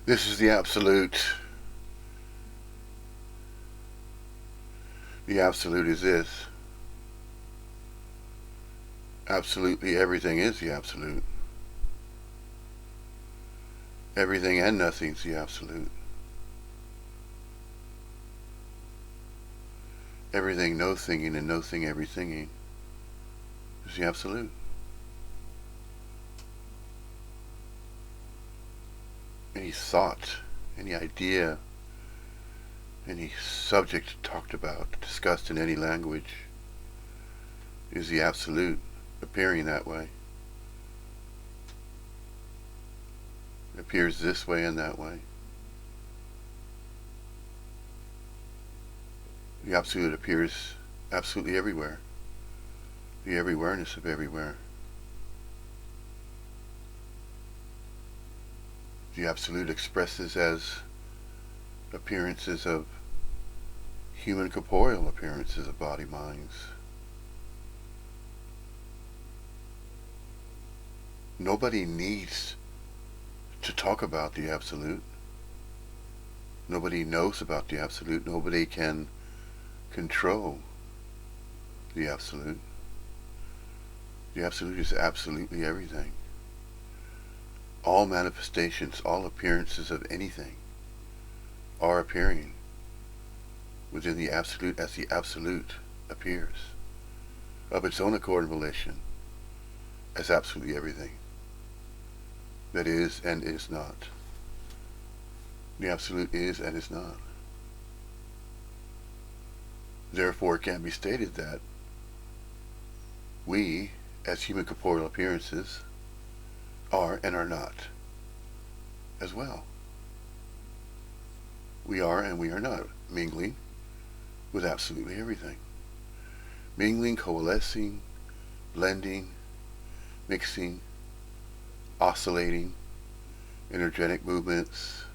This is the absolute. The absolute is this. Absolutely everything is the absolute. Everything and nothing's the absolute. Everything no thinging and no thing everythinging is the absolute. Any thought, any idea, any subject talked about, discussed in any language is the absolute, appearing that way. It appears this way and that way. The absolute appears absolutely everywhere. The everywhereness of everywhere. The absolute expresses as appearances of human corporeal appearances of body minds. Nobody needs to talk about the absolute. Nobody knows about the absolute. Nobody can control the absolute. The absolute is absolutely everything. All manifestations, all appearances of anything are appearing within the absolute as the absolute appears, of its own accord and volition, as absolutely everything that is and is not. The absolute is and is not. Therefore, it can be stated that we, as human corporeal appearances, are and are not as well. We are and we are not, mingling with absolutely everything. Mingling, coalescing, blending, mixing, oscillating, energetic movements,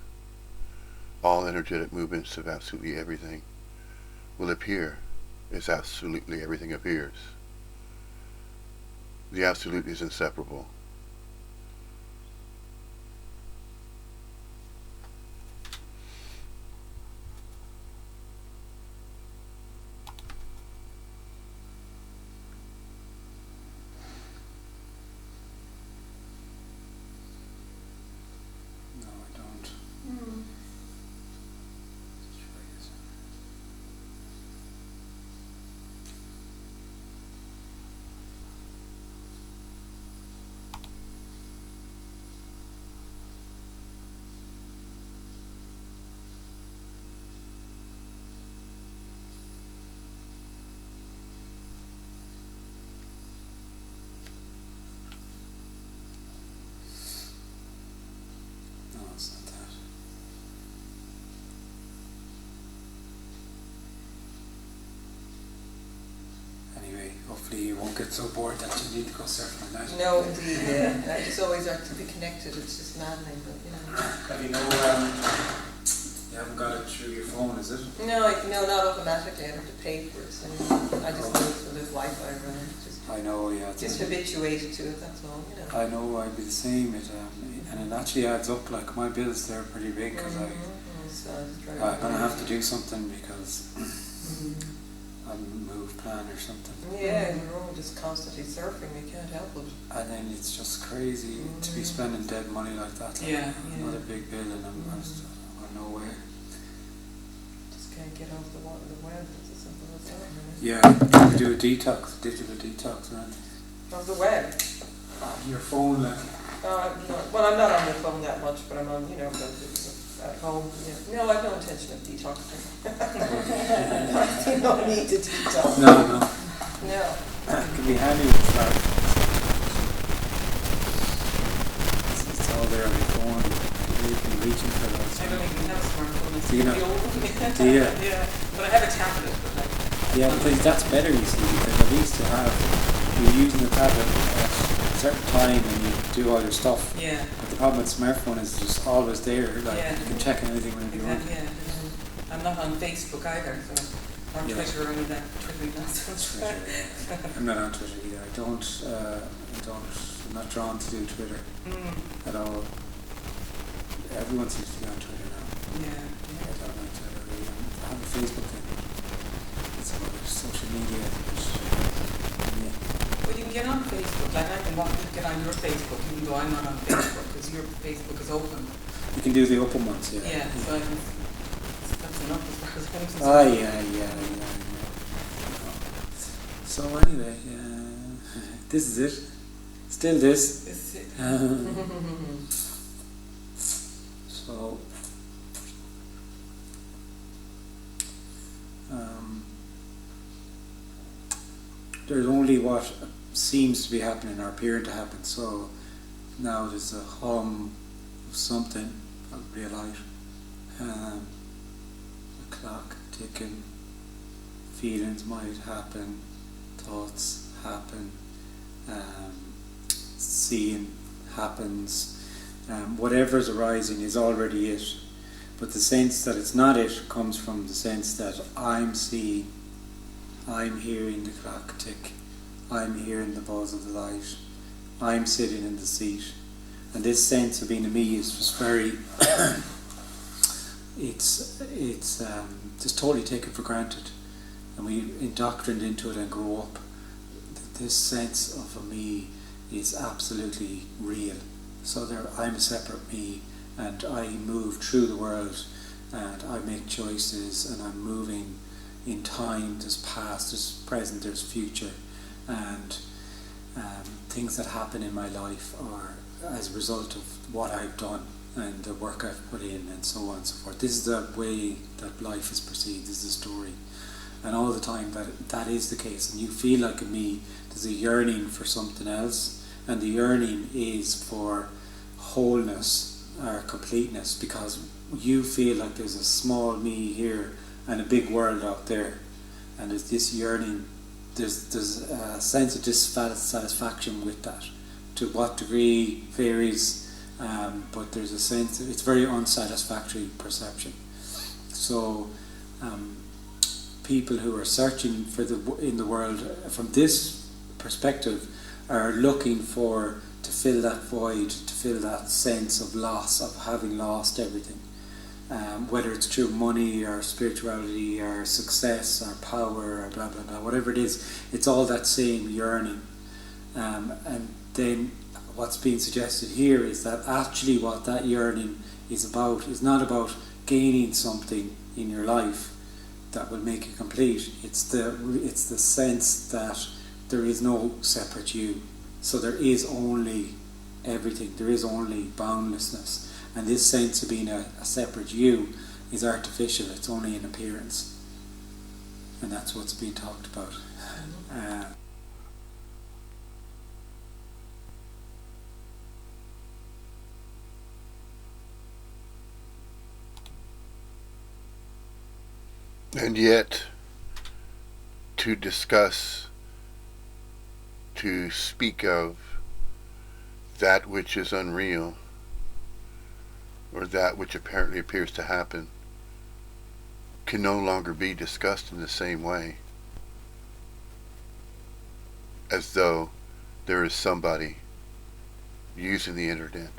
all energetic movements of absolutely everything will appear as absolutely everything appears. The absolute is inseparable. No, I don't. No, it's not that. Anyway, hopefully you won't get so bored that you need to go surfing at night. No, indeed, yeah. I just always like to be connected. It's just maddening, but you know. Have you you haven't got it through your phone, is it? No, not automatically. I have to pay for it. So I just know it's for the Wi-Fi running. I know, yeah. Just habituated to it. That's all, you know. I know, I'd be the same. And it actually adds up. Like my bills, they're pretty big because I'm gonna have to do something because I'll move plan or something. Yeah, we're all just constantly surfing. We can't help it. And then it's just crazy to be spending dead money like that. Like another big bill, and I'm nowhere. Just can't get off the web. It's as simple as that. Yeah, do a detox, digital detox, right? From the web. Your phone, like. No, well, I'm not on the phone that much, but I'm on, at home. Yeah. No, I have no intention of detoxing. I don't need to detox. No. No. It can be handy with that. It's all there on your phone. You can reach it for those. I don't even have a smartphone. Do you know? Do you? Yeah, but I have a tablet. Yeah, but that's better, you see, because at least you're using the tablet at a certain time and you do all your stuff. Yeah. But the problem with smartphone is just always there, like Yeah. you can check anything whenever you want. Yeah. I'm not on Facebook either, so or Twitter or any of that Twitter nonsense. Twitter, yeah. I'm not on Twitter either. I'm not drawn to do Twitter at all. everyone seems to be on Twitter now. Yeah, I yeah. don't know Twitter really. I have a Facebook thing, but it's about social media. Yeah. Well, you can get on Facebook, like I can get on your Facebook, even though I'm not on Facebook, because your Facebook is open. You can do the open ones, yeah. Yeah, so I can, that's enough as far as I'm concerned. Oh, yeah. So anyway, this is it. Still this. This is it. So, there's only what seems to be happening or appearing to happen. So now there's a hum of something, a real light, a clock ticking, feelings might happen, thoughts happen, seeing happens, whatever's arising is already it. But the sense that it's not it comes from the sense that I'm seeing, I'm hearing the clock tick, I'm hearing the buzz of the light, I'm sitting in the seat. And this sense of being a me is just very, it's just totally taken for granted. And we indoctrined into it and grow up. This sense of a me is absolutely real. So I'm a separate me, and I move through the world, and I make choices, and I'm moving in time. There's past, there's present, there's future, and things that happen in my life are as a result of what I've done and the work I've put in, and so on and so forth. This is the way that life is perceived, this is the story. And all the time that is the case, and you feel like a me, there's a yearning for something else, and the yearning is for wholeness or completeness, because you feel like there's a small me here and a big world out there, and there's this yearning, there's a sense of dissatisfaction with that. To what degree varies, but there's a sense, it's very unsatisfactory perception. So people who are searching for in the world from this perspective are looking to fill that void, to fill that sense of loss, of having lost everything. Whether it's through money or spirituality or success or power or blah blah blah, whatever it is, it's all that same yearning. And then what's being suggested here is that actually what that yearning is about is not about gaining something in your life that will make you complete. It's the sense that there is no separate you. So there is only everything. There is only boundlessness. And this sense of being a separate you is artificial. It's only an appearance. And that's what's being talked about. And yet, to discuss, to speak of that which is unreal, or that which apparently appears to happen, can no longer be discussed in the same way, as though there is somebody using the internet,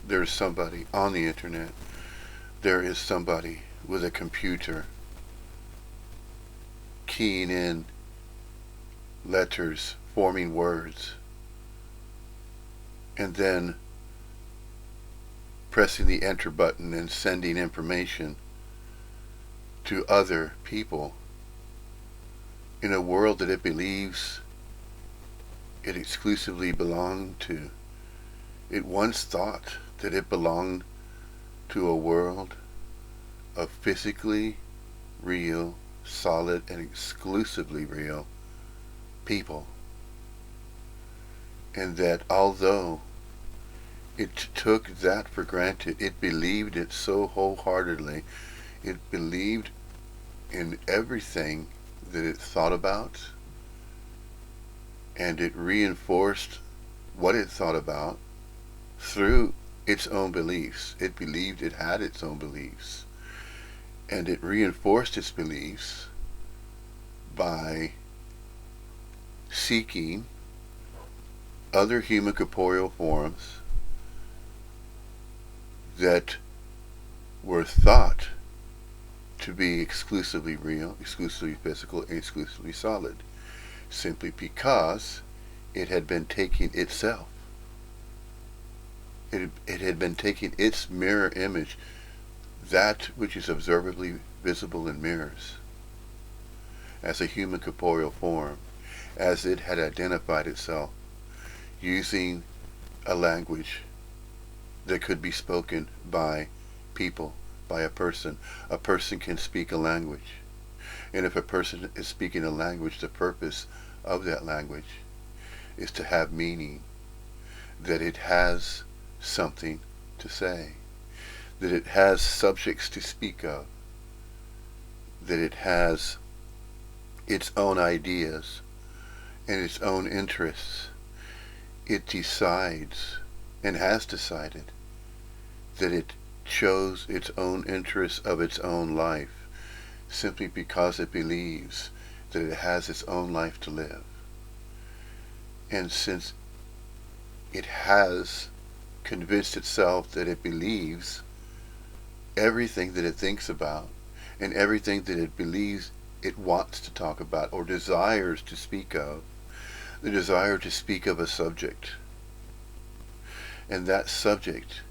there is somebody on the internet, there is somebody with a computer keying in letters, forming words, and then pressing the enter button and sending information to other people in a world that it believes it exclusively belonged to. It once thought that it belonged to a world of physically real, solid, and exclusively real people. And that although it took that for granted, it believed it so wholeheartedly, it believed in everything that it thought about, and it reinforced what it thought about through its own beliefs. It believed it had its own beliefs, and it reinforced its beliefs by seeking other human corporeal forms that were thought to be exclusively real, exclusively physical, and exclusively solid, simply because it had been taking itself. It had been taking its mirror image, that which is observably visible in mirrors, as a human corporeal form, as it had identified itself, using a language that could be spoken by people, by a person. A person can speak a language. And if a person is speaking a language, the purpose of that language is to have meaning, that it has something to say, that it has subjects to speak of, that it has its own ideas and its own interests. It decides, and has decided, that it chose its own interests of its own life simply because it believes that it has its own life to live. And since it has convinced itself that it believes everything that it thinks about and everything that it believes it wants to talk about or desires to speak of, the desire to speak of a subject, and that subject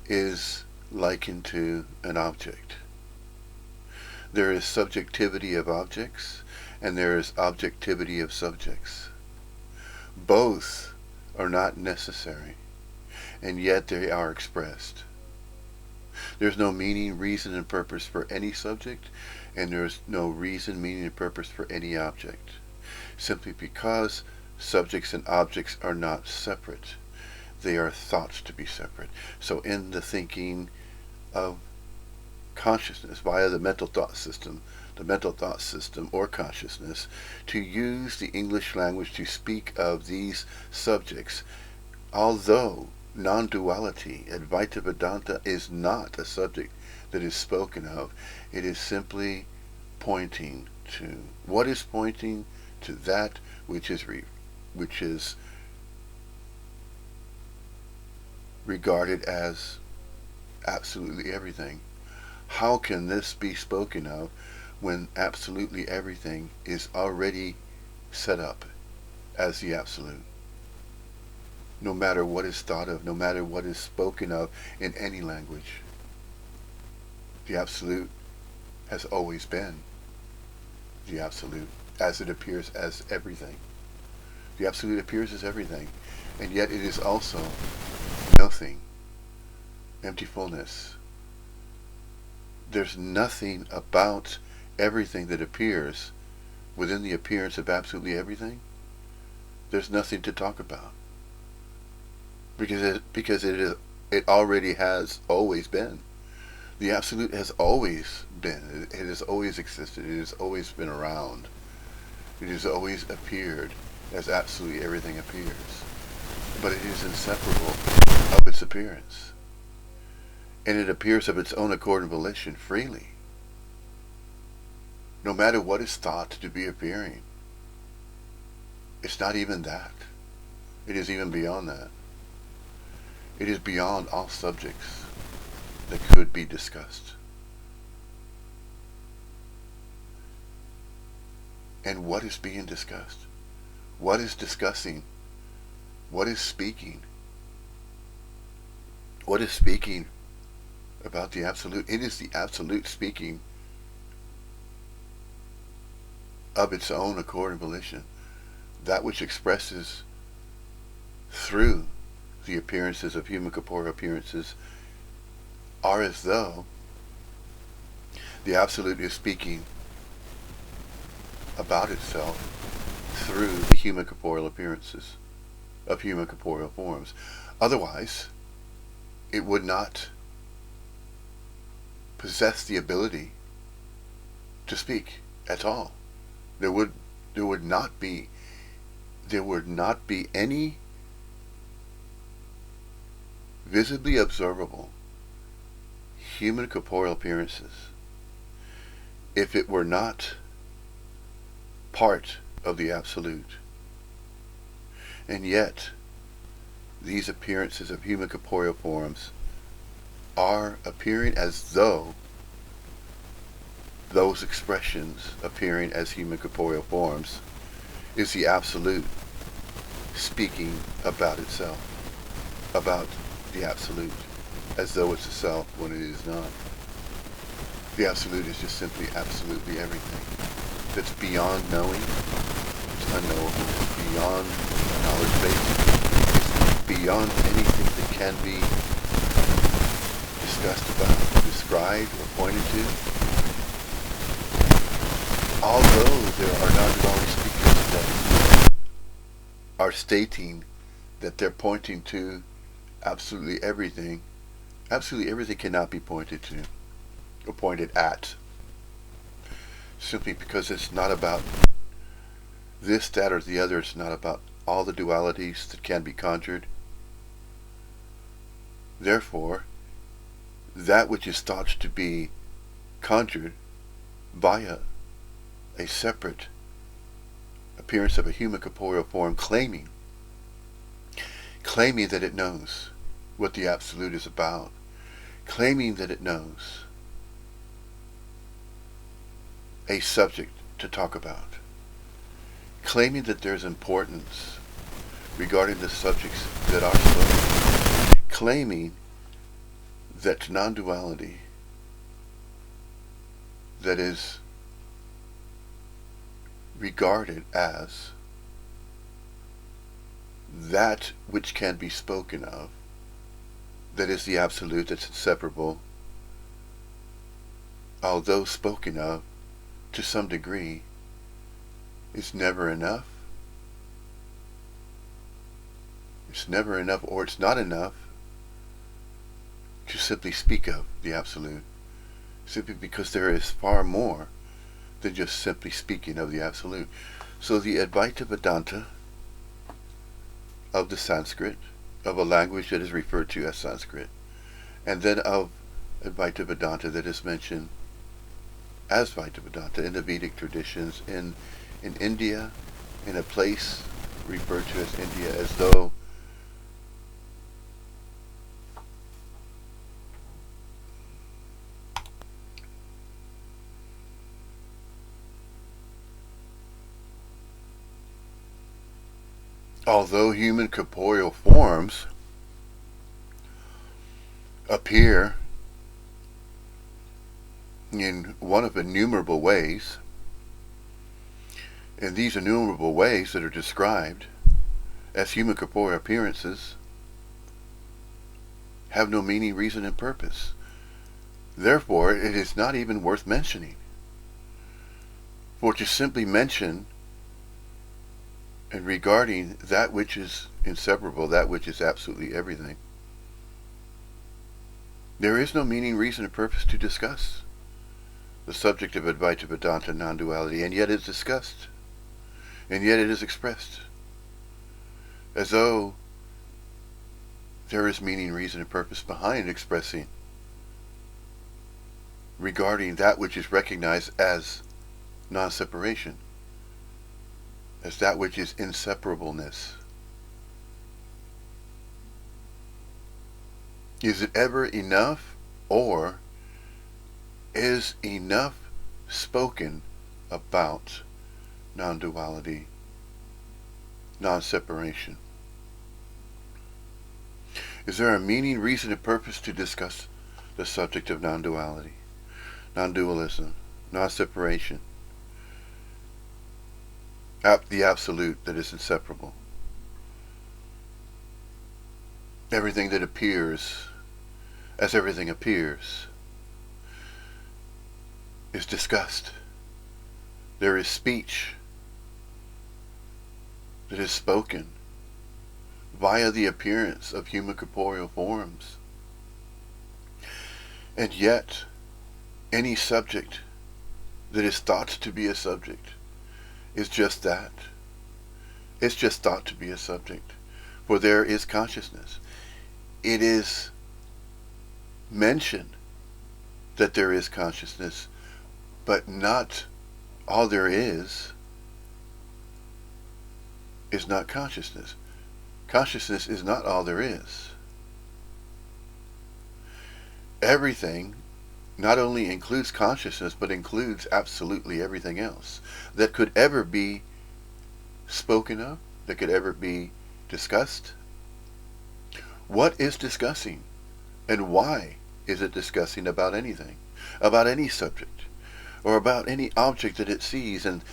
is likened to an object. There is subjectivity of objects, and there is objectivity of subjects. Both are not necessary, and yet they are expressed. There's no meaning, reason, and purpose for any subject, and there's no reason, meaning, and purpose for any object, simply because subjects and objects are not separate. They are thought to be separate. So in the thinking of consciousness via the mental thought system or consciousness, to use the English language to speak of these subjects, although non-duality, Advaita Vedanta, is not a subject that is spoken of, it is simply pointing to what is pointing to that which is regarded as absolutely everything. How can this be spoken of when absolutely everything is already set up as the absolute? No matter what is thought of, no matter what is spoken of in any language, the absolute has always been the absolute, as it appears as everything. The absolute appears as everything, and yet it is also nothing, empty fullness. There's nothing about everything that appears within the appearance of absolutely everything. There's nothing to talk about, because it already has always been. The absolute has always been. It has always existed. It has always been around. It has always appeared as absolutely everything appears. But it is inseparable of its appearance. And it appears of its own accord and volition freely, no matter what is thought to be appearing. It's not even that. It is even beyond that. It is beyond all subjects that could be discussed. And what is being discussed? What is discussing? What is speaking? What is speaking about the absolute? It is the absolute speaking of its own accord and volition, that which expresses through the appearances of human corporeal appearances, are as though the absolute is speaking about itself through the human corporeal appearances of human corporeal forms. Otherwise, it would not possess the ability to speak at all. There would not be any visibly observable human corporeal appearances if it were not part of the absolute. And yet, these appearances of human corporeal forms are appearing as though those expressions appearing as human corporeal forms is the absolute speaking about itself, about the absolute, as though it's a self when it is not. The absolute is just simply absolutely everything. That's beyond knowing, it's unknowable, it's beyond knowledge base, it's beyond anything that can be discussed about, described, or pointed to. Although there are non-duality speakers that are stating that they're pointing to absolutely everything cannot be pointed to or pointed at, simply because it's not about this, that, or the other. It's not about all the dualities that can be conjured. Therefore, that which is thought to be conjured via a separate appearance of a human corporeal form, claiming that it knows what the absolute is about, claiming that it knows a subject to talk about, claiming that there's importance regarding the subjects that are spoken, claiming that non-duality that is regarded as that which can be spoken of, that is the absolute, that's inseparable, although spoken of to some degree, is never enough. It's never enough, or it's not enough to simply speak of the absolute, simply because there is far more than just simply speaking of the absolute. So the Advaita Vedanta of the Sanskrit, of a language that is referred to as Sanskrit, and then of Advaita Vedanta that is mentioned as Advaita Vedanta in the Vedic traditions in India, in a place referred to as India, as though although human corporeal forms appear in one of innumerable ways, and these innumerable ways that are described as human corporeal appearances have no meaning, reason, and purpose. Therefore, it is not even worth mentioning. For to simply mention and regarding that which is inseparable, that which is absolutely everything, there is no meaning, reason, or purpose to discuss the subject of Advaita Vedanta non-duality, and yet it's discussed, and yet it is expressed as though there is meaning, reason, and purpose behind expressing regarding that which is recognized as non-separation, as that which is inseparableness. Is it ever enough, or is enough spoken about non-duality, non-separation? Is there a meaning, reason, and purpose to discuss the subject of non-duality, non-dualism, non-separation, the absolute that is inseparable? Everything that appears as everything appears is discussed. There is speech that is spoken via the appearance of human corporeal forms. And yet, any subject that is thought to be a subject is just that. It's just thought to be a subject. For there is consciousness. It is mentioned that there is consciousness, but not all there is not consciousness. Consciousness is not all there is. everything not only includes consciousness, but includes absolutely everything else that could ever be spoken of, that could ever be discussed. What is discussing? And why is it discussing about anything? About any subject? Or about any object that it sees and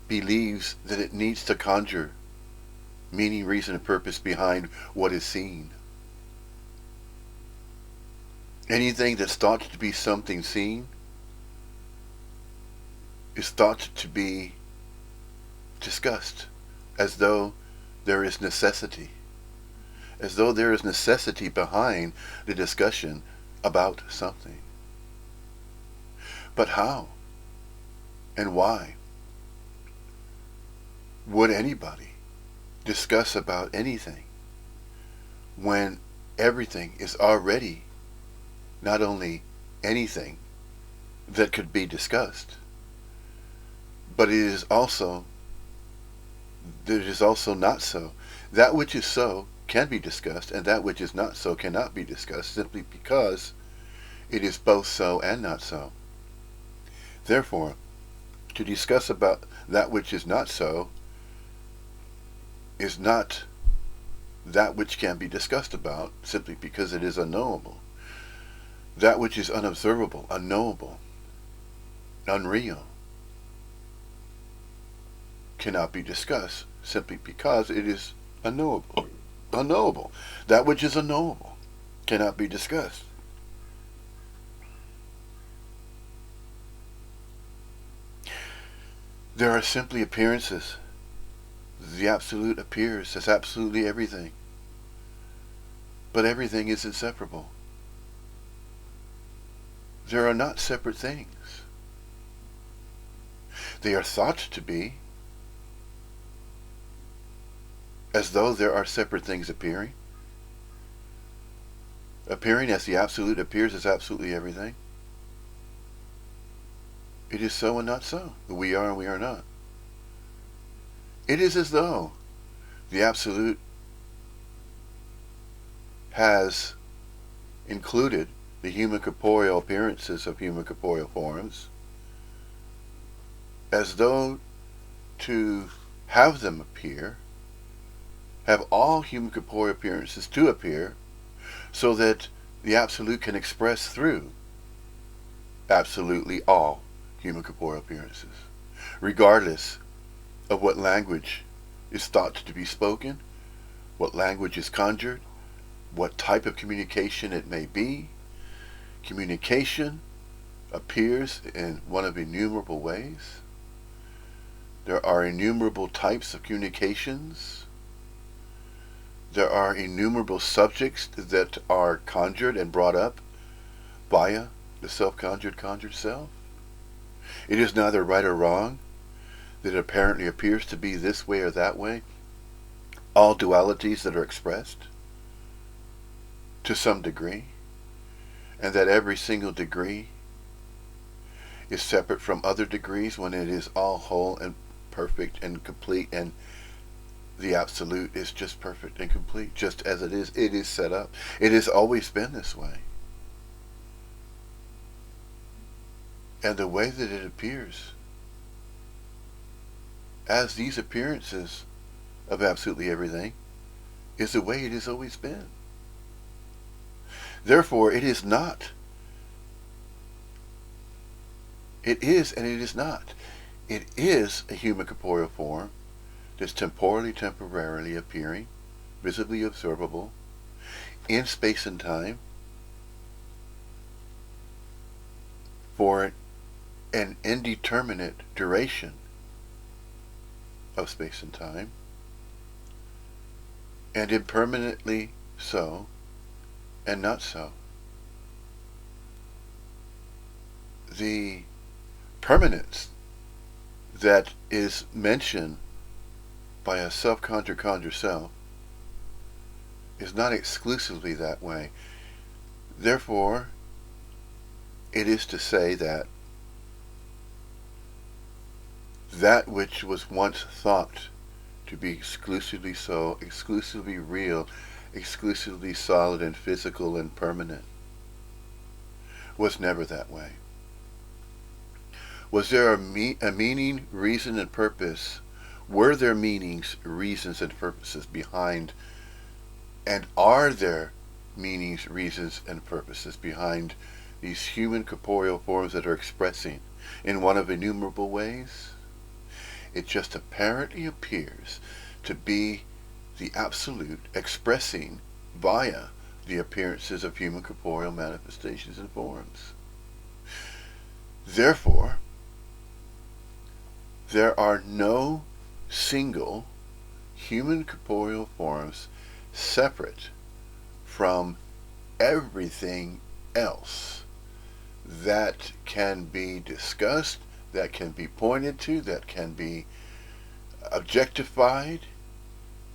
believes that it needs to conjure meaning, reason, and purpose behind what is seen? Anything that's thought to be something seen is thought to be discussed as though there is necessity. As though there is necessity behind the discussion about something. But how and why would anybody discuss about anything when everything is already not only anything that could be discussed, but it is also not so. That which is so can be discussed, and that which is not so cannot be discussed, simply because it is both so and not so. Therefore, to discuss about that which is not so is not that which can be discussed about, simply because it is unknowable. That which is unobservable, unknowable, unreal, cannot be discussed, simply because it is unknowable. Unknowable. That which is unknowable cannot be discussed. There are simply appearances. The Absolute appears as absolutely everything. But everything is inseparable. There are not separate things. They are thought to be, as though there are separate things appearing. Appearing as the Absolute appears as absolutely everything. It is so and not so. We are and we are not. It is as though the Absolute has included the human corporeal appearances of human corporeal forms, as though to have them appear, have all human corporeal appearances to appear, so that the Absolute can express through absolutely all human corporeal appearances, regardless of what language is thought to be spoken, what language is conjured, what type of communication it may be. Communication appears in one of innumerable ways. There are innumerable types of communications. There are innumerable subjects that are conjured and brought up via the self-conjured, conjured self. It is neither right or wrong that it apparently appears to be this way or that way. All dualities that are expressed to some degree, and that every single degree is separate from other degrees when it is all whole and perfect and complete, and the Absolute is just perfect and complete, just as it is. It is set up. It has always been this way. And the way that it appears, as these appearances of absolutely everything, is the way it has always been. Therefore, it is not. It is and it is not. It is a human corporeal form that's temporarily appearing, visibly observable, in space and time, for an indeterminate duration of space and time, and impermanently so and not so. The permanence that is mentioned by a self-conjured conjure self is not exclusively that way. Therefore, it is to say that that which was once thought to be exclusively so, exclusively real, exclusively solid and physical and permanent, was never that way. Was there a meaning, reason, and purpose? Were there meanings, reasons, and purposes behind, and are there meanings, reasons, and purposes behind these human corporeal forms that are expressing in one of innumerable ways? It just apparently appears to be the absolute expressing via the appearances of human corporeal manifestations and forms. Therefore, there are no single human corporeal forms separate from everything else that can be discussed, that can be pointed to, that can be objectified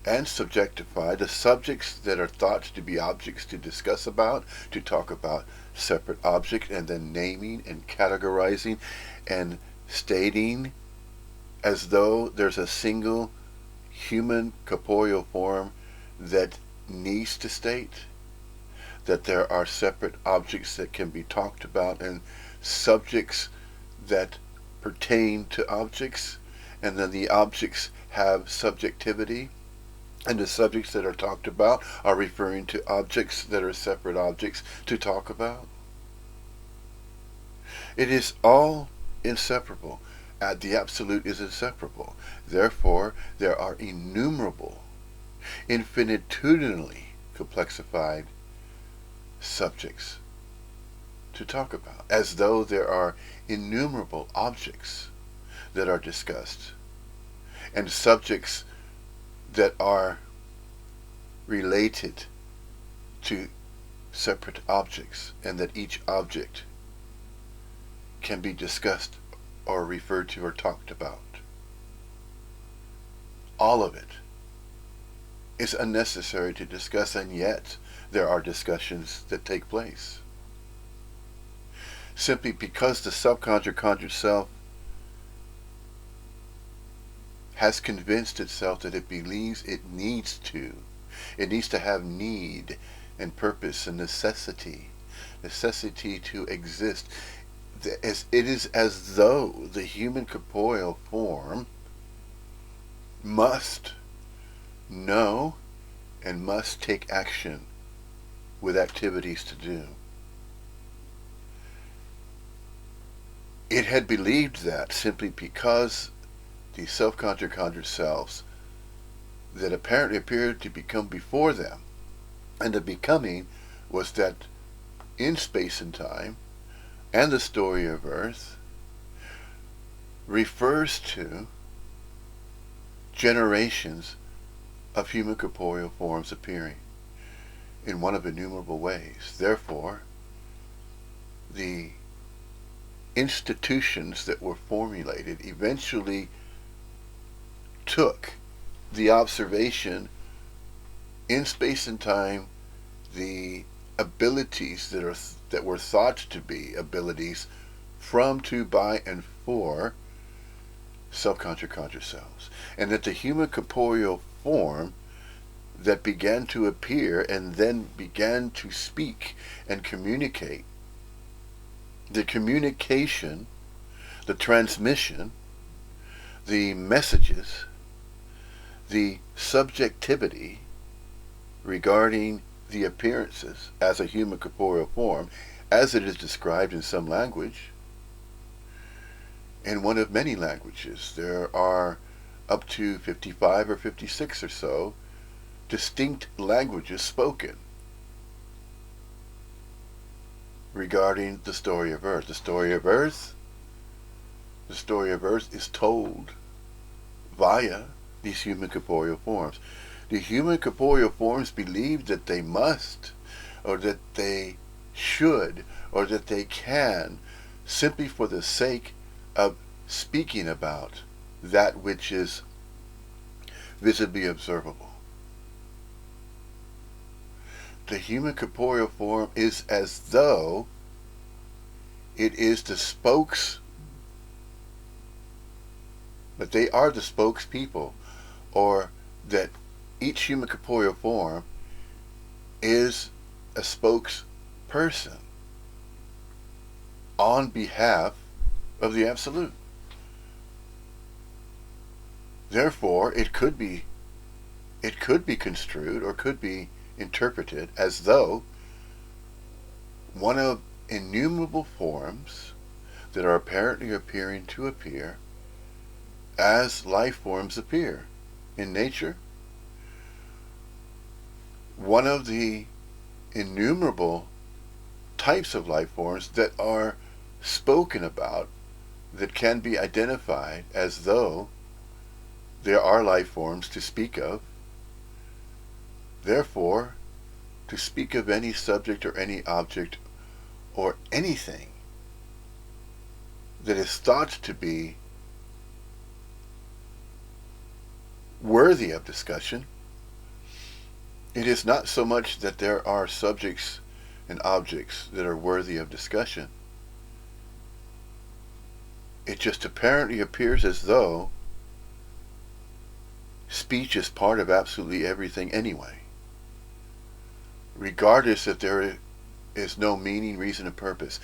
and subjectified, the subjects that are thought to be objects to discuss about, to talk about separate objects, and then naming and categorizing and stating as though there's a single human corporeal form that needs to state that there are separate objects that can be talked about and subjects that pertain to objects, and then the objects have subjectivity, and the subjects that are talked about are referring to objects that are separate objects to talk about. It is all inseparable. The absolute is inseparable. Therefore, there are innumerable, infinitudinally complexified subjects to talk about, as though there are innumerable objects that are discussed, and subjects that are related to separate objects, and that each object can be discussed or referred to or talked about. All of it is unnecessary to discuss, and yet there are discussions that take place. Simply because the self-conjured self has convinced itself that it believes it needs to. It needs to have need and purpose and necessity to exist. It is as though the human corporeal form must know and must take action with activities to do. It had believed that simply because the self-conjured selves that apparently appeared to become before them, and the becoming was that in space and time, and the story of Earth refers to generations of human corporeal forms appearing in one of innumerable ways. Therefore, the institutions that were formulated eventually took the observation in space and time, the abilities that were thought to be abilities from, to, by, and for self-conjured selves, and that the human corporeal form that began to appear and then began to speak and communicate, the communication, the transmission, the messages, the subjectivity regarding the appearances as a human corporeal form, as it is described in some language, in one of many languages. There are up to 55 or 56 or so distinct languages spoken regarding the story of Earth. The story of Earth is told via these human corporeal forms. The human corporeal forms believe that they must, or that they should, or that they can, simply for the sake of speaking about that which is visibly observable. The human corporeal form is as though it is the spokes, but they are the spokespeople, or that each human corporeal form is a spokesperson on behalf of the Absolute. Therefore, it could be construed or could be interpreted as though one of innumerable forms that are apparently appearing to appear as life forms appear in nature, one of the innumerable types of life forms that are spoken about, that can be identified as though there are life forms to speak of. Therefore, to speak of any subject or any object or anything that is thought to be worthy of discussion, it is not so much that there are subjects and objects that are worthy of discussion. It just apparently appears as though speech is part of absolutely everything anyway, regardless if there is no meaning, reason, and purpose.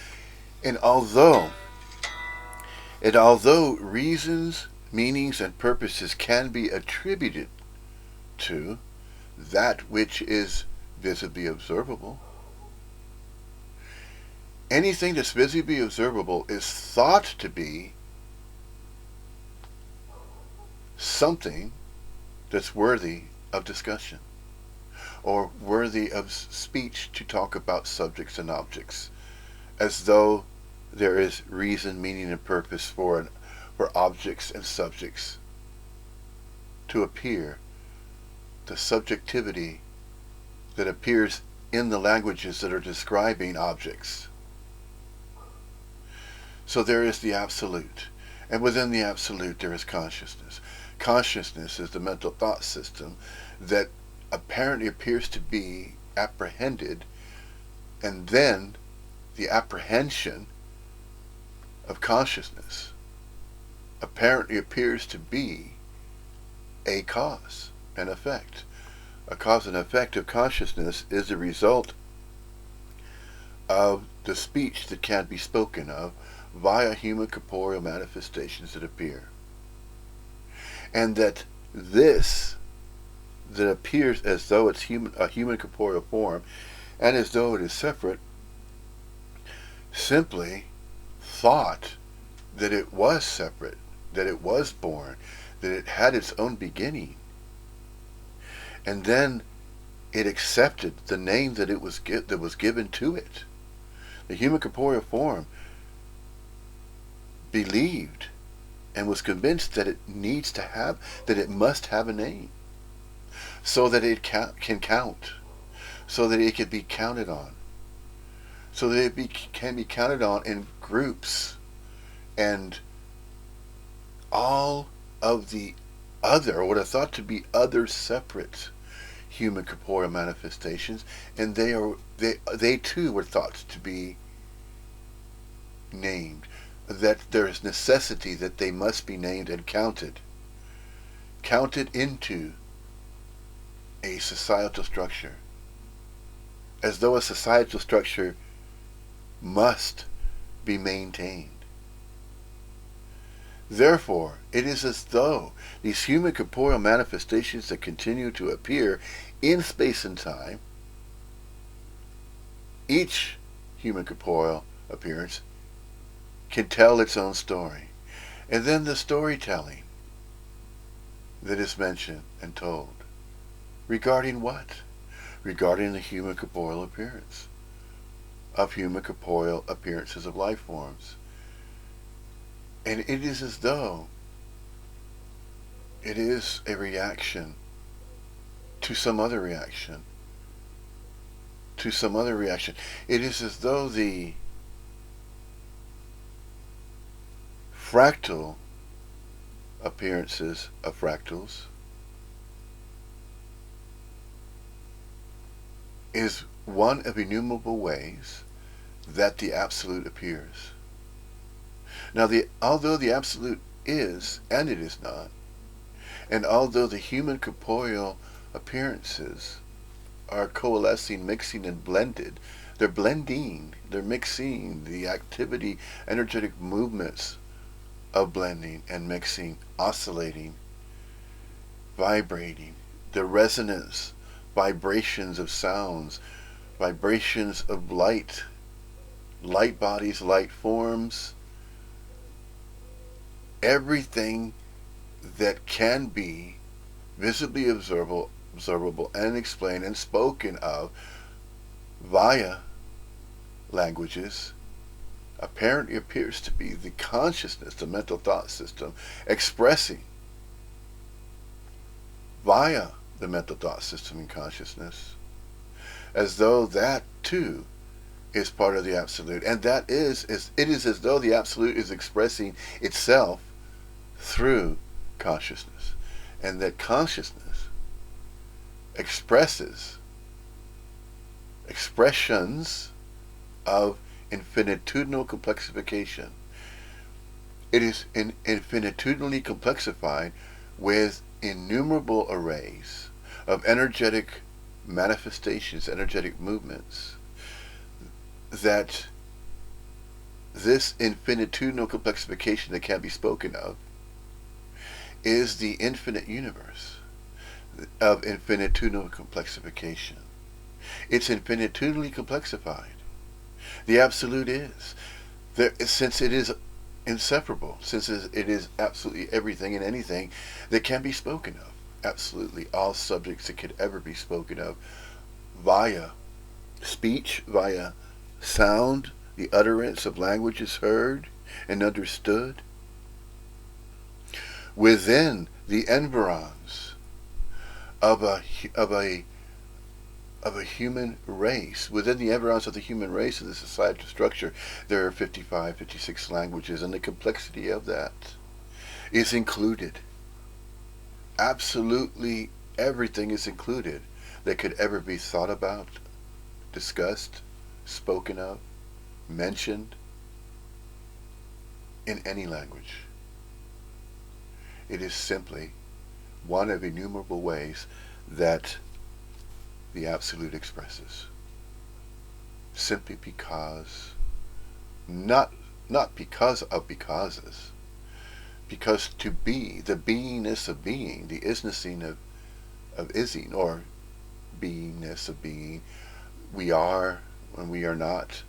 And although reasons, meanings, and purposes can be attributed to that which is visibly observable, anything that's visibly observable is thought to be something that's worthy of discussion or worthy of speech to talk about subjects and objects, as though there is reason, meaning, and purpose for objects and subjects to appear, the subjectivity that appears in the languages that are describing objects. So there is the Absolute, and within the Absolute there is consciousness. Consciousness is the mental thought system that apparently appears to be apprehended, and then the apprehension of consciousness apparently appears to be a cause and effect. A cause and effect of consciousness is the result of the speech that can be spoken of via human corporeal manifestations that appear. And that this that appears as though it's a human corporeal form, and as though it is separate, simply thought that it was separate, that it was born, that it had its own beginning. And then it accepted the name that it was that was given to it. The human corporeal form believed and was convinced that it needs to have, that it must have a name, so that it can count, so that it can be counted on, so that it can be counted on in groups, and all of the other, what are thought to be other separate human corporeal manifestations, and they too were thought to be named, that there is necessity that they must be named and counted into a societal structure, as though a societal structure must be maintained. Therefore, it is as though these human corporeal manifestations that continue to appear in space and time, each human corporeal appearance can tell its own story. And then the storytelling that is mentioned and told. Regarding what? Regarding the human corporeal appearance, of human corporeal appearances of life forms. And it is as though it is a reaction to some other reaction, to some other reaction. It is as though the fractal appearances of fractals is one of innumerable ways that the Absolute appears. Now, although the Absolute is, and it is not, and although the human corporeal appearances are coalescing, mixing, and blended, They're blending, they're mixing the activity, energetic movements of blending and mixing, oscillating, vibrating, the resonance, vibrations of sounds, vibrations of light, light bodies, light forms, everything that can be visibly observable and explained and spoken of via languages apparently appears to be the consciousness, the mental thought system, expressing via the mental thought system and consciousness, as though that too is part of the absolute. And it is as though the absolute is expressing itself through consciousness, and that consciousness expresses expressions of infinitudinal complexification. It is infinitudinally complexified with innumerable arrays of energetic manifestations, energetic movements, that this infinitudinal complexification that can be spoken of is the infinite universe of infinitudinal complexification. It's infinitudinally complexified. The absolute is. Since it is inseparable, since it is absolutely everything and anything that can be spoken of, absolutely all subjects that could ever be spoken of via speech, via sound, the utterance of languages heard and understood, within the environs of a human race, within the environs of the human race, of the societal structure, there are 55, 56 languages, and the complexity of that is included. Absolutely everything is included that could ever be thought about, discussed, spoken of, mentioned in any language. It is simply one of innumerable ways that the absolute expresses. Simply because, not because of becauses, because to be, the beingness of being, the isnessing of ising, or beingness of being, we are when we are not,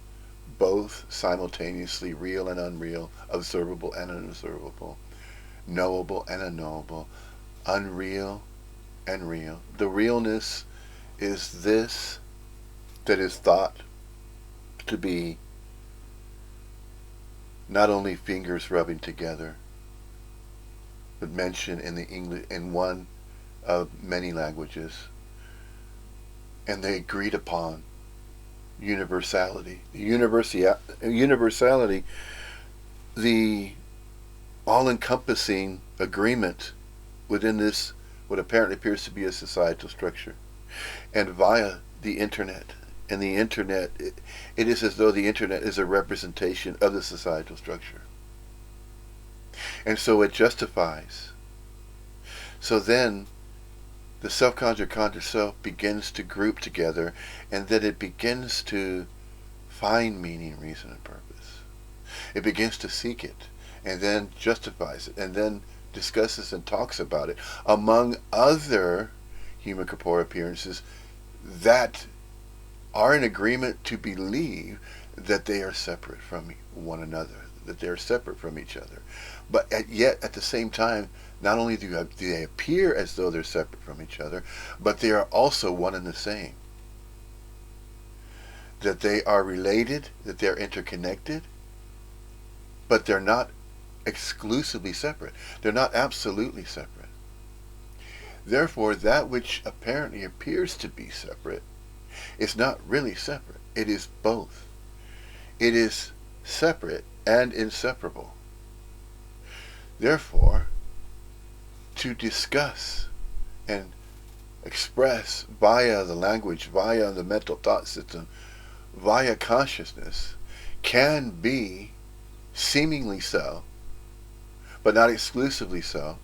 both simultaneously real and unreal, observable and unobservable, knowable and unknowable, unreal and real. The realness is this that is thought to be not only fingers rubbing together, but mentioned in the English, in one of many languages, and they agreed upon universality. Universality, the all-encompassing agreement within this, what apparently appears to be a societal structure, and via the internet. And the internet, it is as though the internet is a representation of the societal structure. And so it justifies. So then the self-conjured conjure self begins to group together, and then it begins to find meaning, reason, and purpose. It begins to seek it, and then justifies it, and then discusses and talks about it, among other human corporeal appearances that are in agreement to believe that they are separate from one another, that they are separate from each other. But yet, at the same time, not only do they appear as though they're separate from each other, but they are also one and the same. That they are related, that they're interconnected, but they're not exclusively separate. They're not absolutely separate. Therefore, that which apparently appears to be separate is not really separate. It is both. It is separate and inseparable. Therefore, to discuss and express via the language, via the mental thought system, via consciousness, can be seemingly so, but not exclusively so,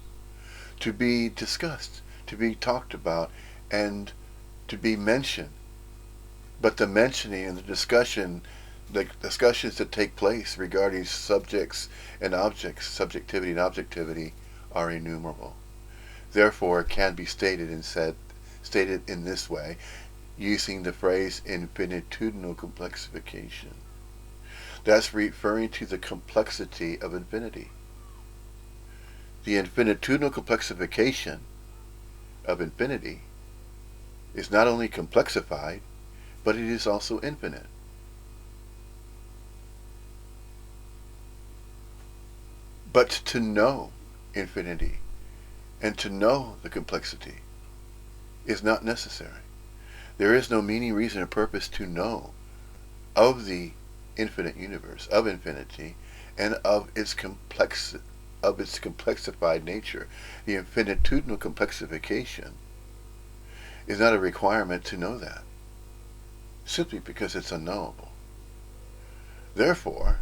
to be discussed, to be talked about, and to be mentioned But the mentioning and the discussions that take place regarding subjects and objects, subjectivity and objectivity, are innumerable. Therefore, it can be stated in this way, using the phrase infinitudinal complexification. That's referring to the complexity of infinity. The infinitudinal complexification of infinity is not only complexified, but it is also infinite. But to know infinity and to know the complexity is not necessary. There is no meaning, reason, or purpose to know of the infinite universe, of infinity, and of its complexified nature. The infinitudinal complexification is not a requirement to know that, simply because it's unknowable. Therefore,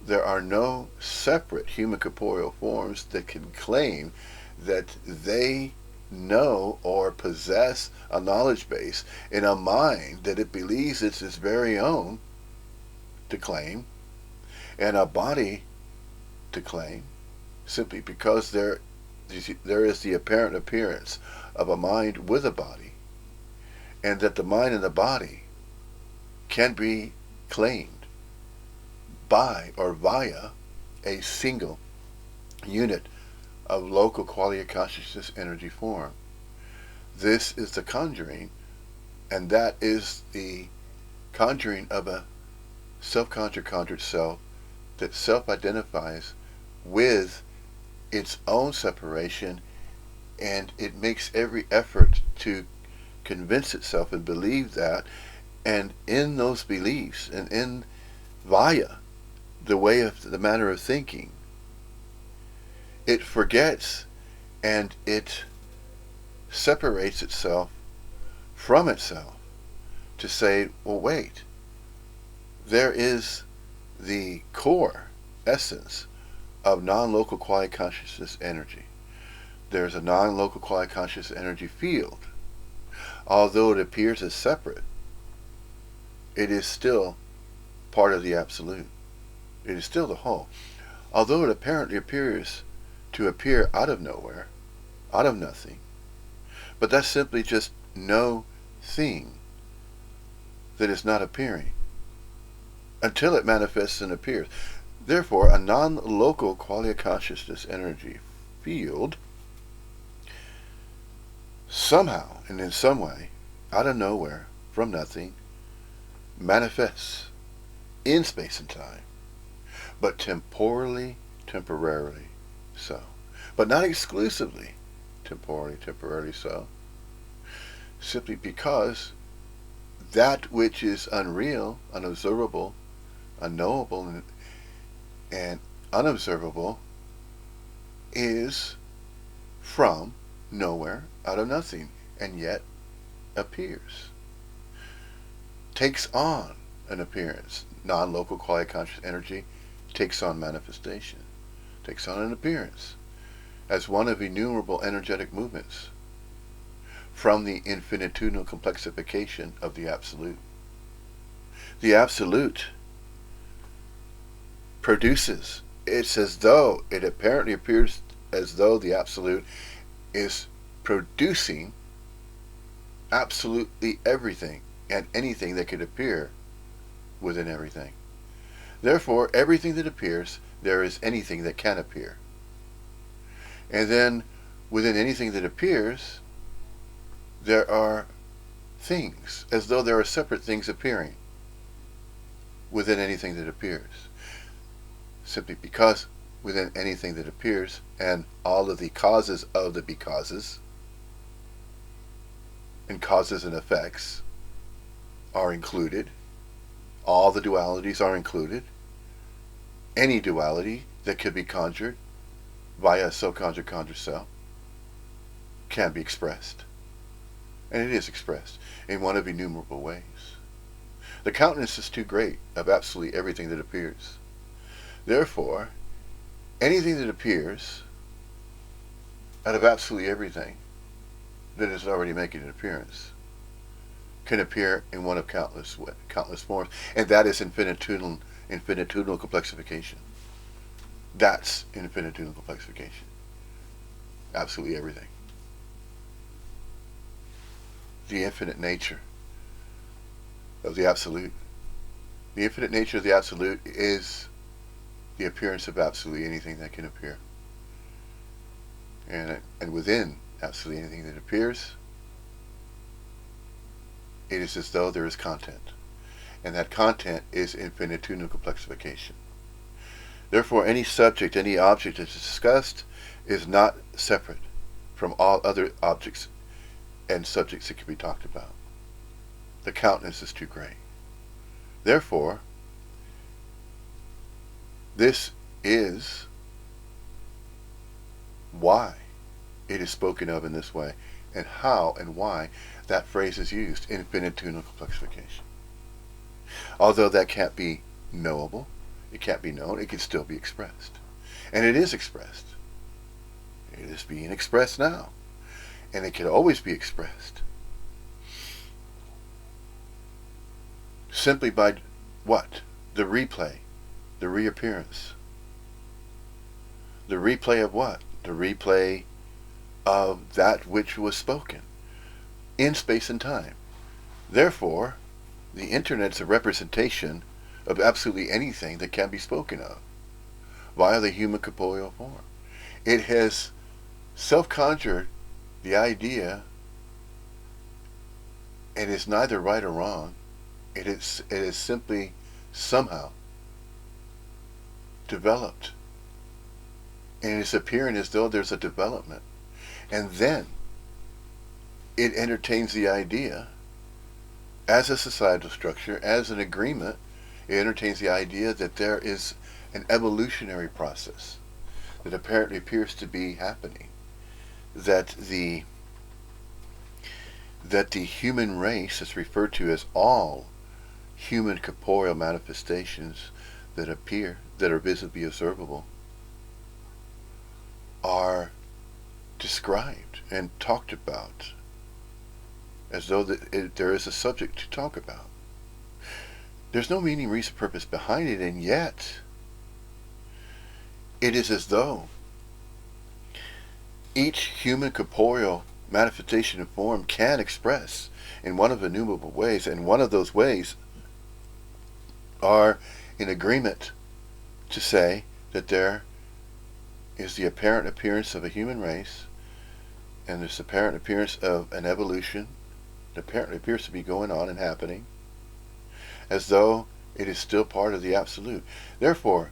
there are no separate human corporeal forms that can claim that they know or possess a knowledge base in a mind that it believes it's its very own to claim, and a body to claim, simply because there is the apparent appearance of a mind with a body, and that the mind and the body can be claimed by or via a single unit of local quality of consciousness energy form. This is the conjuring, and that is the conjuring of a conjured self that self-identifies with its own separation, and it makes every effort to convince itself and believe that, and in those beliefs and in via the manner of thinking, it forgets and it separates itself from itself to say, well, wait, there is the core essence of non-local quality consciousness energy. There's a non-local quality consciousness energy field. Although it appears as separate, it is still part of the absolute. It is still the whole. Although it apparently appears to appear out of nowhere, out of nothing, but that's simply just no thing that is not appearing until it manifests and appears. Therefore, a non-local quality of consciousness energy field somehow and in some way, out of nowhere, from nothing, manifests in space and time, but temporarily so. But not exclusively temporarily so. Simply because that which is unreal, unobservable, unknowable, and unobservable is from nowhere, out of nothing, and yet appears. Takes on an appearance. Non-local quality conscious energy takes on manifestation, takes on an appearance as one of innumerable energetic movements from the infinitudinal complexification of the Absolute. The Absolute produces, it's as though, it apparently appears as though the Absolute is producing absolutely everything and anything that could appear within everything. Therefore, everything that appears, there is anything that can appear. And then, within anything that appears, there are things, as though there are separate things appearing within anything that appears. Simply because within anything that appears, and all of the causes of the becauses, and causes and effects are included, all the dualities are included, any duality that could be conjured via a so-conjured conjured self can be expressed. And it is expressed in one of innumerable ways. The countenance is too great of absolutely everything that appears. Therefore, anything that appears out of absolutely everything that is already making an appearance can appear in one of countless forms, and that is infinitudinal complexification. That's infinitudinal complexification. Absolutely everything. The infinite nature of the Absolute. The infinite nature of the Absolute is the appearance of absolutely anything that can appear. And within absolutely anything that appears, it is as though there is content. And that content is infinitudinal complexification. Therefore, any subject, any object that is discussed is not separate from all other objects and subjects that can be talked about. The countenance is too great. Therefore, this is why it is spoken of in this way, and how and why that phrase is used, infinitudinal complexification. Although that can't be knowable, it can't be known, it can still be expressed. And it is expressed. It is being expressed now. And it can always be expressed. Simply by what? The replay. The reappearance. The replay of what? The replay of that which was spoken in space and time. Therefore, the Internet's a representation of absolutely anything that can be spoken of via the human corporeal form. It has self-conjured the idea, and it's neither right or wrong. It is simply somehow developed, and it's appearing as though there's a development. And then it entertains the idea as a societal structure, as an agreement. It entertains the idea that there is an evolutionary process that apparently appears to be happening, that the human race is referred to as all human corporeal manifestations that appear, that are visibly observable, are described and talked about as though there is a subject to talk about. There's no meaning, reason, purpose behind it, and yet it is as though each human corporeal manifestation of form can express in one of innumerable ways, and one of those ways are in agreement to say that there is the apparent appearance of a human race, and this apparent appearance of an evolution that apparently appears to be going on and happening, as though it is still part of the Absolute. Therefore,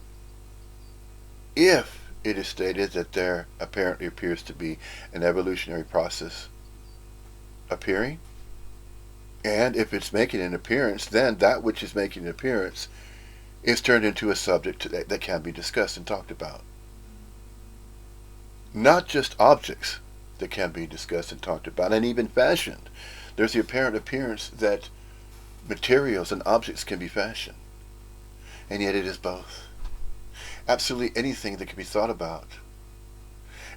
if it is stated that there apparently appears to be an evolutionary process appearing, and if it's making an appearance, then that which is making an appearance is turned into a subject that can be discussed and talked about. Not just objects that can be discussed and talked about, and even fashioned. There's the apparent appearance that materials and objects can be fashioned, and yet it is both. Absolutely anything that can be thought about.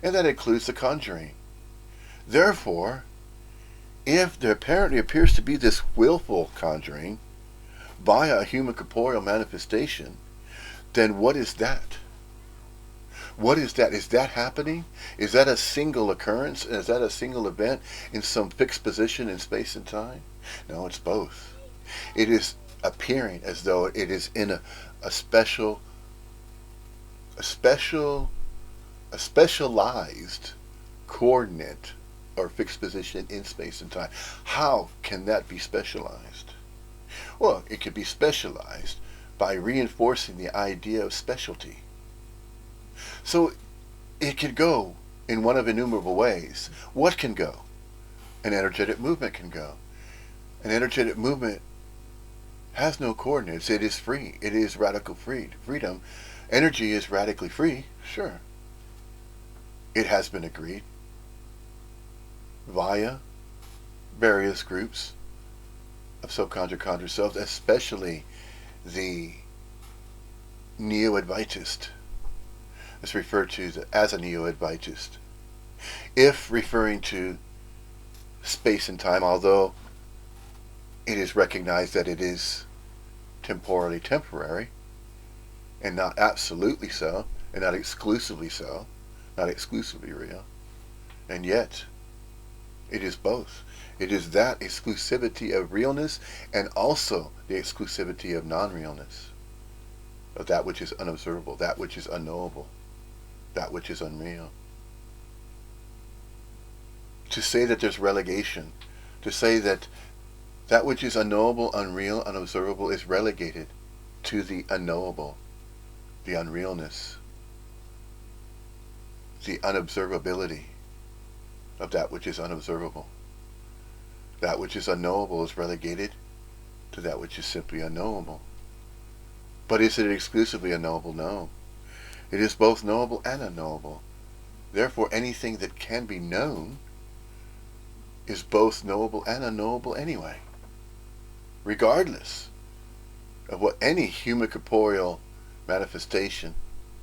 And that includes the conjuring. Therefore, if there apparently appears to be this willful conjuring via a human corporeal manifestation, then what is that? What is that? Is that happening? Is that a single occurrence? Is that a single event in some fixed position in space and time? No, it's both. It is appearing as though it is in a specialized coordinate or fixed position in space and time. How can that be specialized? Well, it could be specialized by reinforcing the idea of specialty. So it could go in one of innumerable ways. What can go? An energetic movement can go. An energetic movement has no coordinates. It is free. It is radical freedom. Energy is radically free, sure. It has been agreed via various groups of subconjured selves, especially the Neo-Advaitist. It's referred to as a Neo-Advaitist. If referring to space and time, although it is recognized that it is temporally temporary, and not absolutely so, and not exclusively so, not exclusively real. And yet, it is both. It is that exclusivity of realness and also the exclusivity of non-realness, of that which is unobservable, that which is unknowable, that which is unreal. To say that there's relegation, to say that that which is unknowable, unreal, unobservable is relegated to the unknowable, the unrealness, the unobservability of that which is unobservable. That which is unknowable is relegated to that which is simply unknowable. But is it exclusively unknowable? No. It is both knowable and unknowable. Therefore, anything that can be known is both knowable and unknowable anyway, regardless of what any human corporeal manifestation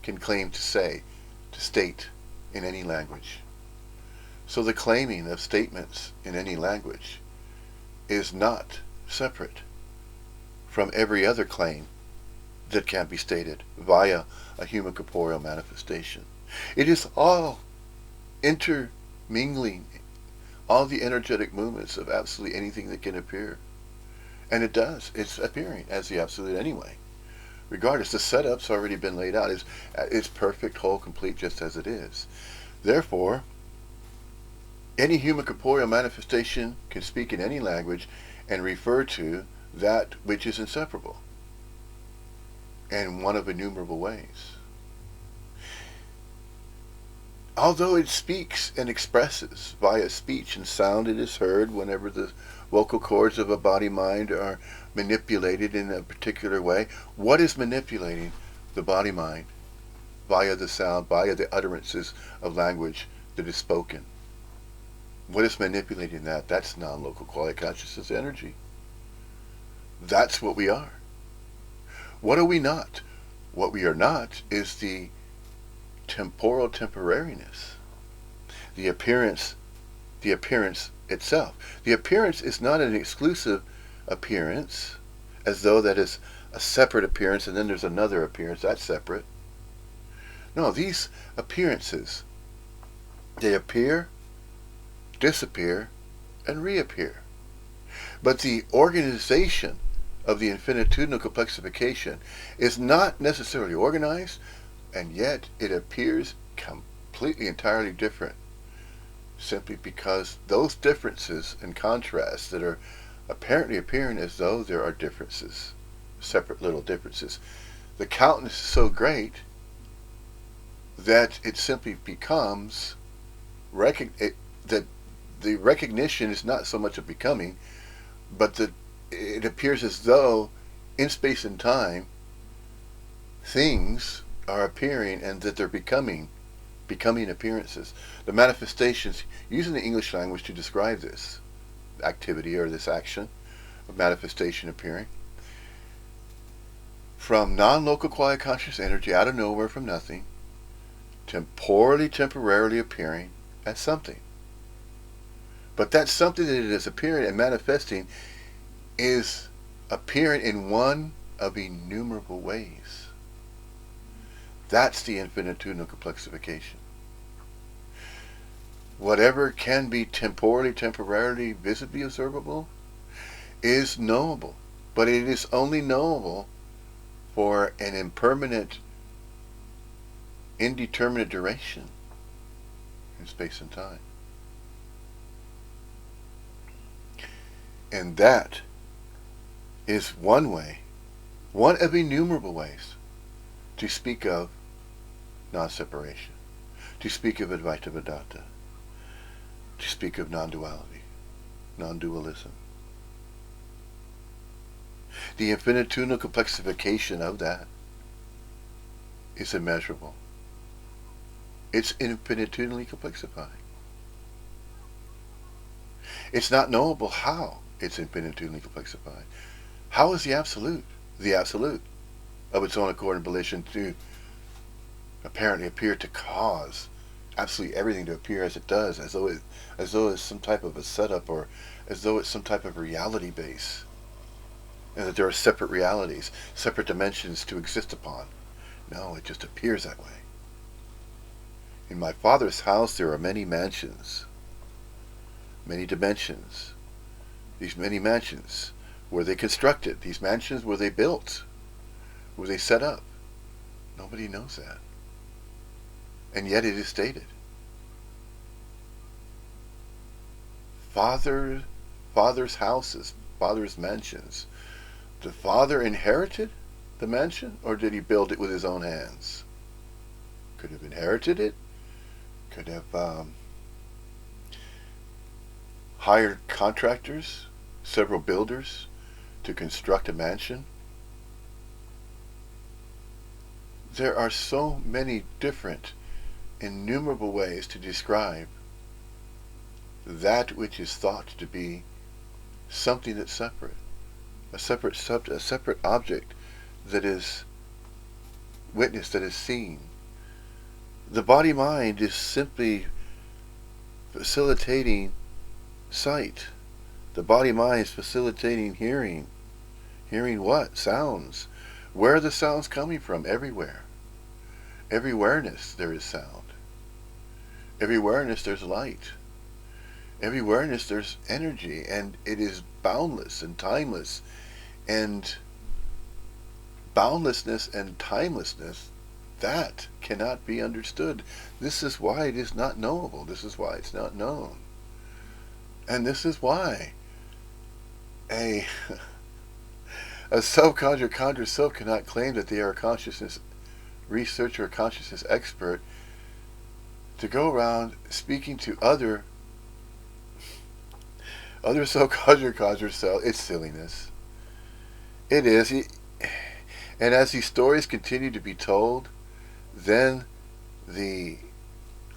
can claim to say, to state in any language. So the claiming of statements in any language is not separate from every other claim that can be stated via a human corporeal manifestation. It is all intermingling, all the energetic movements of absolutely anything that can appear. And it does. It's appearing as the absolute anyway. Regardless, the setup's already been laid out. It's perfect, whole, complete, just as it is. Therefore, any human corporeal manifestation can speak in any language and refer to that which is inseparable, and one of innumerable ways. Although it speaks and expresses via speech and sound, it is heard whenever the vocal cords of a body-mind are manipulated in a particular way. What is manipulating the body-mind via the sound, via the utterances of language that is spoken? What is manipulating that? That's non-local quality consciousness energy. That's what we are. What are we not? What we are not is the temporal temporariness, the appearance itself. The appearance is not an exclusive appearance, as though that is a separate appearance and then there's another appearance that's separate. No, these appearances, they appear, disappear, and reappear. But the organization of the infinitudinal complexification is not necessarily organized, and yet it appears completely, entirely different, simply because those differences and contrasts that are apparently appearing as though there are differences, separate little differences, the countenance is so great that it simply becomes that the recognition is not so much of becoming, but that it appears as though in space and time things are appearing and that they're becoming appearances. The manifestations, using the English language to describe this activity or this action of manifestation appearing, from non-local quiet conscious energy out of nowhere from nothing, temporarily appearing as something. But that something that it is appearing and manifesting is appearing in one of innumerable ways. That's the infinitudinal complexification. Whatever can be temporarily, visibly observable is knowable, but it is only knowable for an impermanent, indeterminate duration in space and time. And that is one way, one of innumerable ways to speak of non-separation, to speak of Advaita Vedanta, to speak of non-duality, non-dualism. The infinitudinal complexification of that is immeasurable. It's infinitudinally complexifying. It's not knowable how it's infinitudinally complexifying. How is the absolute of its own accord and volition to apparently appear to cause absolutely everything to appear as it does, as though it's some type of a setup, or as though it's some type of reality base and that there are separate realities, separate dimensions to exist upon. No, it just appears that way. In my Father's house there are many mansions, many dimensions. These many mansions, were they constructed? These mansions, were they built? Were they set up? Nobody knows that. And yet it is stated. Father's houses, Father's mansions. The Father inherited the mansion, or did he build it with his own hands? Could have inherited it, could have hired contractors, several builders, to construct a mansion. There are so many different, innumerable ways to describe that which is thought to be something that's separate, a separate object that is witnessed, that is seen. The body-mind is simply facilitating sight. The body-mind is facilitating hearing. Hearing what? Sounds. Where are the sounds coming from? Everywhere. Every awareness there is sound. Every awareness there's light. Every awareness there's energy, and it is boundless and timeless. And boundlessness and timelessness, that cannot be understood. This is why it is not knowable. This is why it's not known. And this is why a self-conjured self cannot claim that they are a consciousness researcher or consciousness expert to go around speaking to other self-conjured self. It's silliness. It is. And as these stories continue to be told, then the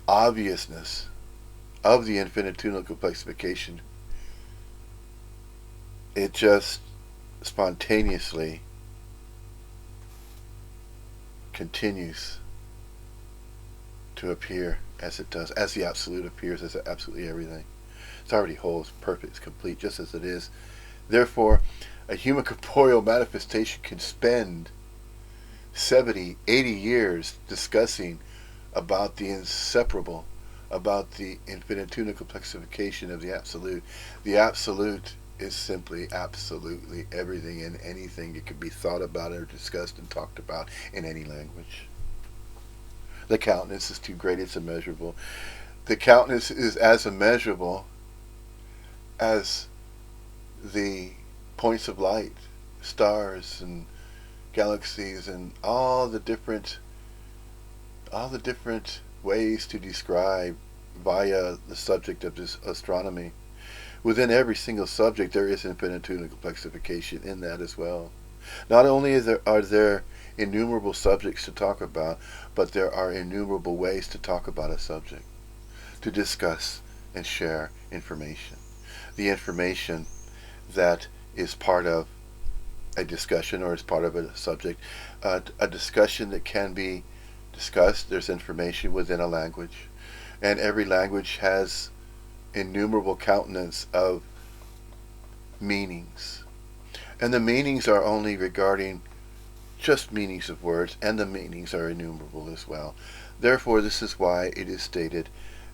obviousness of the infinitesimal complexification, it just spontaneously continues to appear as it does, as the Absolute appears as absolutely everything. It's already whole, it's perfect, it's complete, just as it is. Therefore, a human corporeal manifestation can spend 70, 80 years discussing about the inseparable, about the infinitesimal complexification of the Absolute. The Absolute is simply absolutely everything and anything that can be thought about or discussed and talked about in any language. The countenance is too great, it's immeasurable. The countenance is as immeasurable as the points of light, stars and galaxies, and all the different ways to describe via the subject of this astronomy. Within every single subject there is infinitesimal complexification in that as well. Not only are there innumerable subjects to talk about, but there are innumerable ways to talk about a subject, to discuss and share information. The information that is part of a discussion or is part of a subject, a discussion that can be discussed. There's information within a language, and every language has innumerable countenance of meanings, and the meanings are only regarding just meanings of words, and the meanings are innumerable as well. Therefore, this is why it is stated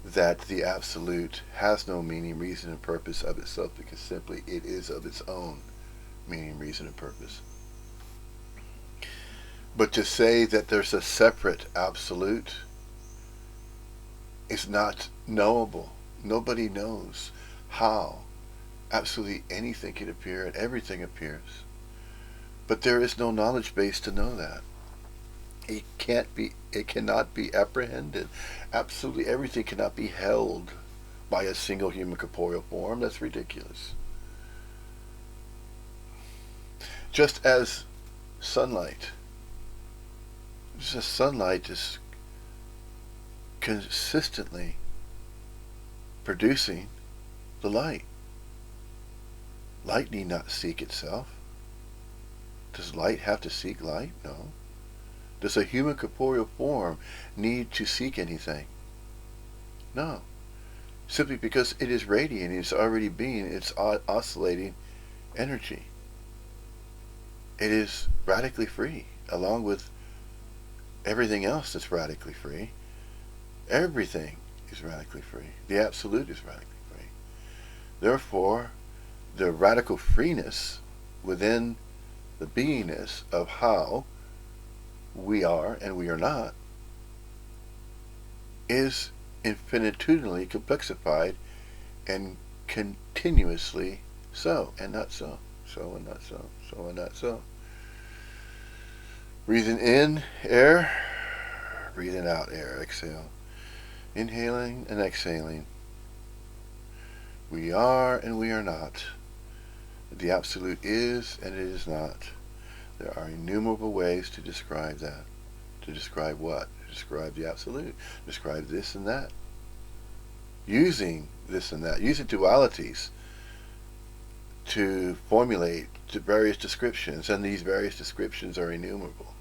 that the Absolute has no meaning, reason, and purpose of itself, because simply it is of its own meaning, reason, and purpose. But to say that there's a separate Absolute is not knowable. Nobody knows how absolutely anything can appear and everything appears. But there is no knowledge base to know that. It cannot be apprehended. Absolutely everything cannot be held by a single human corporeal form. That's ridiculous. Just as sunlight. Sunlight is consistently producing the light. Light need not seek itself. Does light have to seek light? No. Does a human corporeal form need to seek anything? No. Simply because it is radiating, it's already being, it's oscillating energy. it is radically free, along with everything else that's radically free. Everything is radically free. The absolute is radically free. Therefore, the radical freeness within the beingness of how we are and we are not is infinitudinally complexified and continuously so and not so, so and not so, so and not so. Breathing in air, breathing out air, exhale. Inhaling and exhaling. We are and we are not. The absolute is and it is not. There are innumerable ways to describe that. To describe what? To describe the absolute. Describe this and that. Using this and that. Using dualities to formulate various descriptions, and these various descriptions are innumerable.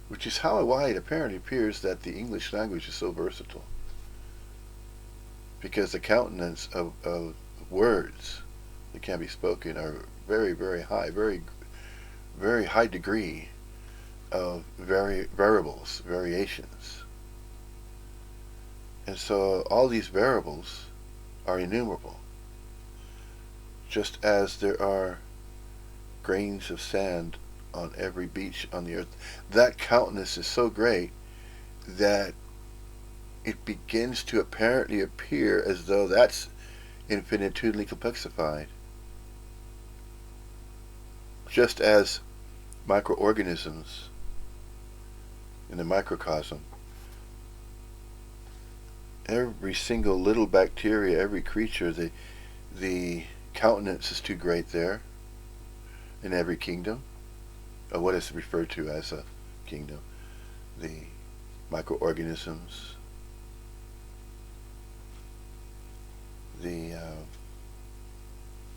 Which is why it apparently appears that the English language is so versatile. Because the countenance of words that can be spoken are very, very high, very, very high degree of variables, variations. And so all these variables are innumerable. Just as there are grains of sand on every beach on the earth, that countenance is so great that it begins to apparently appear as though that's infinitudinally complexified. Just as microorganisms in the microcosm, every single little bacteria, every creature, the countenance is too great there in every kingdom, or what is referred to as a kingdom, the microorganisms, the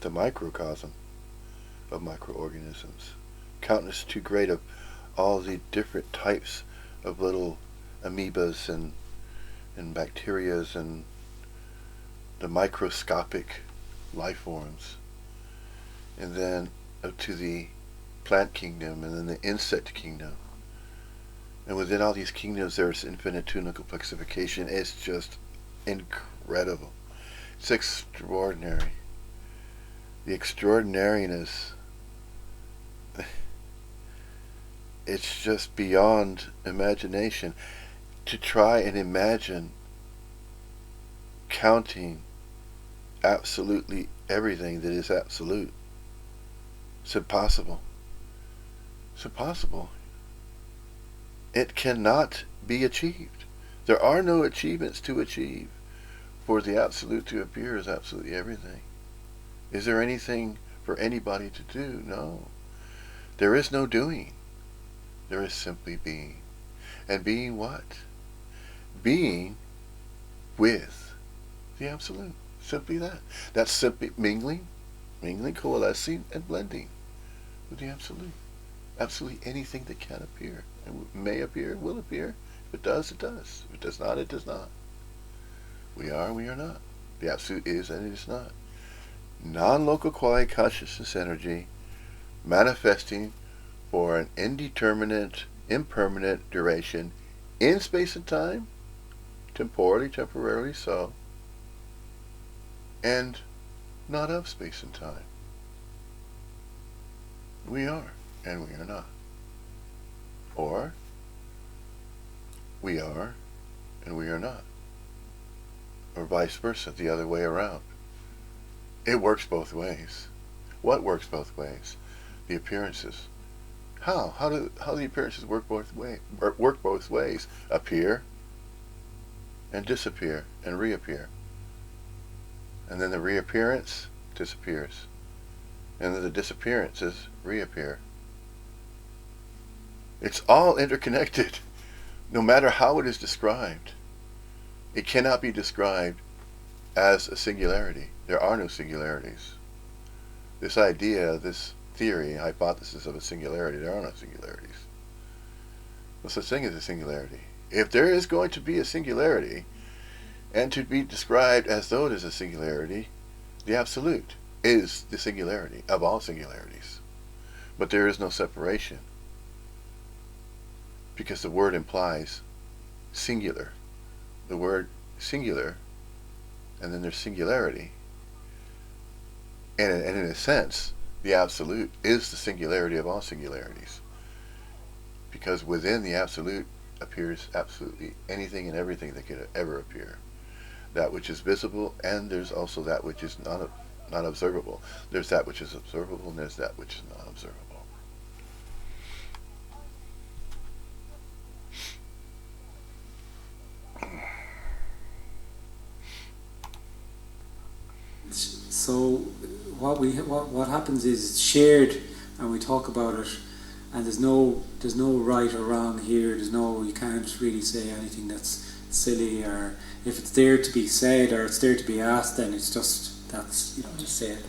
microcosm of microorganisms. Countless too great of all the different types of little amoebas and bacterias and the microscopic life forms. And then up to the plant kingdom and then the insect kingdom. And within all these kingdoms there's infinitudinal complexification. It's just incredible. It's extraordinary. The extraordinariness, it's just beyond imagination. To try and imagine counting absolutely everything that is absolute. It's impossible. It's impossible. It cannot be achieved. There are no achievements to achieve for the absolute to appear as absolutely everything. Is there anything for anybody to do? No. There is no doing. There is simply being. And being what? Being with the absolute. Simply that. That's simply mingling, coalescing, and blending with the absolute. Absolutely anything that can appear, and may appear, will appear. If it does, it does. If it does not, it does not. We are, we are not. The absolute is, and it is not. Non-local quiet consciousness energy manifesting for an indeterminate, impermanent duration in space and time, temporarily so, and not of space and time. We are, and we are not. Or, we are, and we are not. Or vice versa, the other way around. It works both ways. What works both ways? The appearances. How? How do the appearances work both ways? Appear and disappear and reappear. And then the reappearance disappears. And then the disappearances reappear. It's all interconnected, no matter how it is described. It cannot be described as a singularity. There are no singularities. This idea, this theory, hypothesis of a singularity, there are no singularities. No such thing as a singularity. If there is going to be a singularity, and to be described as though it is a singularity, the absolute is the singularity of all singularities. But there is no separation, because the word implies singular. The word singular, and then there's singularity. And in a sense, the absolute is the singularity of all singularities. Because within the absolute appears absolutely anything and everything that could ever appear. That which is visible, and there's also that which is not observable. There's that which is observable, and there's that which is not observable. So what happens is it's shared, and we talk about it, and there's no right or wrong here. You can't really say anything that's silly, or if it's there to be said or it's there to be asked, then it's just just say it.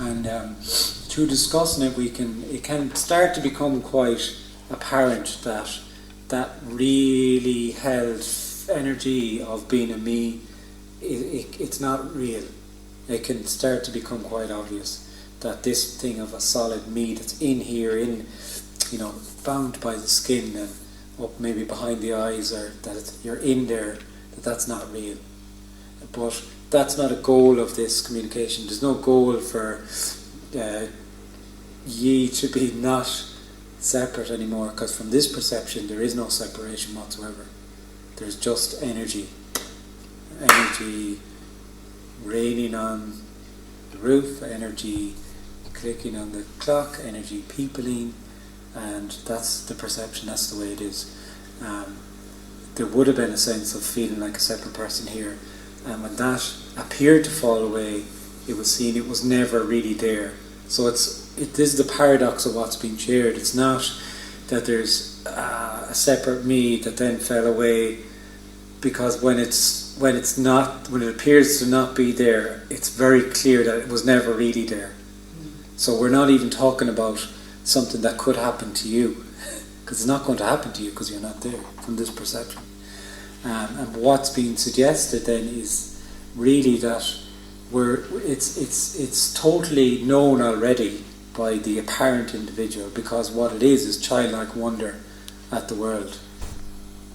And through discussing it, it can start to become quite apparent that really held energy of being a me, it's not real. It can start to become quite obvious that this thing of a solid me that's in here, bound by the skin and up maybe behind the eyes, or that you're in there, that's not real. But that's not a goal of this communication. There's no goal for ye to be not separate anymore, because from this perception there is no separation whatsoever. There's just energy raining on the roof, energy clicking on the clock, energy peopling, and that's the perception, that's the way it is. There would have been a sense of feeling like a separate person here, and when that appeared to fall away, it was seen it was never really there. So this is the paradox of what's being shared. It's not that there's a separate me that then fell away, because when it appears to not be there, it's very clear that it was never really there. So we're not even talking about something that could happen to you, because it's not going to happen to you because you're not there from this perception. And what's being suggested then is really that it's totally known already by the apparent individual, because what it is childlike wonder at the world,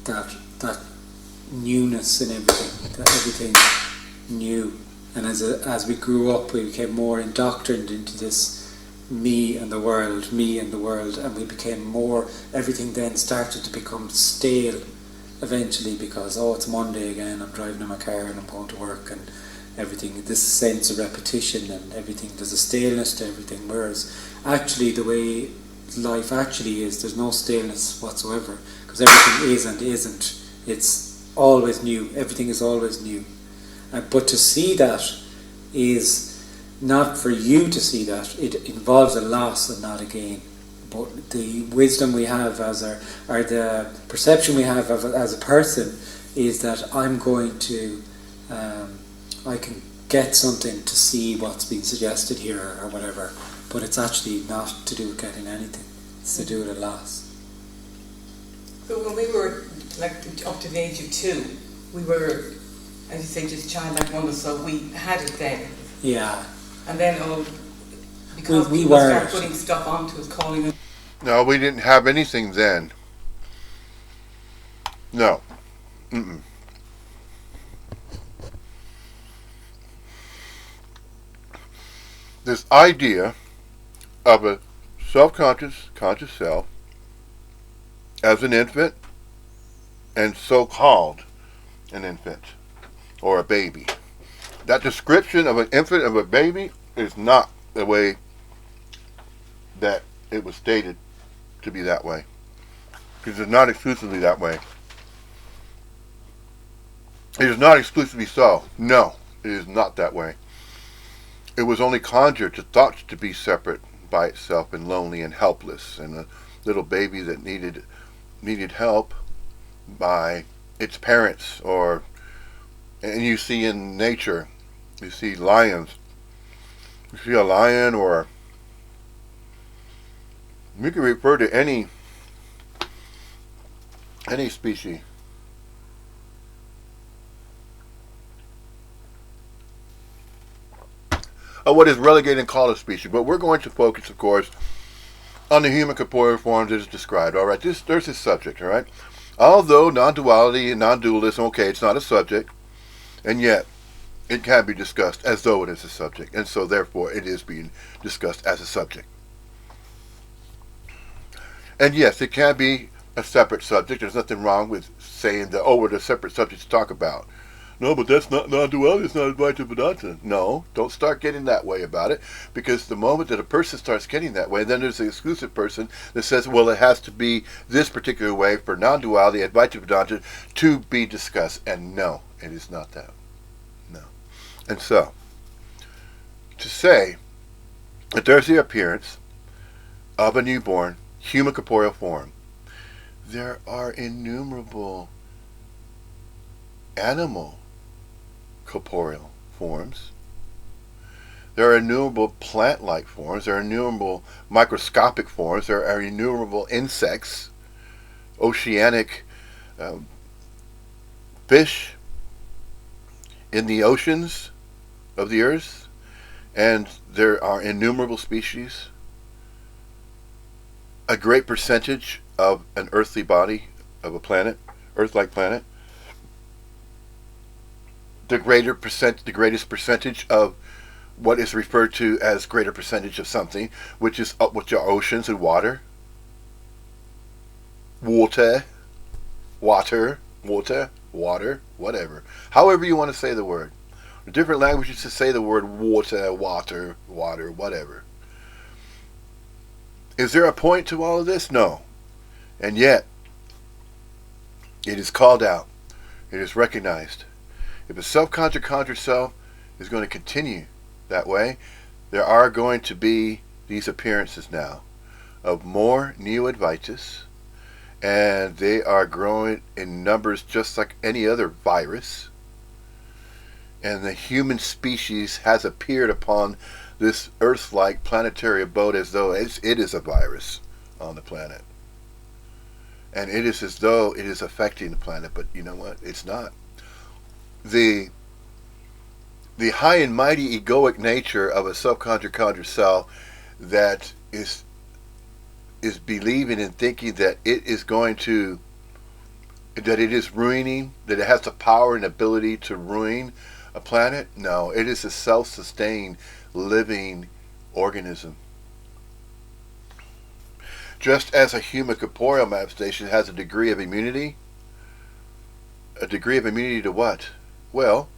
that newness in everything, that everything's new. And as we grew up, we became more indoctrined into this me and the world, and we became more, everything then started to become stale eventually, because it's Monday again, I'm driving in my car and I'm going to work, and everything, this sense of repetition and everything, there's a staleness to everything, whereas actually the way life actually is, there's no staleness whatsoever, because everything is and isn't. It's always new, everything is always new. But to see that is not for you to see that, it involves a loss and not a gain. But the wisdom we have or the perception we have as a person is that I'm going to, I can get something to see what's being suggested here or whatever, but it's actually not to do with getting anything, it's to do with a loss. So when we were up to the age of 2, we were, as you say, just childlike wonder, so we had it then. Yeah. And then, because we people were start putting stuff onto us, calling it. No, we didn't have anything then. No. Mm-mm. This idea of a self-conscious, conscious self as an infant, and so-called an infant or a baby. That description of an infant, of a baby, is not the way that it was stated to be that way. Because it's not exclusively that way. It is not exclusively so. No, it is not that way. It was only conjured to thought to be separate by itself and lonely and helpless, and a little baby that needed help by its parents. And you see in nature, you see lions. You see a lion, or we can refer to any species. Of what is relegated and called a species. But we're going to focus, of course, on the human corporeal forms that is described. All right, there's this subject. All right, although non-duality and non-dualism, okay, it's not a subject, and yet it can be discussed as though it is a subject, and so therefore it is being discussed as a subject. And yes, it can be a separate subject. There's nothing wrong with saying that, oh, we're a separate subject to talk about. No, but that's not non-duality. It's not Advaita Vedanta. No, don't start getting that way about it, because the moment that a person starts getting that way, then there's an exclusive person that says, well, it has to be this particular way for non-duality, Advaita Vedanta, to be discussed. And no, it is not that. No. And so, to say that there's the appearance of a newborn human corporeal form, there are innumerable animal corporeal forms. There are innumerable plant-like forms. There are innumerable microscopic forms. There are innumerable insects, oceanic fish in the oceans of the earth, and there are innumerable species. A great percentage of an earthly body, of a planet, Earth-like planet. The greatest percentage of what is referred to as greater percentage of something, which are oceans and water, water, whatever. However you want to say the word. The different languages to say the word water, whatever. Is there a point to all of this? No. And yet, it is called out. It is recognized. If a self-conjured conjured self is going to continue that way, there are going to be these appearances now of more neo-Advaitas, and they are growing in numbers just like any other virus. And the human species has appeared upon this Earth-like planetary abode as though it is a virus on the planet. And it is as though it is affecting the planet, but you know what? It's not. The high and mighty egoic nature of a self-conjured self that is believing and thinking that it is ruining, that it has the power and ability to ruin a planet. No, it is a self-sustained living organism. Just as a human corporeal manifestation has a degree of immunity to what? Well,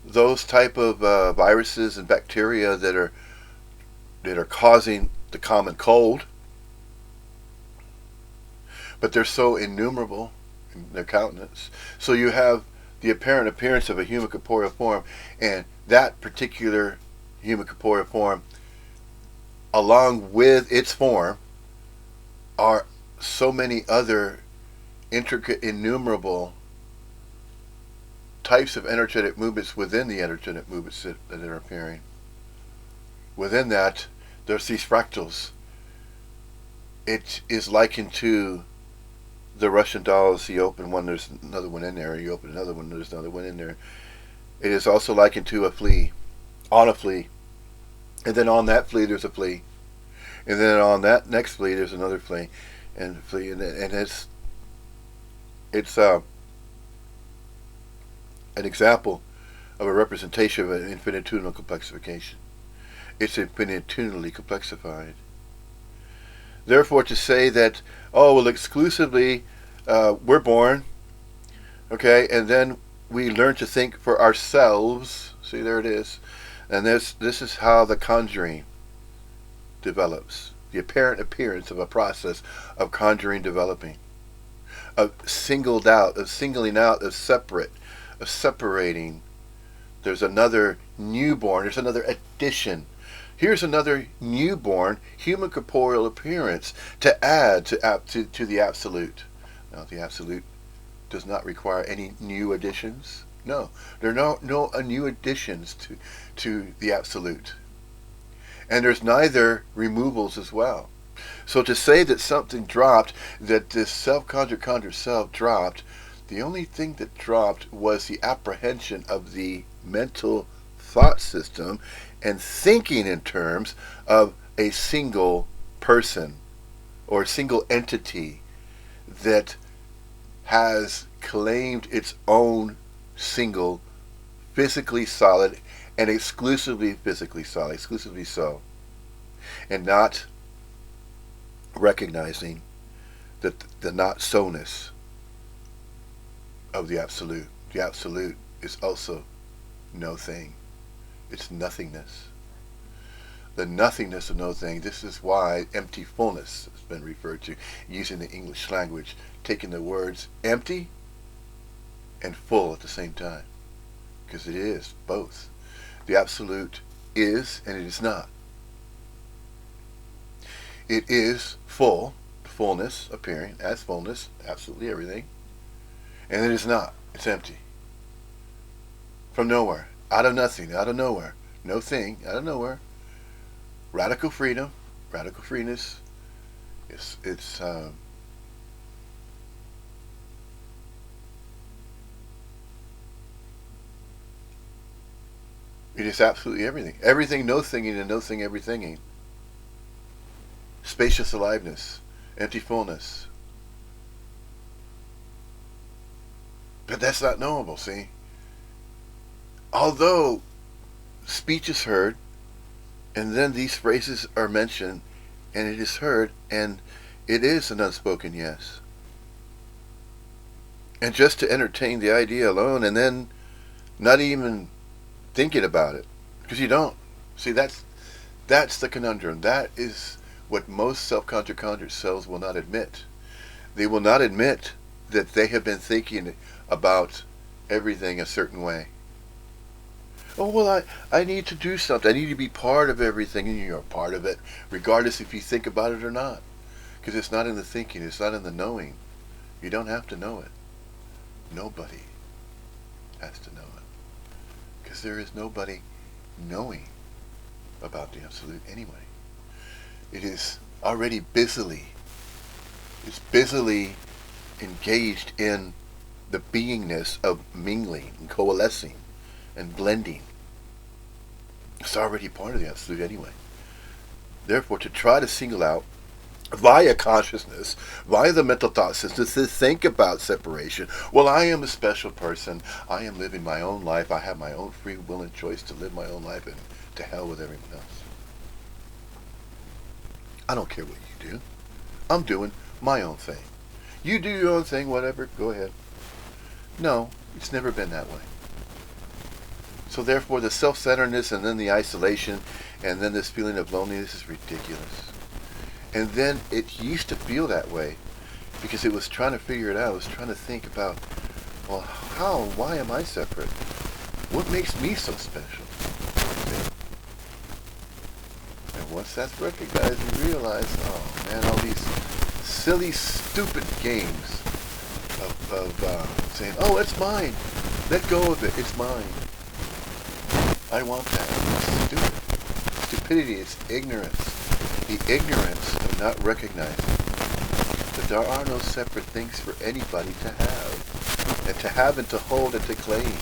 those type of viruses and bacteria that are causing the common cold, but they're so innumerable in their countenance. So you have the apparent appearance of a human corporeal form, and that particular human corporeal form, along with its form, are so many other intricate, innumerable types of energetic movements within the energetic movements that are appearing. Within that, there's these fractals. It is likened to the Russian dolls. You open one, there's another one in there. You open another one, there's another one in there. It is also likened to a flea, on a flea. And then on that flea, there's a flea. And then on that next flea, there's another flea. And it's an example of a representation of an infinitudinal complexification. It's infinitudinally complexified. Therefore, to say that, oh, well, exclusively we're born, okay, and then we learn to think for ourselves. See, there it is. And this is how the conjuring develops. The apparent appearance of a process of conjuring developing. Of singling out, of separating. There's another newborn, there's another addition. Here's another newborn human corporeal appearance to add to the absolute. Now, the absolute does not require any new additions. No, there are no new additions to the absolute. And there's neither removals as well. So to say that something dropped, that this self-conjured self dropped, the only thing that dropped was the apprehension of the mental thought system and thinking in terms of a single person or a single entity that has claimed its own single, physically solid, and exclusively physically solid, exclusively so, and not recognizing that the not so-ness of the Absolute. The Absolute is also no thing. It's nothingness. The nothingness of no thing. This is why empty fullness has been referred to using the English language, taking the words empty and full at the same time. Because it is both. The Absolute is and it is not. It is full, fullness appearing as fullness, absolutely everything. And it is not. It's empty. From nowhere. Out of nothing. Out of nowhere. No thing. Out of nowhere. Radical freedom. Radical freeness. It is absolutely everything. Everything no thinging and no thing everythinging. Spacious aliveness. Empty fullness. But that's not knowable, see? Although speech is heard, and then these phrases are mentioned, and it is heard, and it is an unspoken yes. And just to entertain the idea alone, and then not even thinking about it, because you don't. See, that's the conundrum. That is what most self-conjured selves will not admit. They will not admit that they have been thinking about everything a certain way. Oh, well, I need to do something. I need to be part of everything, and you're a part of it, regardless if you think about it or not. Because it's not in the thinking, it's not in the knowing. You don't have to know it. Nobody has to know it. Because there is nobody knowing about the Absolute anyway. It is already busily engaged in the beingness of mingling and coalescing and blending. It's already part of the Absolute anyway. Therefore, to try to single out via consciousness, via the mental thought system, to think about separation. Well, I am a special person. I am living my own life. I have my own free will and choice to live my own life, and to hell with everyone else. I don't care what you do. I'm doing my own thing. You do your own thing, whatever, go ahead. No, it's never been that way. So therefore, the self-centeredness and then the isolation and then this feeling of loneliness is ridiculous. And then it used to feel that way because it was trying to figure it out. It was trying to think about, well, how, why am I separate? What makes me so special? And once that's recognized, you realize, oh man, all these silly, stupid games of saying, oh, it's mine. Let go of it. It's mine. I want that. It's stupid. Stupidity is ignorance. The ignorance of not recognizing that there are no separate things for anybody to have and to hold and to claim.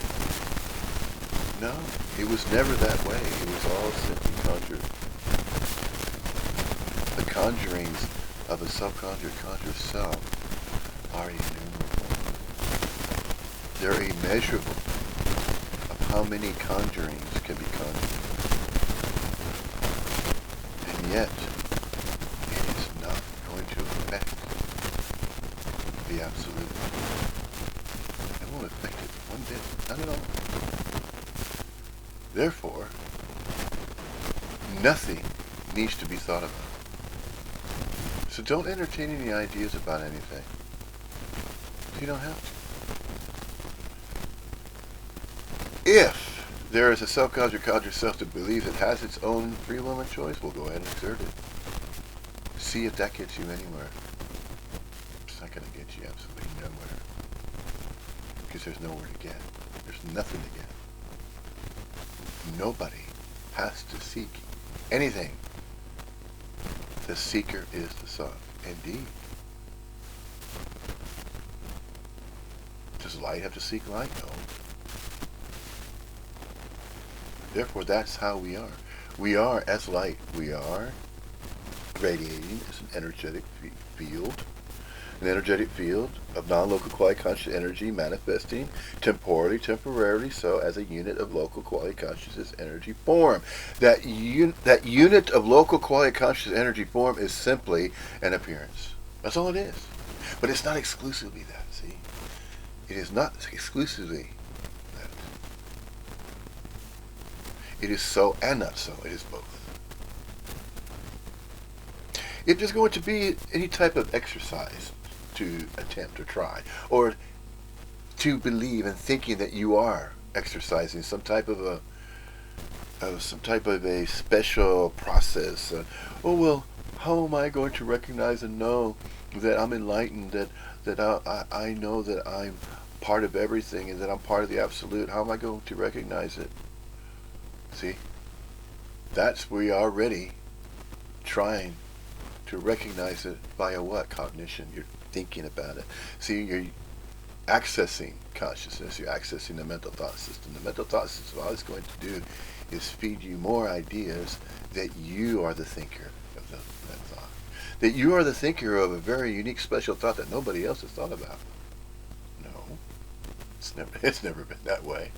No, it was never that way. It was all simply conjured. The conjurings of a self-conjured conjured self are innumerable. They're immeasurable of how many conjurings can be conjured. And yet, it is not going to affect the Absolute. It won't affect it one bit, not at all. Therefore, nothing needs to be thought about. So don't entertain any ideas about anything. You don't have to. If there is a self-conjured self that believes it has its own free will and choice, we'll go ahead and exert it. See if that gets you anywhere. It's not going to get you absolutely nowhere. Because there's nowhere to get. There's nothing to get. Nobody has to seek anything. The seeker is the sought. Indeed. Does light have to seek light? No. Therefore, that's how we are. We are as light. We are radiating is an energetic field. An energetic field of non-local quality conscious energy manifesting temporarily so as a unit of local quality consciousness energy form. That unit of local quality conscious energy form is simply an appearance. That's all it is. But it's not exclusively that, see? It is not exclusively that. It is so and not so. It is both. If there's going to be any type of exercise to attempt or try, or to believe in thinking that you are exercising some type of a special process, oh well, how am I going to recognize and know that I'm enlightened, that I know that I'm part of everything and that I'm part of the absolute? How am I going to recognize it? See, that's where you're already trying to recognize it via what? Cognition. You're thinking about it. See, you're accessing consciousness. You're accessing the mental thought system. The mental thought system, all it's going to do is feed you more ideas that you are the thinker of that thought. That you are the thinker of a very unique, special thought that nobody else has thought about. No, it's never been that way.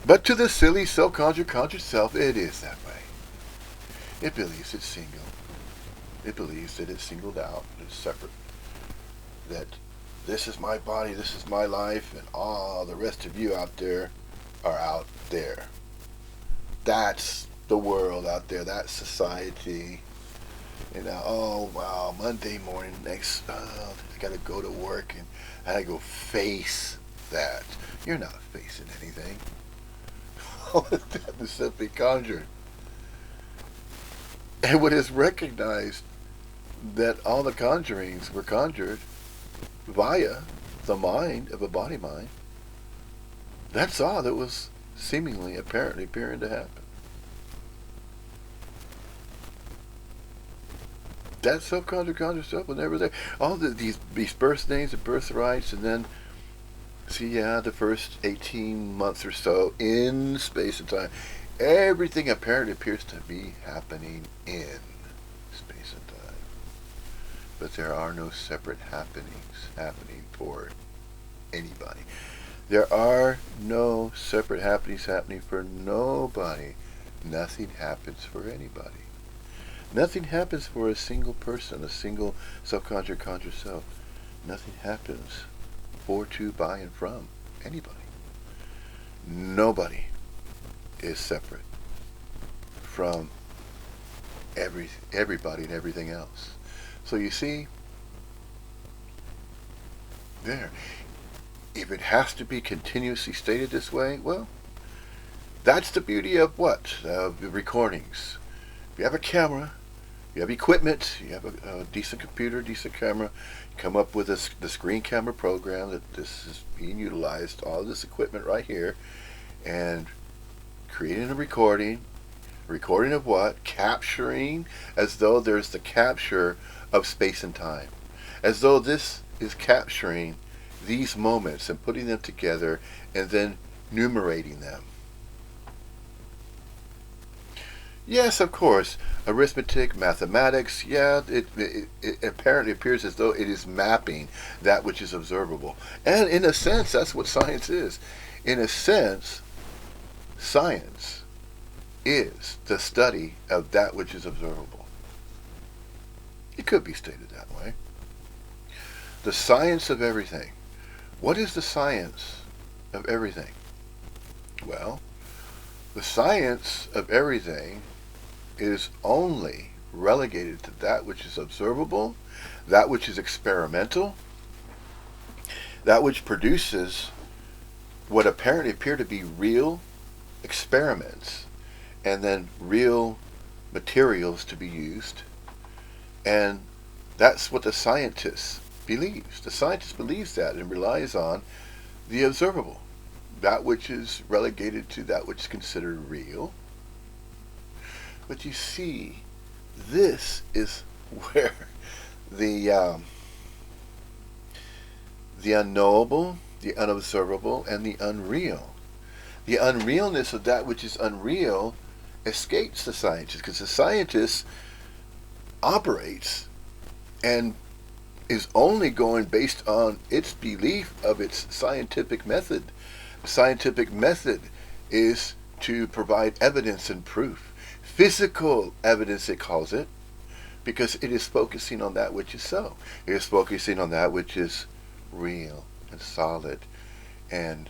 But to the silly, self-conjured, conscious self, it is that way. It believes it's single. It believes that it's singled out, it's separate. That this is my body, this is my life, and all the rest of you out there are out there. That's the world out there. That's society. You know, oh wow, Monday morning, I gotta go to work and I gotta go face that. You're not facing anything. All of that is simply conjured. And what is recognized that all the conjurings were conjured via the mind of a body mind. That's all that was seemingly, apparently appearing to happen. That self-conjured conscious self was never there. All these birth names and birthrights, and then, see, the first 18 months or so in space and time, everything apparently appears to be happening in space and time. But there are no separate happenings happening for anybody. There are no separate happenings happening for nobody. Nothing happens for anybody. Nothing happens for a single person, a single self-conscious conscious self. Nothing happens for, to, by, and from anybody. Nobody is separate from everybody and everything else. So you see, there, if it has to be continuously stated this way, well, that's the beauty of what? The recordings. If you have a camera, you have equipment, you have a decent computer, decent camera, you come up with the screen camera program that this is being utilized, all this equipment right here, and creating a recording of what? Capturing, as though there's the capture of space and time. As though this is capturing these moments and putting them together and then numerating them. Yes, of course, arithmetic, mathematics, it apparently appears as though it is mapping that which is observable. And in a sense, that's what science is. In a sense, science is the study of that which is observable. It could be stated that way. The science of everything. What is the science of everything? Well, the science of everything is only relegated to that which is observable, that which is experimental, that which produces what apparently appear to be real experiments, and then real materials to be used. And that's what the scientist believes. The scientist believes that and relies on the observable, that which is relegated to that which is considered real. But you see, this is where the unknowable, the unobservable, and the unreal. The unrealness of that which is unreal escapes the scientist, because the scientist operates and is only going based on its belief of its scientific method. The scientific method is to provide evidence and proof. Physical evidence, it calls it, because it is focusing on that which is so. It is focusing on that which is real and solid and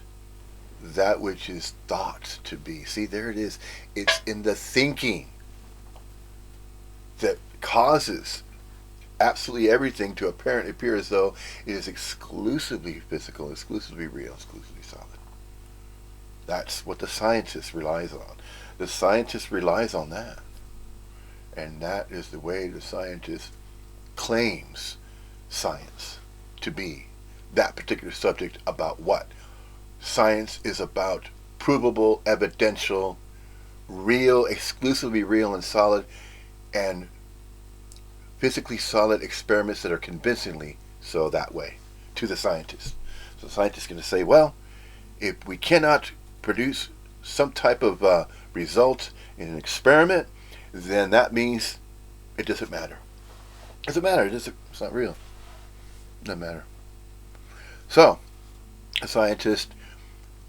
that which is thought to be. See, there it is. It's in the thinking that causes absolutely everything to apparently appear as though it is exclusively physical, exclusively real, exclusively solid. That's what the scientist relies on. The scientist relies on that. And that is the way the scientist claims science to be. That particular subject about what? Science is about provable, evidential, real, exclusively real and solid, and physically solid experiments that are convincingly so that way to the scientist. So the scientist is going to say, well, if we cannot produce some type of result in an experiment, then that means it doesn't matter. It doesn't matter. It's not real. It doesn't matter. So, a scientist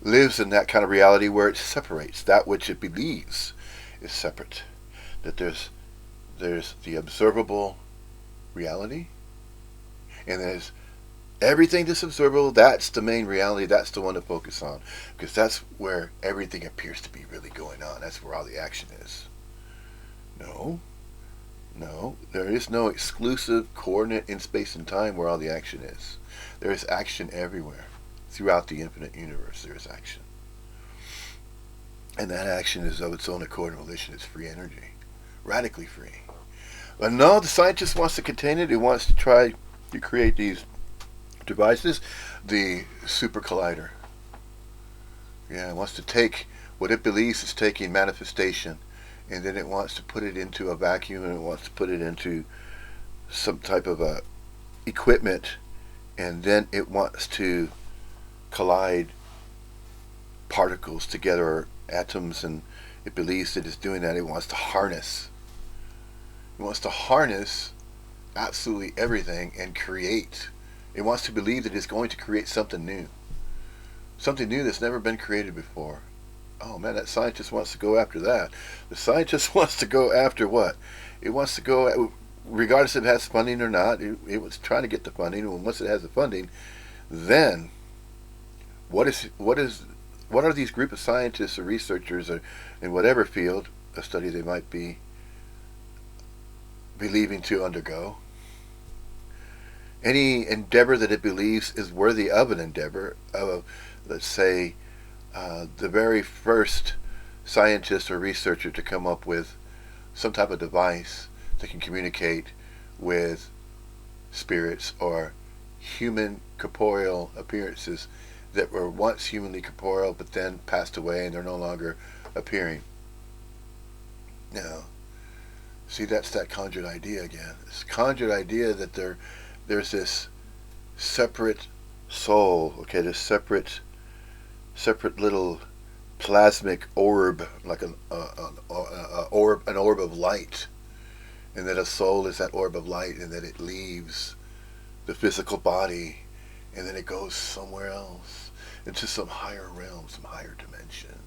lives in that kind of reality where it separates that which it believes is separate. That there's the observable reality, and there's everything that's observable. That's the main reality. That's the one to focus on, because that's where everything appears to be really going on. That's where all the action is. No, there is no exclusive coordinate in space and time where all the action is. There is action everywhere. Throughout the infinite universe, there is action. And that action is of its own accord and volition. It's free energy. Radically free. But no, the scientist wants to contain it. He wants to try to create these devices. The super collider. Yeah, it wants to take what it believes is taking manifestation, and then it wants to put it into a vacuum, and it wants to put it into some type of a equipment, and then it wants to collide particles together, or atoms, and it believes that it's doing that. It wants to harness. It wants to harness absolutely everything and create. It wants to believe that it's going to create something new. Something new that's never been created before. Oh man, that scientist wants to go after that. The scientist wants to go after what? It wants to go, regardless if it has funding or not, it was trying to get the funding, and once it has the funding, then what are these group of scientists or researchers or in whatever field of study they might be believing to undergo? Any endeavor that it believes is worthy of an endeavor of, let's say, the very first scientist or researcher to come up with some type of device that can communicate with spirits or human corporeal appearances that were once humanly corporeal but then passed away and they're no longer appearing. Now, see, that's that conjured idea again. This conjured idea that there's this separate soul, okay, this separate little plasmic orb, like an orb of light, and that a soul is that orb of light, and that it leaves the physical body, and then it goes somewhere else, into some higher realm, some higher dimension,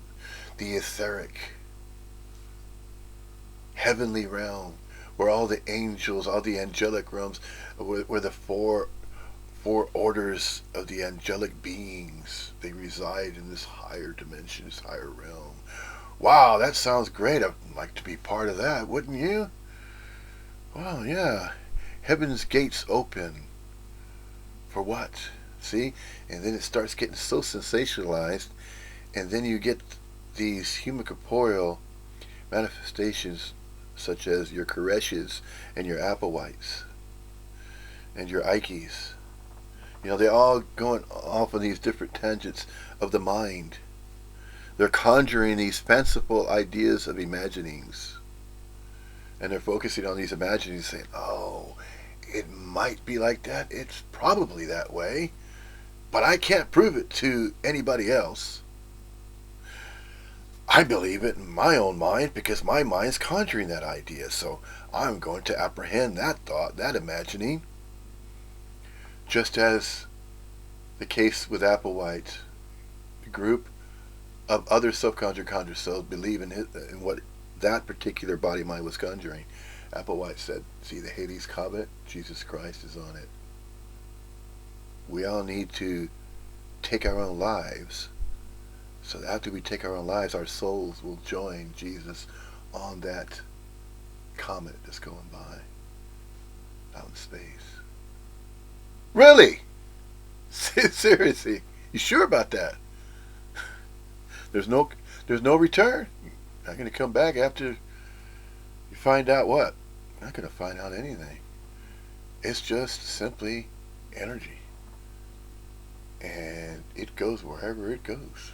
the etheric, heavenly realm, where all the angels, all the angelic realms, where the four orders of the angelic beings, they reside in this higher dimension, this higher realm. Wow, that sounds great. I'd like to be part of that, wouldn't you? Well, yeah. Heaven's gates open. For what? See? And then it starts getting so sensationalized, and then you get these human corporeal manifestations such as your Koreshes and your Applewhites and your Ikes. You know, they're all going off on these different tangents of the mind. They're conjuring these fanciful ideas of imaginings. And they're focusing on these imaginings, saying, oh, it might be like that. It's probably that way. But I can't prove it to anybody else. I believe it in my own mind because my mind's conjuring that idea, so I'm going to apprehend that thought, that imagining. Just as the case with Applewhite, the group of other self-conjured conjure cells believe in what that particular body mind was conjuring. Applewhite said, see the Hades comet? Jesus Christ is on it. We all need to take our own lives, so that after we take our own lives, our souls will join Jesus on that comet that's going by out in space. Really? Seriously? You sure about that? There's no return. You're not going to come back after you find out what? You're not going to find out anything. It's just simply energy. And it goes wherever it goes.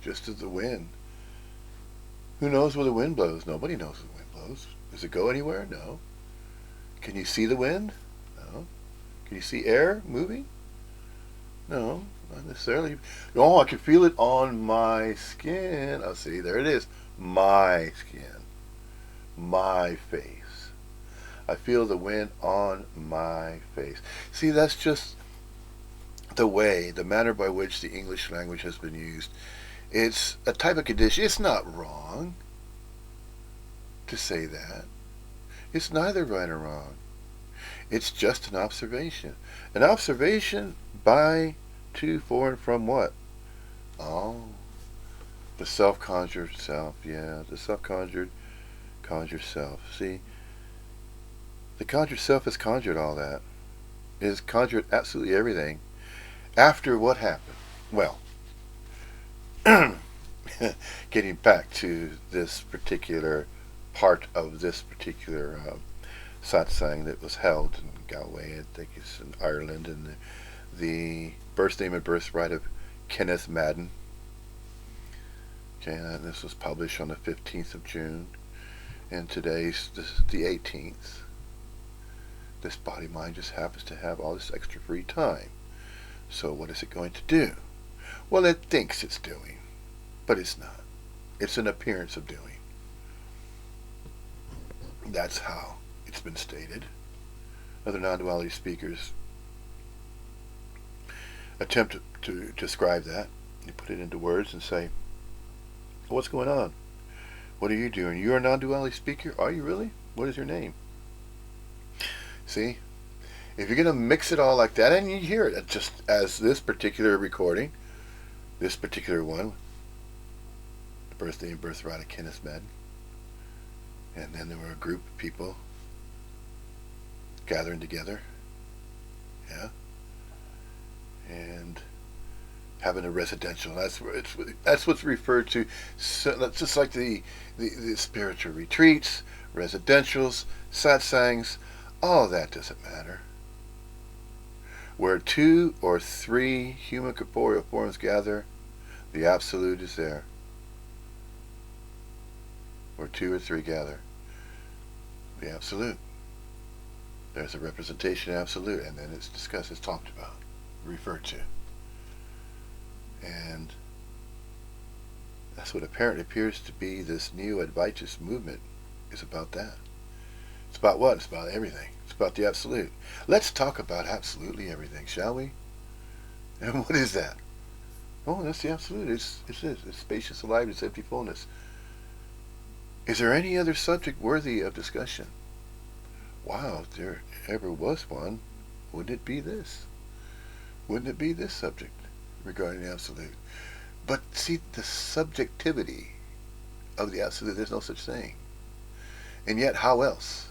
Just as the wind. Who knows where the wind blows? Nobody knows where the wind blows. Does it go anywhere? No. Can you see the wind? No. Can you see air moving? No, not necessarily. Oh, I can feel it on my skin. Oh, see, there it is. My skin. My face. I feel the wind on my face. See, that's just the manner by which the English language has been used. It's a type of condition. It's not wrong to say that. It's neither right or wrong. It's just an observation. An observation by, to, for, and from what? Oh, the self-conjured self. Yeah, the self-conjured conjured self. See, the conjured self has conjured all that. It has conjured absolutely everything. After what happened? Well, getting back to this particular part of this particular satsang that was held in Galway, I think it's in Ireland, and the birth name and birthright of Kenneth Madden. Okay, and this was published on the 15th of June, and today's the 18th. This body mind just happens to have all this extra free time. So what is it going to do? Well, it thinks it's doing, but it's not. It's an appearance of doing. That's how it's been stated. Other non-duality speakers attempt to describe that. You put it into words and say, what's going on? What are you doing? You're a non-duality speaker? Are you really? What is your name? See? If you're going to mix it all like that, and you hear it just as this particular recording, this particular one, the birthday and birthright of Kenneth Madden, and then there were a group of people gathering together, yeah, and having a residential. That's what's referred to. So that's just like the spiritual retreats, residentials, satsangs. All that doesn't matter. Where 2 or 3 human corporeal forms gather, the absolute is there. Where 2 or 3 gather, the absolute. There's a representation of absolute, and then it's discussed, it's talked about, referred to. And that's what apparently appears to be this new Advaitans movement is about that. It's about what? It's about everything. It's about the absolute. Let's talk about absolutely everything, shall we? And what is that? Oh, that's the absolute. It's spacious, alive, it's empty fullness. Is there any other subject worthy of discussion? Wow, if there ever was one, wouldn't it be this? Wouldn't it be this subject regarding the absolute? But see, the subjectivity of the absolute, there's no such thing. And yet, how else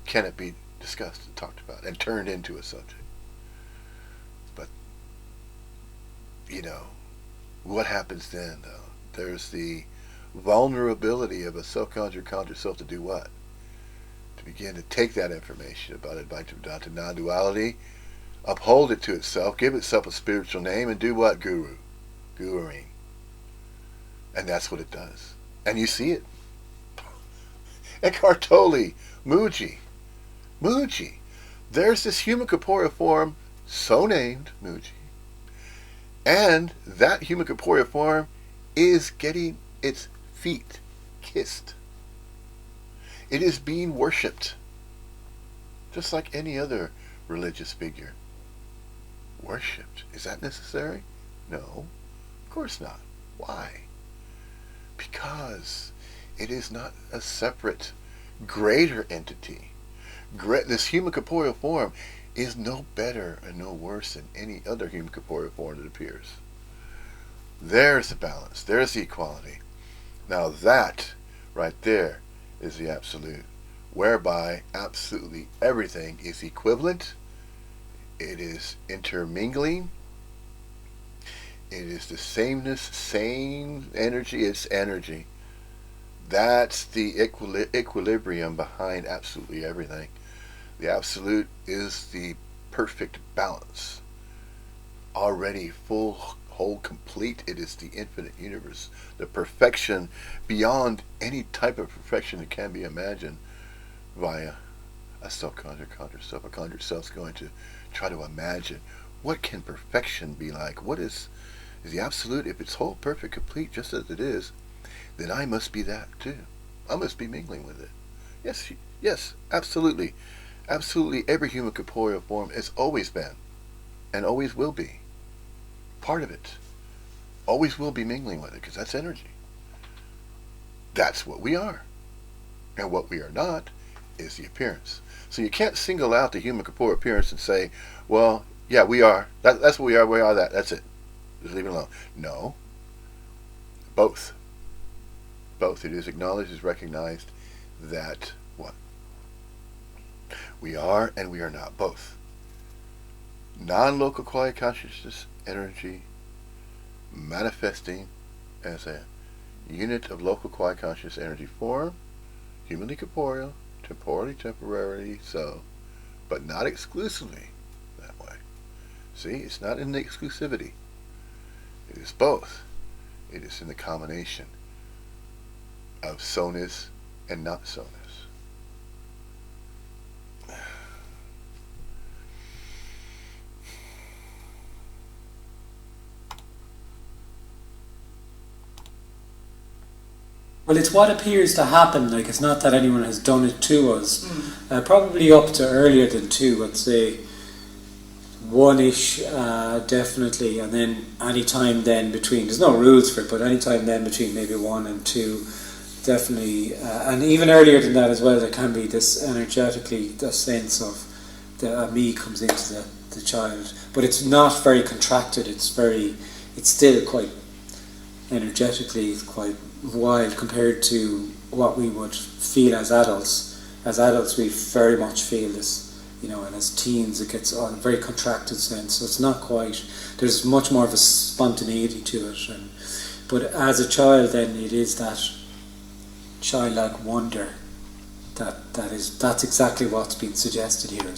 can it be discussed and talked about and turned into a subject? But, what happens then, though? There's the vulnerability of a self-conjured conjured self to do what? To begin to take that information about Advaita to non-duality, uphold it to itself, give itself a spiritual name, and do what? Guruing. And that's what it does. And you see it. Eckhart Tolle, Muji. There's this human corporeal form, so named Muji. And that human corporeal form is getting its feet kissed. It is being worshipped, just like any other religious figure. Worshipped. Is that necessary? No, of course not. Why? Because it is not a separate, greater entity. This human corporeal form is no better and no worse than any other human corporeal form that appears. There's the balance. There's the equality. Now that, right there, is the absolute, whereby absolutely everything is equivalent. It is intermingling. It is the sameness, same energy. It's energy. That's the equilibrium behind absolutely everything. The absolute is the perfect balance. Already full, whole, complete. It is the infinite universe. The perfection beyond any type of perfection that can be imagined via a self-conjured self. A conjured self's going to try to imagine what can perfection be like. What is the absolute? If it's whole, perfect, complete, just as it is, then I must be that too. I must be mingling with it. Yes, absolutely. Absolutely every human corporeal form has always been and always will be part of it. Always will be mingling with it, because that's energy. That's what we are. And what we are not is the appearance. So you can't single out the human corporeal appearance and say, well, yeah, we are. That's what we are. We are that. That's it. Just leave it alone. No. Both. Both. It is acknowledged, is recognized that what? We are and we are not. Both. Non-local quality consciousness energy manifesting as a unit of local quality consciousness energy form, humanly corporeal, temporarily so, but not exclusively that way. See, it's not in the exclusivity. It is both. It is in the combination of soness and not soness. Well, it's what appears to happen. Like, it's not that anyone has done it to us. Probably up to earlier than 2, I'd say 1-ish, definitely, and then any time then between. There's no rules for it, but any time then between maybe 1 and 2, definitely, and even earlier than that as well. There can be this energetically, the sense of the me comes into the child, but it's not very contracted. It's still quite energetically quite wild compared to what we would feel as adults. As adults, we very much feel this, and as teens it gets on a very contracted sense. So it's not quite. There's much more of a spontaneity to it, but as a child, then it is that childlike wonder. That's exactly what's been suggested here.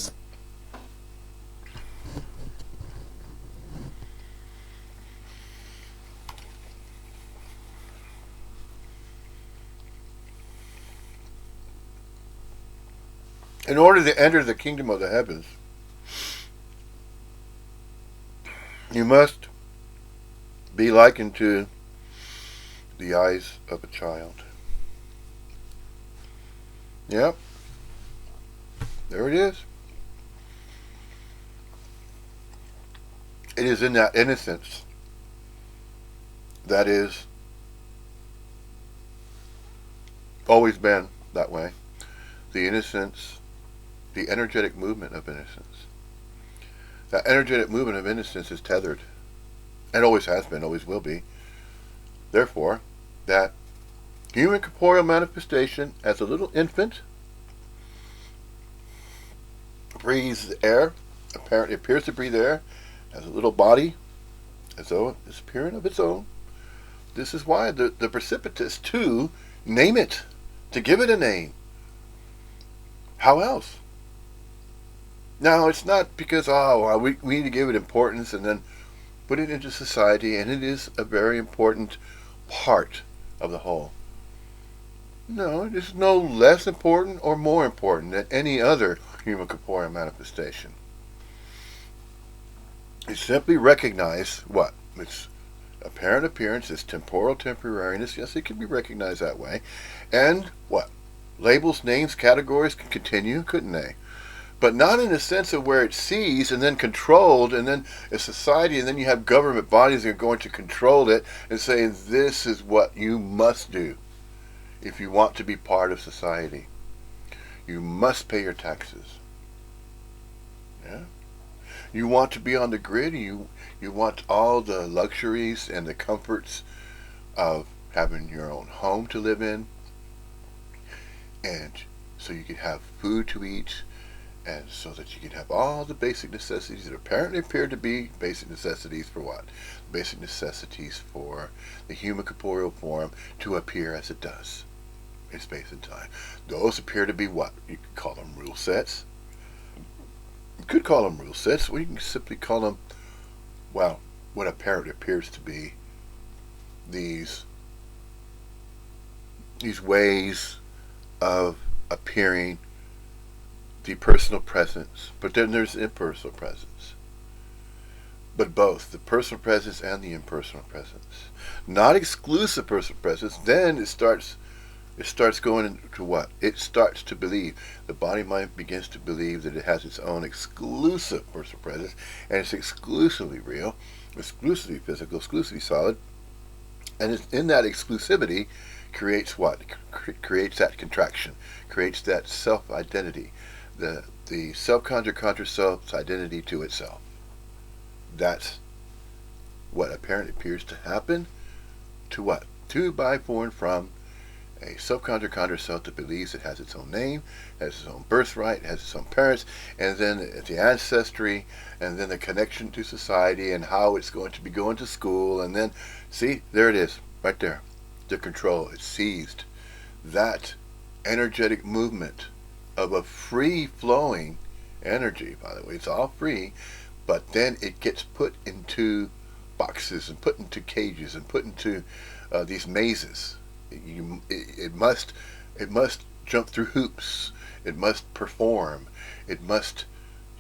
In order to enter the kingdom of the heavens, you must be likened to the eyes of a child. Yep. There it is. It is in that innocence that is always been that way. The innocence, the energetic movement of innocence. That energetic movement of innocence is tethered, and always has been, always will be. Therefore, that human corporeal manifestation as a little infant breathes air, apparently appears to breathe air, has a little body, as though it's appearing of its own. This is why the precipitous to name it, to give it a name. How else? Now, it's not because, we need to give it importance and then put it into society, and it is a very important part of the whole. No, it is no less important or more important than any other human corporeal manifestation. It simply recognizes what? It's Apparent appearance is temporal temporariness. Yes, it can be recognized that way. And what? Labels, names, categories can continue, couldn't they? But not in a sense of where it's seized and then controlled, and then a society, and then you have government bodies that are going to control it and saying this is what you must do if you want to be part of society. You must pay your taxes. Yeah. You want to be on the grid. You want all the luxuries and the comforts of having your own home to live in, and so you can have food to eat, and so that you can have all the basic necessities that apparently appear to be basic necessities for what? Basic necessities for the human corporeal form to appear as it does in space and time. Those appear to be what? You could call them rule sets. You could call them rule sets, or you can simply call them, well, what apparently appears to be these ways of appearing the personal presence, but then there's impersonal presence. But both the personal presence and the impersonal presence, not exclusive personal presence. Then it starts going into what? It starts to believe. The body mind begins to believe that it has its own exclusive personal presence, and it's exclusively real, exclusively physical, exclusively solid, and it's in that exclusivity creates what? Creates that contraction, creates that self-identity, the self-conjured contra self's identity to itself. That's what apparently appears to happen to what? To, by, for, and from a self-conjured contra self that believes it has its own name, has its own birthright, has its own parents, and then the ancestry, and then the connection to society, and how it's going to be going to school, and then, see, there it is, right there. The control, it's seized. That energetic movement of a free-flowing energy, by the way, it's all free, but then it gets put into boxes and put into cages and put into these mazes. It must jump through hoops. It must perform. It must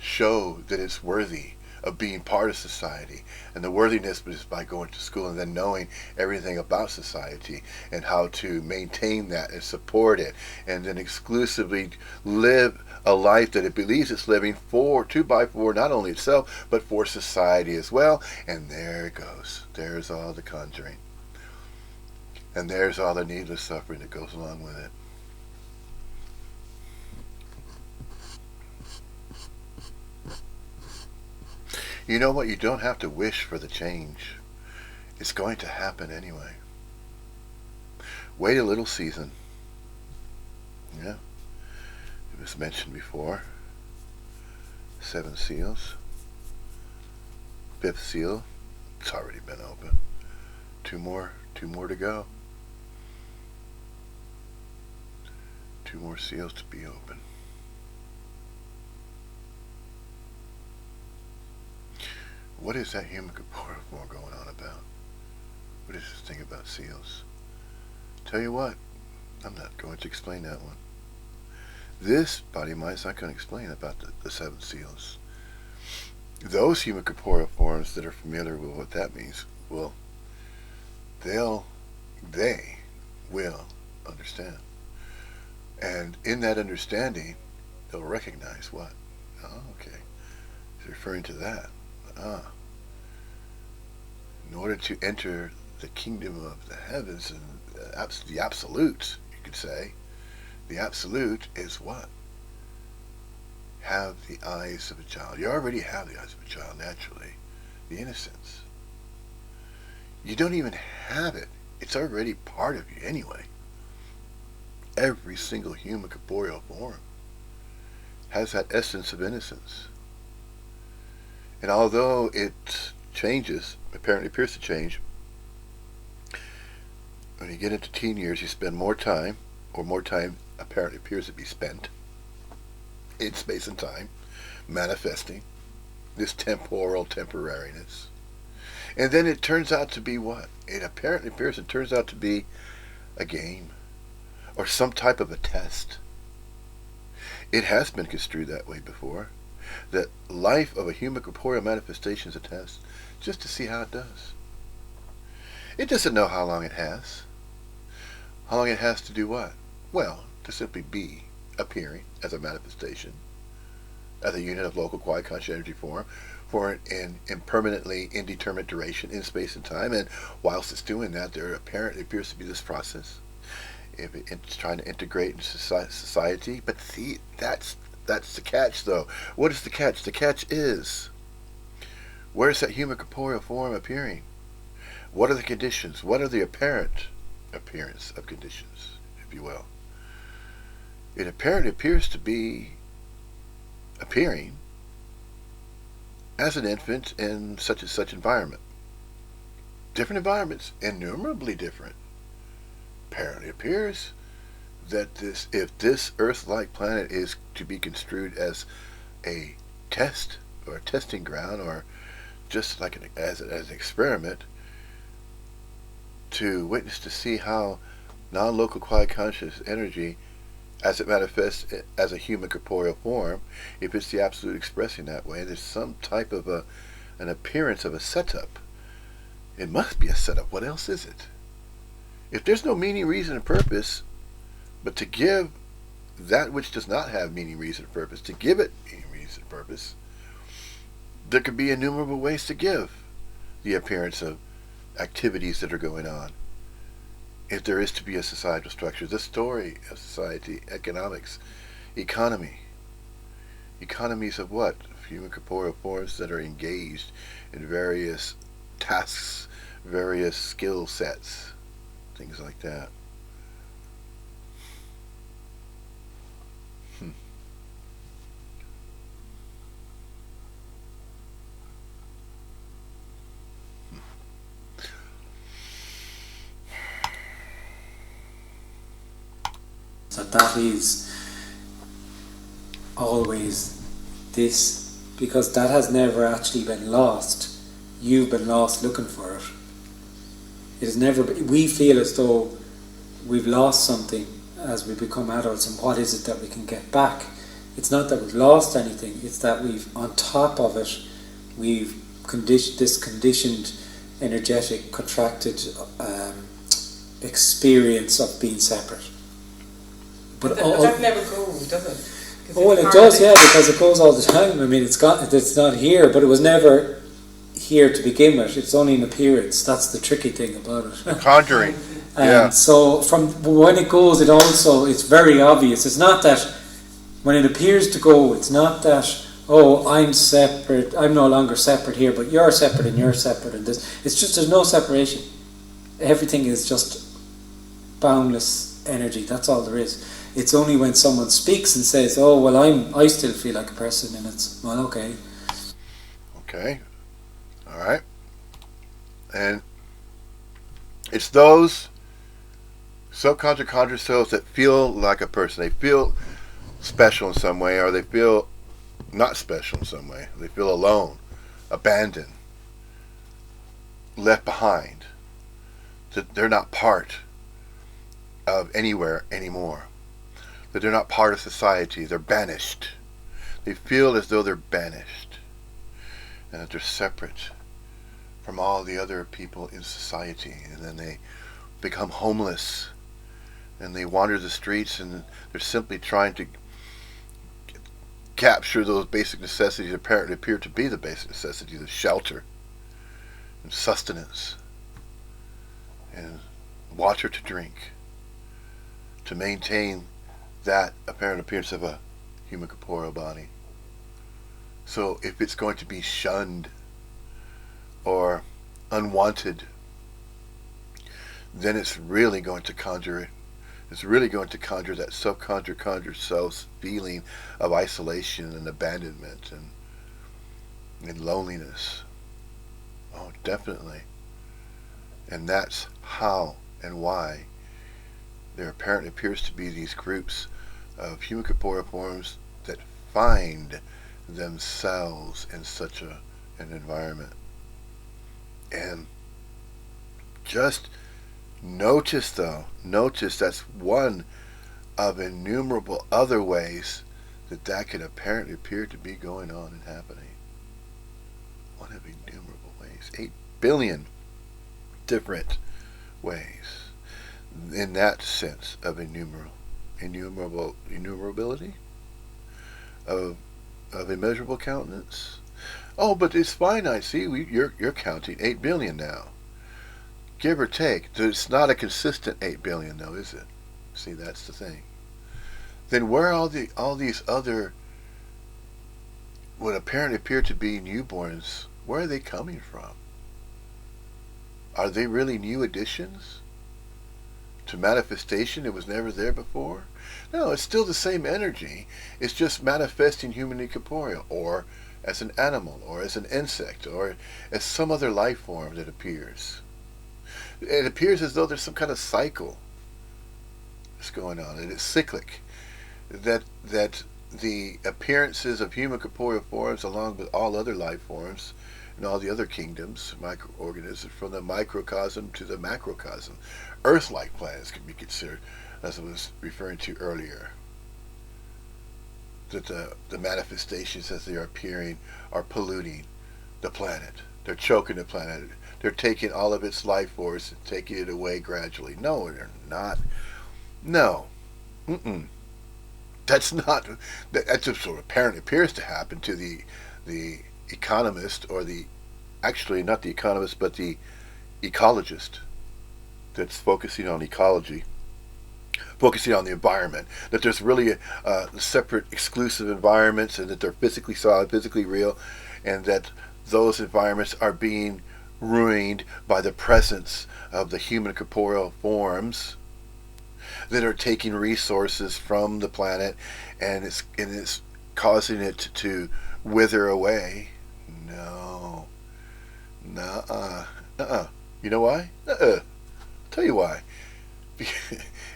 show that it's worthy of being part of society. And the worthiness is by going to school and then knowing everything about society and how to maintain that and support it, and then exclusively live a life that it believes it's living for, for not only itself, but for society as well. And there it goes. There's all the conjuring. And there's all the needless suffering that goes along with it. You know what? You don't have to wish for the change. It's going to happen anyway. Wait a little season. Yeah. It was mentioned before. 7 seals. 5th seal. It's already been open. 2 more to go. 2 more seals to be open. What is that human corporeal form going on about? What is this thing about seals? Tell you what, I'm not going to explain that one. This body mind is not going to explain about the 7 seals. Those human corporeal forms that are familiar with what that means, well, they will understand. And in that understanding, they'll recognize what? Oh, okay. It's referring to that. In order to enter the kingdom of the heavens and the absolute, you could say, the absolute is what? Have the eyes of a child. You already have the eyes of a child naturally. The innocence. You don't even have it. It's already part of you anyway. Every single human corporeal form has that essence of innocence. And although it changes, apparently appears to change, when you get into teen years, you spend more time, or more time apparently appears to be spent in space and time, manifesting this temporal temporariness. And then it turns out to be what? It apparently appears it turns out to be a game, or some type of a test. It has been construed that way before. That life of a human corporeal manifestation is a test, just to see how it does. It doesn't know how long it has. How long it has to do what? Well, to simply be appearing as a manifestation, as a unit of local quiet conscious energy form for an impermanently indeterminate duration in space and time. And whilst it's doing that, there apparently appears to be this process. If it's trying to integrate into society, but see, that's the catch, though. What is the catch? The catch is, where's that human corporeal form appearing? What are the conditions? What are the apparent appearance of conditions, if you will? It apparently appears to be appearing as an infant in such and such environment. Different environments, innumerably different. Apparently appears that if this Earth-like planet is to be construed as a test or a testing ground, or just like as an experiment, to witness, to see how non-local quiet conscious energy, as it manifests as a human corporeal form, if it's the absolute expressing that way, there's some type of an appearance of a setup. It must be a setup. What else is it? If there's no meaning, reason, and purpose, but to give that which does not have meaning, reason, and purpose, to give it meaning, reason, and purpose, there could be innumerable ways to give the appearance of activities that are going on. If there is to be a societal structure, the story of society, economics, economy. Economies of what? Human corporeal forms that are engaged in various tasks, various skill sets, things like that. So that is always this, because that has never actually been lost. You've been lost looking for it. It has never been, we feel as though we've lost something as we become adults, and what is it that we can get back? It's not that we've lost anything, it's that we've, on top of it, we've this conditioned, energetic, contracted experience of being separate. But that never goes, does it? Oh, well, it does, yeah, because it goes all the time. I mean, it's not here, but it was never here to begin with. It's only an appearance. That's the tricky thing about it. Conjuring. And Yeah. so from when it goes, it's very obvious. It's not that when it appears to go, it's not that, oh, I'm separate, I'm no longer separate here, but you're separate and you're separate and this. It's just there's no separation. Everything is just boundless energy. That's all there is. It's only when someone speaks and says, oh, well, I still feel like a person, and it's, well, okay. Okay. All right. And it's those subconscious conscious selves that feel like a person. They feel special in some way, or they feel not special in some way. They feel alone, abandoned, left behind. That they're not part of anywhere anymore. That they're not part of society. They're banished. They feel as though they're banished, and that they're separate from all the other people in society. And then they become homeless, and they wander the streets, and they're simply trying to capture those basic necessities that apparently appear to be the basic necessities of shelter and sustenance and water to drink, to maintain that apparent appearance of a human corporeal body. So if it's going to be shunned or unwanted, then it's really going to conjure it. It's really going to conjure that conjure self's feeling of isolation and abandonment and loneliness. Oh, definitely. And that's how and why there apparently appears to be these groups of human corporeal forms that find themselves in such an environment. And just notice that's one of innumerable other ways that can apparently appear to be going on and happening. One of innumerable ways. 8 billion different ways. In that sense of innumerability, of immeasurable countenance. Oh, but it's finite. See, you're counting 8 billion now, give or take. It's not a consistent 8 billion, though, is it? See, that's the thing. Then where are all these other what apparently appear to be newborns? Where are they coming from? Are they really new additions to manifestation that was never there before? No, it's still the same energy. It's just manifesting humanly corporeal, or as an animal, or as an insect, or as some other life form that appears. It appears as though there's some kind of cycle that's going on, and it's cyclic. That the appearances of human corporeal forms, along with all other life forms and all the other kingdoms, microorganisms, from the microcosm to the macrocosm, Earth-like planets can be considered, as I was referring to earlier. That the manifestations as they are appearing are polluting the planet. They're choking the planet. They're taking all of its life force and taking it away gradually. No, they're not. No. Mm-mm. That's not. That just sort of apparently appears to happen to the economist, or the actually not the economist but the ecologist that's focusing on ecology, focusing on the environment. That there's really separate, exclusive environments, and that they're physically solid, physically real, and that those environments are being ruined by the presence of the human corporeal forms that are taking resources from the planet, and it's causing it to wither away. No. Nuh-uh. Uh-uh. You know why? Uh-uh. Tell you why.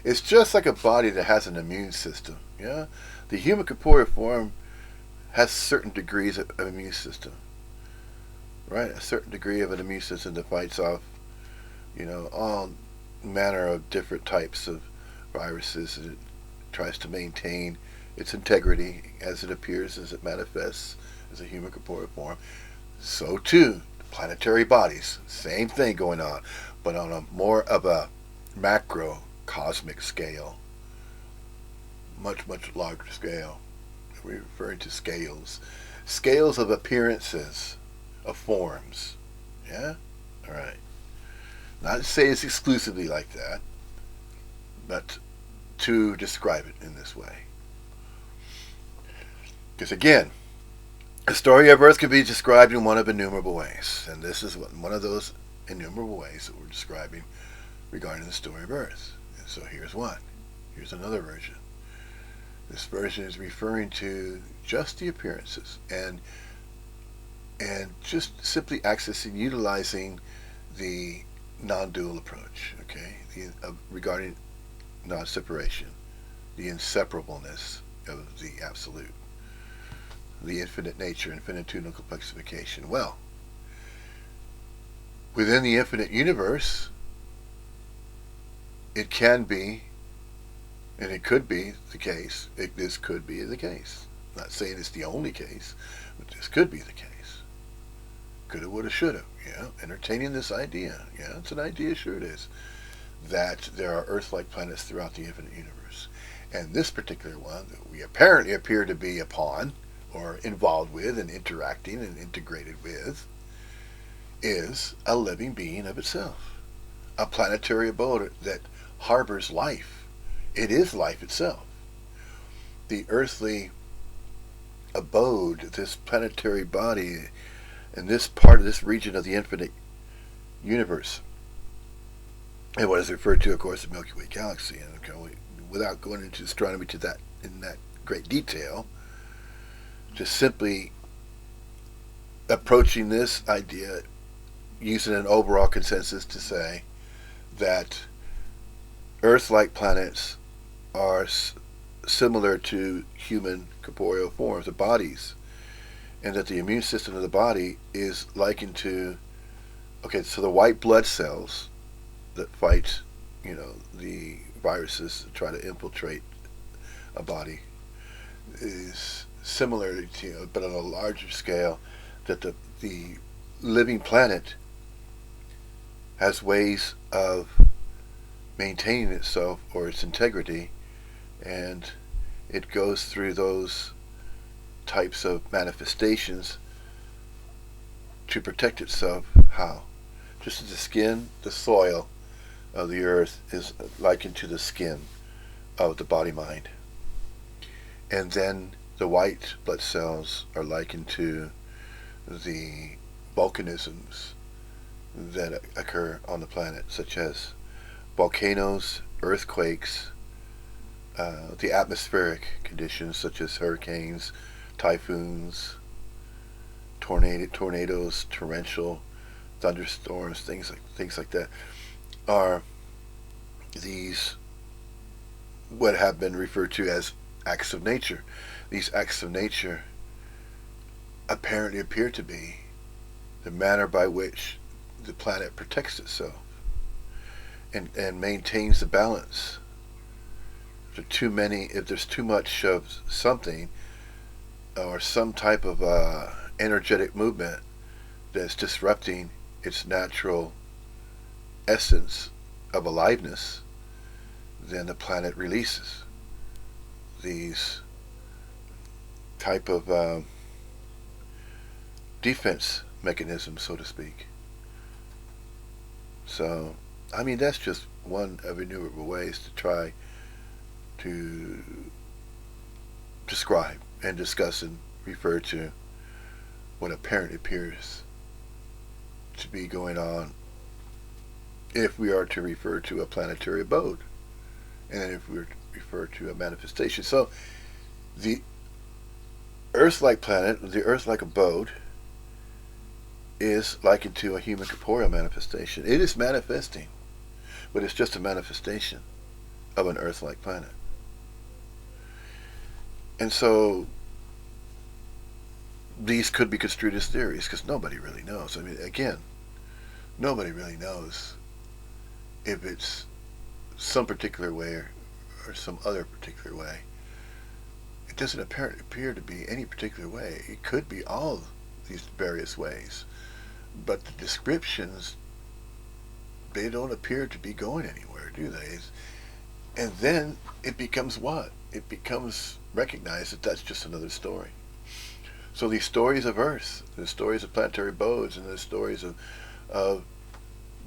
It's just like a body that has an immune system. Yeah? The human corporeal form has certain degrees of immune system. Right? A certain degree of an immune system that fights off, all manner of different types of viruses, and it tries to maintain its integrity as it appears, as it manifests as a human corporeal form. So too, planetary bodies, same thing going on, but on a more of a macrocosmic scale, much, much larger scale. We're referring to scales of appearances, of forms. Yeah? Alright. Not to say it's exclusively like that, but to describe it in this way. Because again, the story of Earth can be described in one of innumerable ways, and this is one of those innumerable ways that we're describing regarding the story of Earth. And so here's one. Here's another version. This version is referring to just the appearances, and just simply accessing, utilizing the non-dual approach. Okay, regarding non-separation, the inseparableness of the absolute, the infinite nature, infinitudinal complexification. Well, within the infinite universe, it can be, and it could be the case. This could be the case. I'm not saying it's the only case, but this could be the case. Coulda, woulda, shoulda. Yeah, entertaining this idea. Yeah, it's an idea. Sure it is. That there are Earth-like planets throughout the infinite universe. And this particular one that we apparently appear to be upon, or involved with, and interacting and integrated with, is a living being of itself. A planetary abode that harbors life. It is life itself. The earthly abode, this planetary body, in this part of this region of the infinite universe, and what is referred to, of course, the Milky Way galaxy. And without going into astronomy in that great detail, just simply approaching this idea using an overall consensus to say that Earth-like planets are similar to human corporeal forms, the bodies, and that the immune system of the body is likened to, so the white blood cells that fight, the viruses that try to infiltrate a body, is similar to, but on a larger scale, that the living planet has ways of maintaining itself or its integrity, and it goes through those types of manifestations to protect itself. How? Just as the skin, the soil of the earth is likened to the skin of the body mind. And then the white blood cells are likened to the volcanisms that occur on the planet, such as volcanoes, earthquakes, the atmospheric conditions such as hurricanes, typhoons, tornadoes, torrential thunderstorms, things like that, are these what have been referred to as acts of nature. These acts of nature apparently appear to be the manner by which the planet protects itself and maintains the balance. If there's too much of something or some type of energetic movement that's disrupting its natural essence of aliveness, then the planet releases these type of defense mechanisms, so to speak. So, I mean, that's just one of innumerable ways to try to describe and discuss and refer to what apparently appears to be going on, if we are to refer to a planetary abode, and if we were to refer to a manifestation. So the Earth-like planet, the Earth-like abode, is likened to a human corporeal manifestation. It is manifesting, but it's just a manifestation of an Earth-like planet. And so these could be construed as theories, because nobody really knows. I mean, again, nobody really knows if it's some particular way or some other particular way. It doesn't appear to be any particular way. It could be all these various ways, but the descriptions, they don't appear to be going anywhere, do they? And then it becomes what? It becomes recognized that that's just another story. So these stories of Earth, the stories of planetary abodes, and the stories of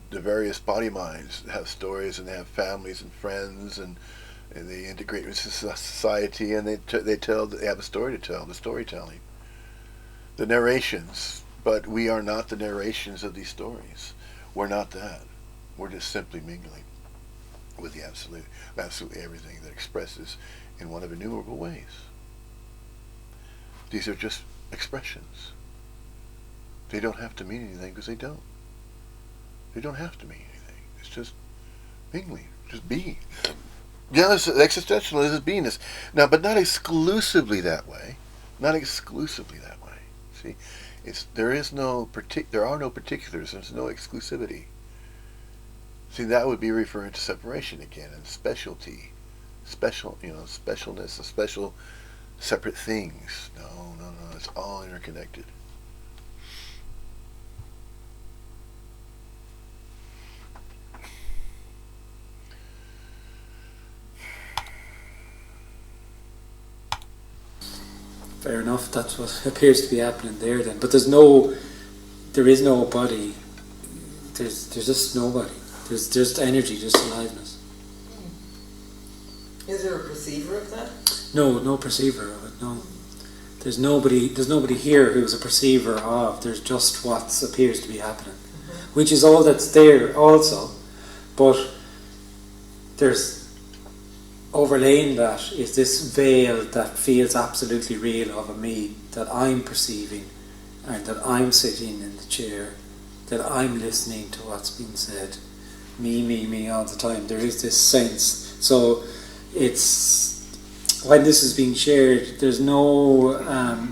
the various body minds have stories, and they have families and friends, and they integrate into society, and they have a story to tell, the storytelling, the narrations. But we are not the narrations of these stories. We're not that. We're just simply mingling with the absolutely everything that expresses in one of innumerable ways. These are just expressions. They don't have to mean anything, because they don't. They don't have to mean anything. It's just mingling, just being. Yeah, existentialism is beingness. Now, but not exclusively that way. Not exclusively that way. See, there are no particulars. There's no exclusivity. See, that would be referring to separation again, and specialty, specialness, special, separate things. No. It's all interconnected. Fair enough, that's what appears to be happening there then. But there is no body, there's just nobody. There's just energy, just aliveness. Is there a perceiver of that? No perceiver of it, no. There's nobody here who's a perceiver of, there's just what appears to be happening. Mm-hmm. Which is all that's there also, but there's overlaying that is this veil that feels absolutely real of a me that I'm perceiving, and that I'm sitting in the chair, that I'm listening to what's being said, me all the time. There is this sense. So it's, when this is being shared, there's no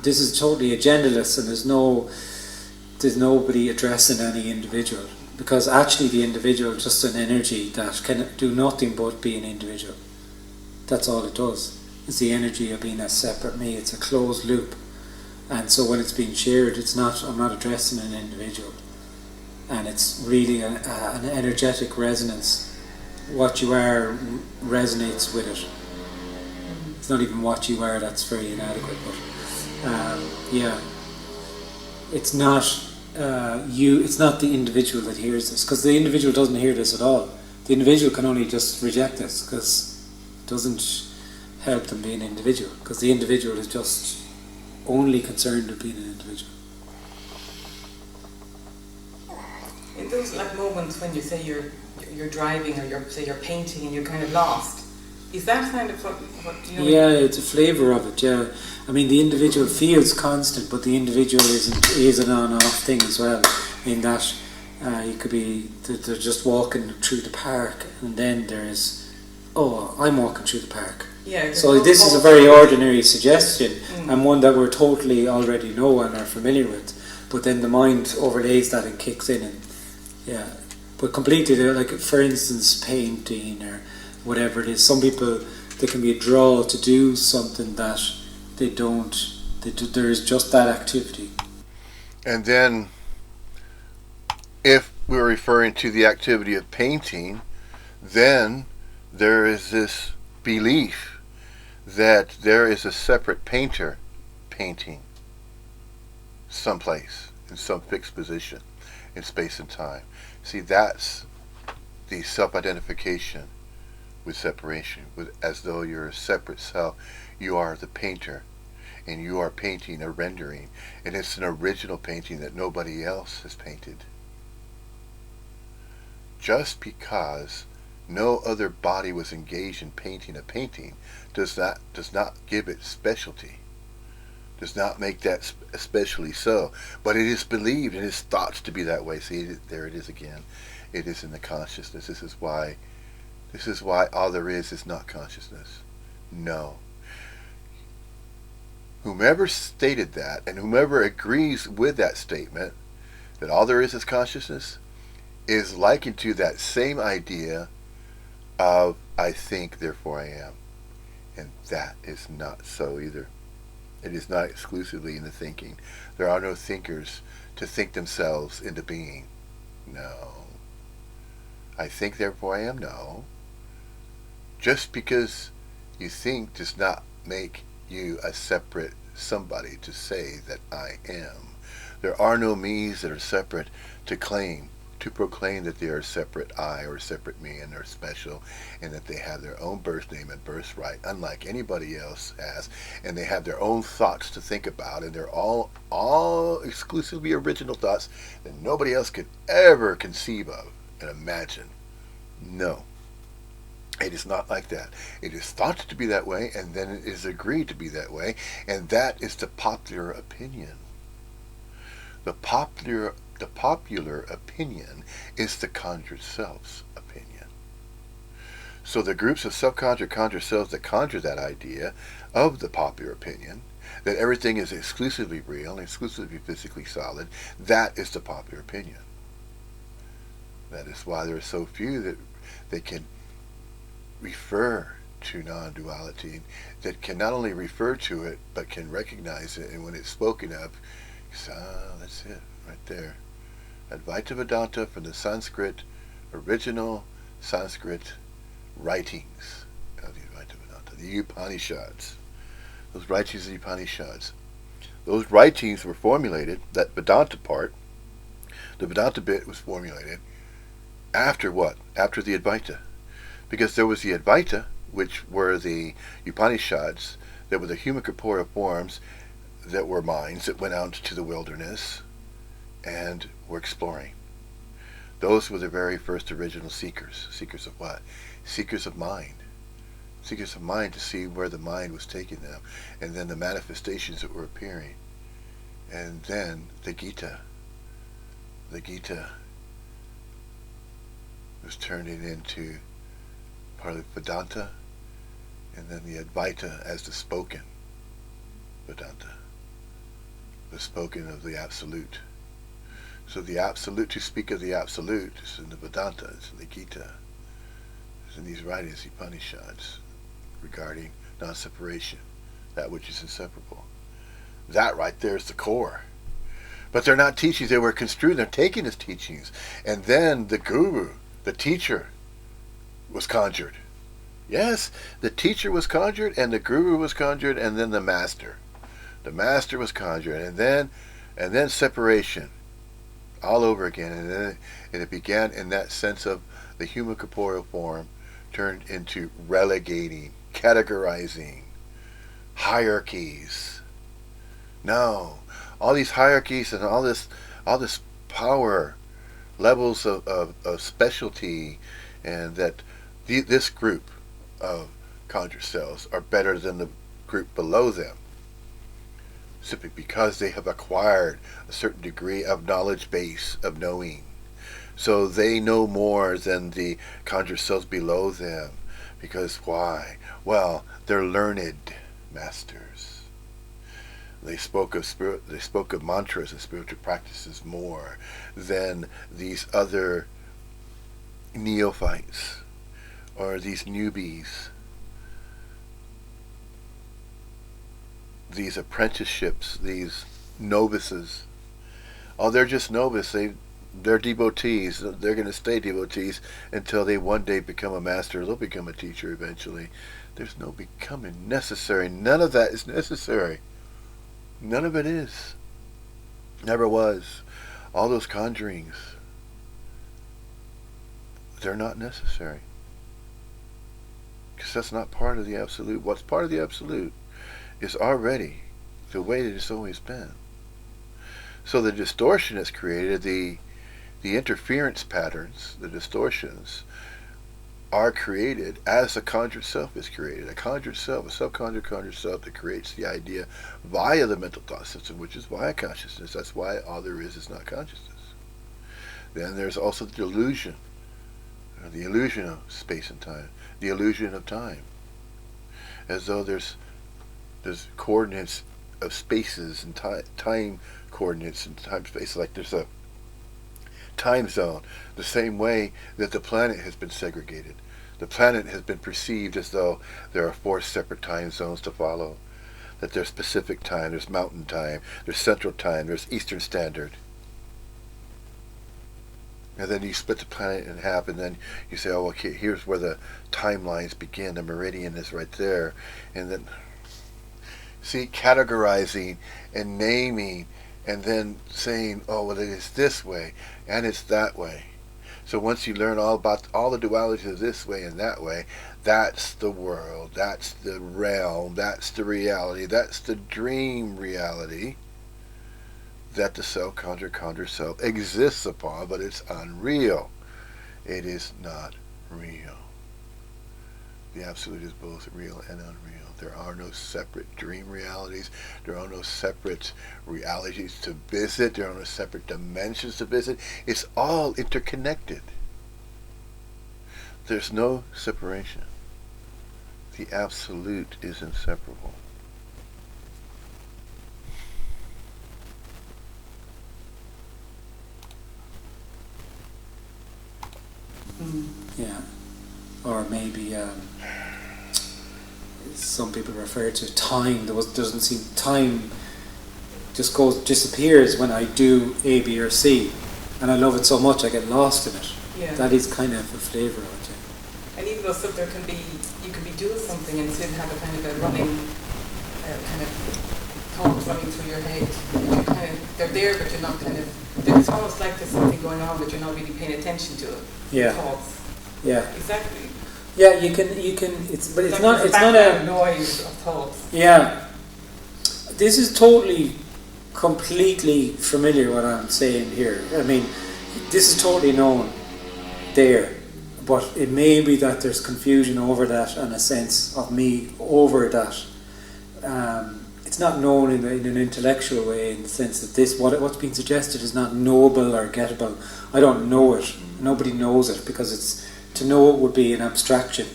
this is totally agendaless, and there's nobody addressing any individual, because actually the individual is just an energy that can do nothing but be an individual. That's all it does. It's the energy of being a separate me. It's a closed loop. And so when it's being shared, I'm not addressing an individual. And it's really an energetic resonance what you are resonates with it. It's not even what you are that's very inadequate, but yeah, it's not you. It's not the individual that hears this, because the individual doesn't hear this at all. The individual can only just reject this because it doesn't help them be an individual, because the individual is just only concerned with being an individual. In those like moments when you say you're driving, or you're painting and you're kind of lost, is that kind of what you know? Yeah, it's a flavour of it. Yeah, I mean the individual feels constant, but the individual is an on-off thing as well. In that you could be they're just walking through the park, and then there's, oh, I'm walking through the park. Yeah. So this is a very ordinary suggestion, and one that we're totally already know and are familiar with. But then the mind overlays that and kicks in, and yeah. But completely, like for instance, painting or whatever it is. Some people, there can be a draw to do something that they don't. There is just that activity. And then, if we're referring to the activity of painting, then there is this belief that there is a separate painter painting someplace in some fixed position in space and time. See, that's the self-identification with separation, as though you're a separate self. You are the painter, and you are painting a rendering, and it's an original painting that nobody else has painted. Just because no other body was engaged in painting a painting does not give it specialty, does not make that especially so. But it is believed and is thought to be that way. See, there it is again. It is in the consciousness. This is why all there is not consciousness. No. Whomever stated that, and whomever agrees with that statement, that all there is consciousness, is likened to that same idea of I think, therefore I am. And that is not so either. It is not exclusively in the thinking. There are no thinkers to think themselves into being. No. I think, therefore I am. No. Just because you think does not make you a separate somebody to say that I am. There are no me's that are separate to proclaim that they are separate I or separate me, and they're special, and that they have their own birth name and birthright, unlike anybody else has, and they have their own thoughts to think about, and they're all exclusively original thoughts that nobody else could ever conceive of and imagine. No. It is not like that. It is thought to be that way, and then it is agreed to be that way, and that is the popular opinion. The popular opinion is the conjured self's opinion. So the groups of self-conjured conjured selves that conjure that idea of the popular opinion, that everything is exclusively real and exclusively physically solid, that is the popular opinion. That is why there are so few that they can refer to non-duality, that can not only refer to it, but can recognize it, and when it's spoken of, that's it, right there. Advaita Vedanta from the original Sanskrit writings of the Advaita Vedanta, the Upanishads. Those writings of the Upanishads. Those writings were formulated, that Vedanta part, the Vedanta bit was formulated after what? After the Advaita. Because there was the Advaita, which were the Upanishads, that were the human corporeal forms, that were minds that went out to the wilderness and were exploring. Those were the very first original seekers. Seekers of what? Seekers of mind. Seekers of mind, to see where the mind was taking them, and then the manifestations that were appearing. And then the Gita. The Gita was turning into part of Vedanta, and then the Advaita as the spoken Vedanta, the spoken of the Absolute. So the Absolute, to speak of the Absolute, is in the Vedanta, it's in the Gita, it's in these writings, the Upanishads, regarding non-separation, that which is inseparable. That right there is the core. But they're not teachings, they were construed, they're taking as teachings. And then the guru, the teacher, was conjured. Yes, the teacher was conjured, and the guru was conjured, and then the master. The master was conjured, and then separation, all over again, and it began in that sense of the human corporeal form turned into relegating, categorizing, hierarchies. No, all these hierarchies and all this power, levels of specialty, and that this group of conjured cells are better than the group below them, simply because they have acquired a certain degree of knowledge base of knowing. So they know more than the conjured cells below them. Because why? Well, they're learned masters. They spoke of mantras and spiritual practices more than these other neophytes or these newbies, these apprenticeships, these novices. Oh, they're just novice. They're devotees. They're going to stay devotees until they one day become a master. They'll become a teacher eventually. There's no becoming necessary. None of that is necessary. None of it is. Never was. All those conjurings, they're not necessary. Because that's not part of the absolute. What's part of the absolute is already the way that it's always been. So the distortion is created, the interference patterns, the distortions, are created as the conjured self is created. A conjured self, a subconjured conjured self that creates the idea via the mental thought system, which is via consciousness. That's why all there is not consciousness. Then there's also the illusion of space and time, the illusion of time, as though there's coordinates of spaces and time coordinates and time space, like there's a time zone, the same way that the planet has been segregated. The planet has been perceived as though there are 4 separate time zones to follow, that there's Pacific time, there's Mountain time, there's Central time, there's Eastern Standard. And then you split the planet in half, and then you say, oh, okay, here's where the timelines begin, the meridian is right there. And then, see, categorizing and naming, and then saying, oh, well, it is this way, and it's that way. So once you learn all about all the dualities of this way and that way, that's the world, that's the realm, that's the reality, that's the dream reality that the self-conjured self exists upon, but it's unreal. It is not real. The Absolute is both real and unreal. There are no separate dream realities. There are no separate realities to visit. There are no separate dimensions to visit. It's all interconnected. There's no separation. The Absolute is inseparable. Yeah. Or maybe some people refer to time. Doesn't seem time just disappears when I do A, B, or C, and I love it so much I get lost in it. Yeah. That is kind of a flavour of it. And even though you can be doing something and still have a kind of a running, kind of thoughts running through your head. They're there, but you're not it's almost like there's something going on, but you're not really paying attention to it. Yeah. Thoughts. Yeah. Exactly. Yeah, you can. It's like not a noise of thoughts. Yeah. This is totally, completely familiar what I'm saying here. I mean, this is totally known there, but it may be that there's confusion over that and a sense of me over that. It's not known in an intellectual way, in the sense that what's being suggested is not knowable or gettable. I don't know it. Nobody knows it, because to know it would be an abstraction.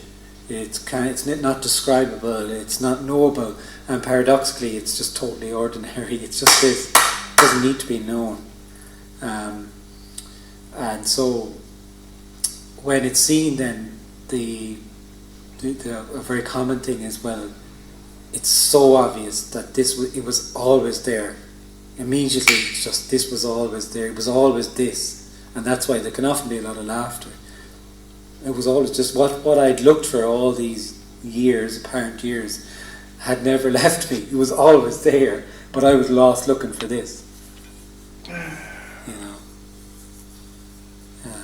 It's not describable. It's not knowable, and paradoxically, it's just totally ordinary. It's just this. It doesn't need to be known, and so when it's seen, then a very common thing is, well, it's so obvious that it was always there. Immediately, it's just this was always there. It was always this, and that's why there can often be a lot of laughter. It was always just what I'd looked for all these years, apparent years, had never left me. It was always there, but I was lost looking for this. You know.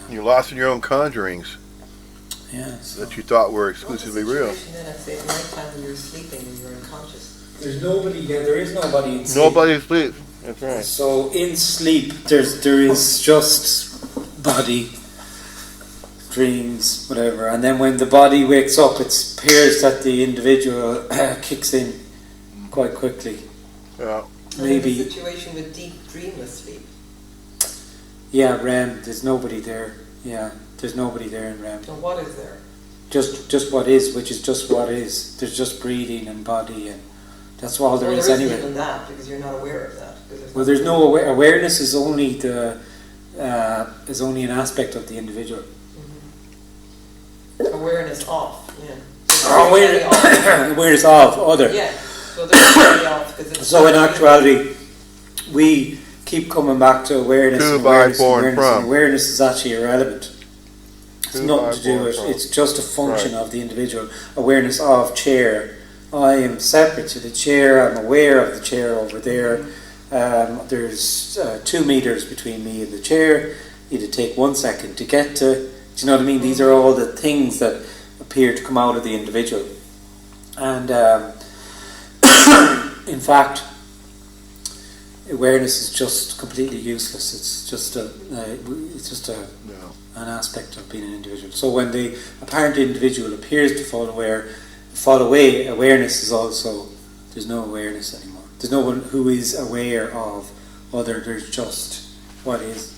You're lost in your own conjurings Yeah. So that you thought were exclusively real. What's the situation then at say at night time when you're sleeping and you're unconscious? there's nobody. Yeah, there is nobody in sleep. Nobody sleeps. That's right. So in sleep, there is just body, dreams, whatever, and then when the body wakes up, it appears that the individual kicks in quite quickly. Yeah. Maybe. And in a situation with deep dreamless sleep. Yeah, REM. There's nobody there. Yeah, there's nobody there in REM. So what is there? Just what is, which is just what is. There's just breathing and body, and that's all there Well, is there isn't anyway. even that because you're not aware of that. Well, there's no awareness. Is only is only an aspect of the individual. Awareness of, yeah. Awareness of other. Yeah. So there's really off because it's. So in actuality, we keep coming back to awareness. To, And by, awareness, for, and and awareness, from. and awareness is actually irrelevant. It's To, nothing by, to do for, with and it. from. It's just a function Right. of the individual. Awareness of chair. I am separate to the chair. I'm aware of the chair over there. There's 2 meters between me and the chair. It'd take 1 second to get to. Do you know what I mean? These are all the things that appear to come out of the individual. And in fact, awareness is just completely useless. It's just No. an aspect of being an individual. So when the apparent individual appears to fall away, awareness is also, there's no awareness anymore. There's no one who is aware of other. There's just what is.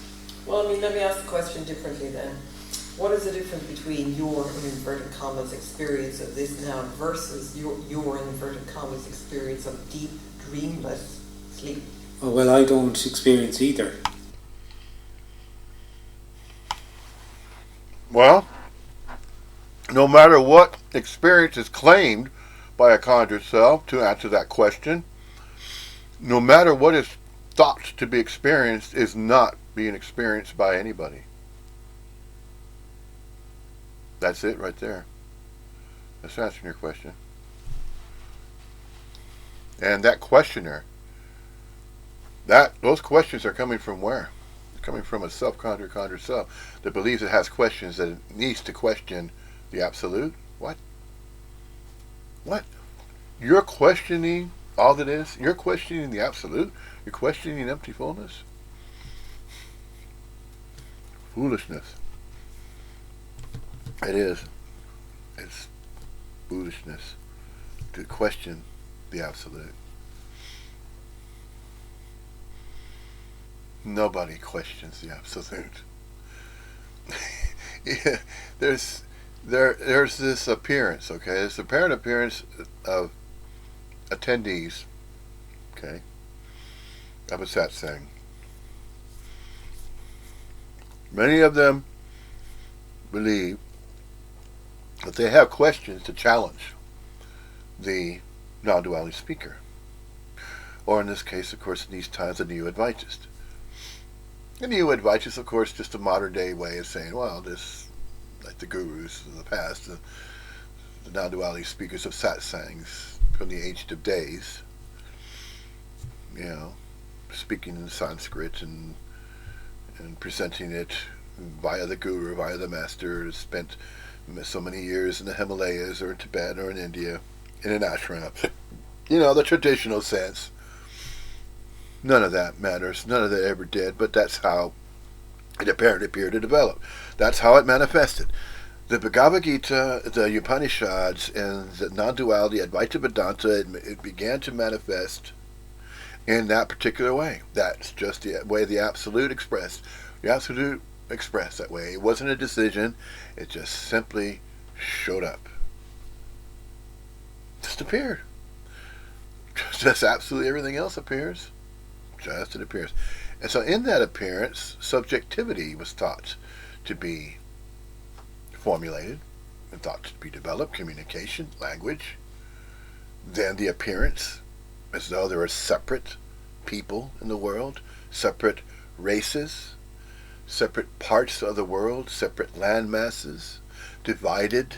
Well, I mean, let me ask the question differently then. What is the difference between your, in inverted commas, experience of this now versus your in inverted commas, experience of deep, dreamless sleep? Oh, well, I don't experience either. Well, no matter what experience is claimed by a conjured self, to answer that question, no matter what is thought to be experienced is not being experienced by anybody. That's it right there. That's answering your question. And that questioner, those questions are coming from where? They're coming from a conjured self that believes it has questions, that it needs to question the absolute. What? You're questioning all that is? You're questioning the absolute? You're questioning empty fullness? Foolishness. It is. It's foolishness to question the absolute. Nobody questions the absolute. Yeah, there's this appearance, okay? There's apparent appearance of attendees, okay, of a satsang. Many of them believe that they have questions to challenge the non-duality speaker, or in this case, of course, in these times, a new Advaitist. The new Advaitist, of course, just a modern day way of saying, well, this, like the gurus of the past, the non-duality speakers of satsangs from the ancient of days, you know, speaking in Sanskrit and presenting it via the guru, via the master, spent so many years in the Himalayas or in Tibet or in India, in an ashram. You know, the traditional sense. None of that matters. None of that ever did, but that's how it appeared to develop. That's how it manifested. The Bhagavad Gita, the Upanishads, and the non-duality Advaita Vedanta, it began to manifest in that particular way. That's just the way the Absolute expressed. The Absolute expressed that way. It wasn't a decision. It just simply showed up. Just appeared. Just absolutely everything else appears. Just it appears. And so in that appearance, subjectivity was thought to be formulated and thought to be developed, communication, language. Then the appearance, as though there are separate people in the world, separate races, separate parts of the world, separate land masses, divided,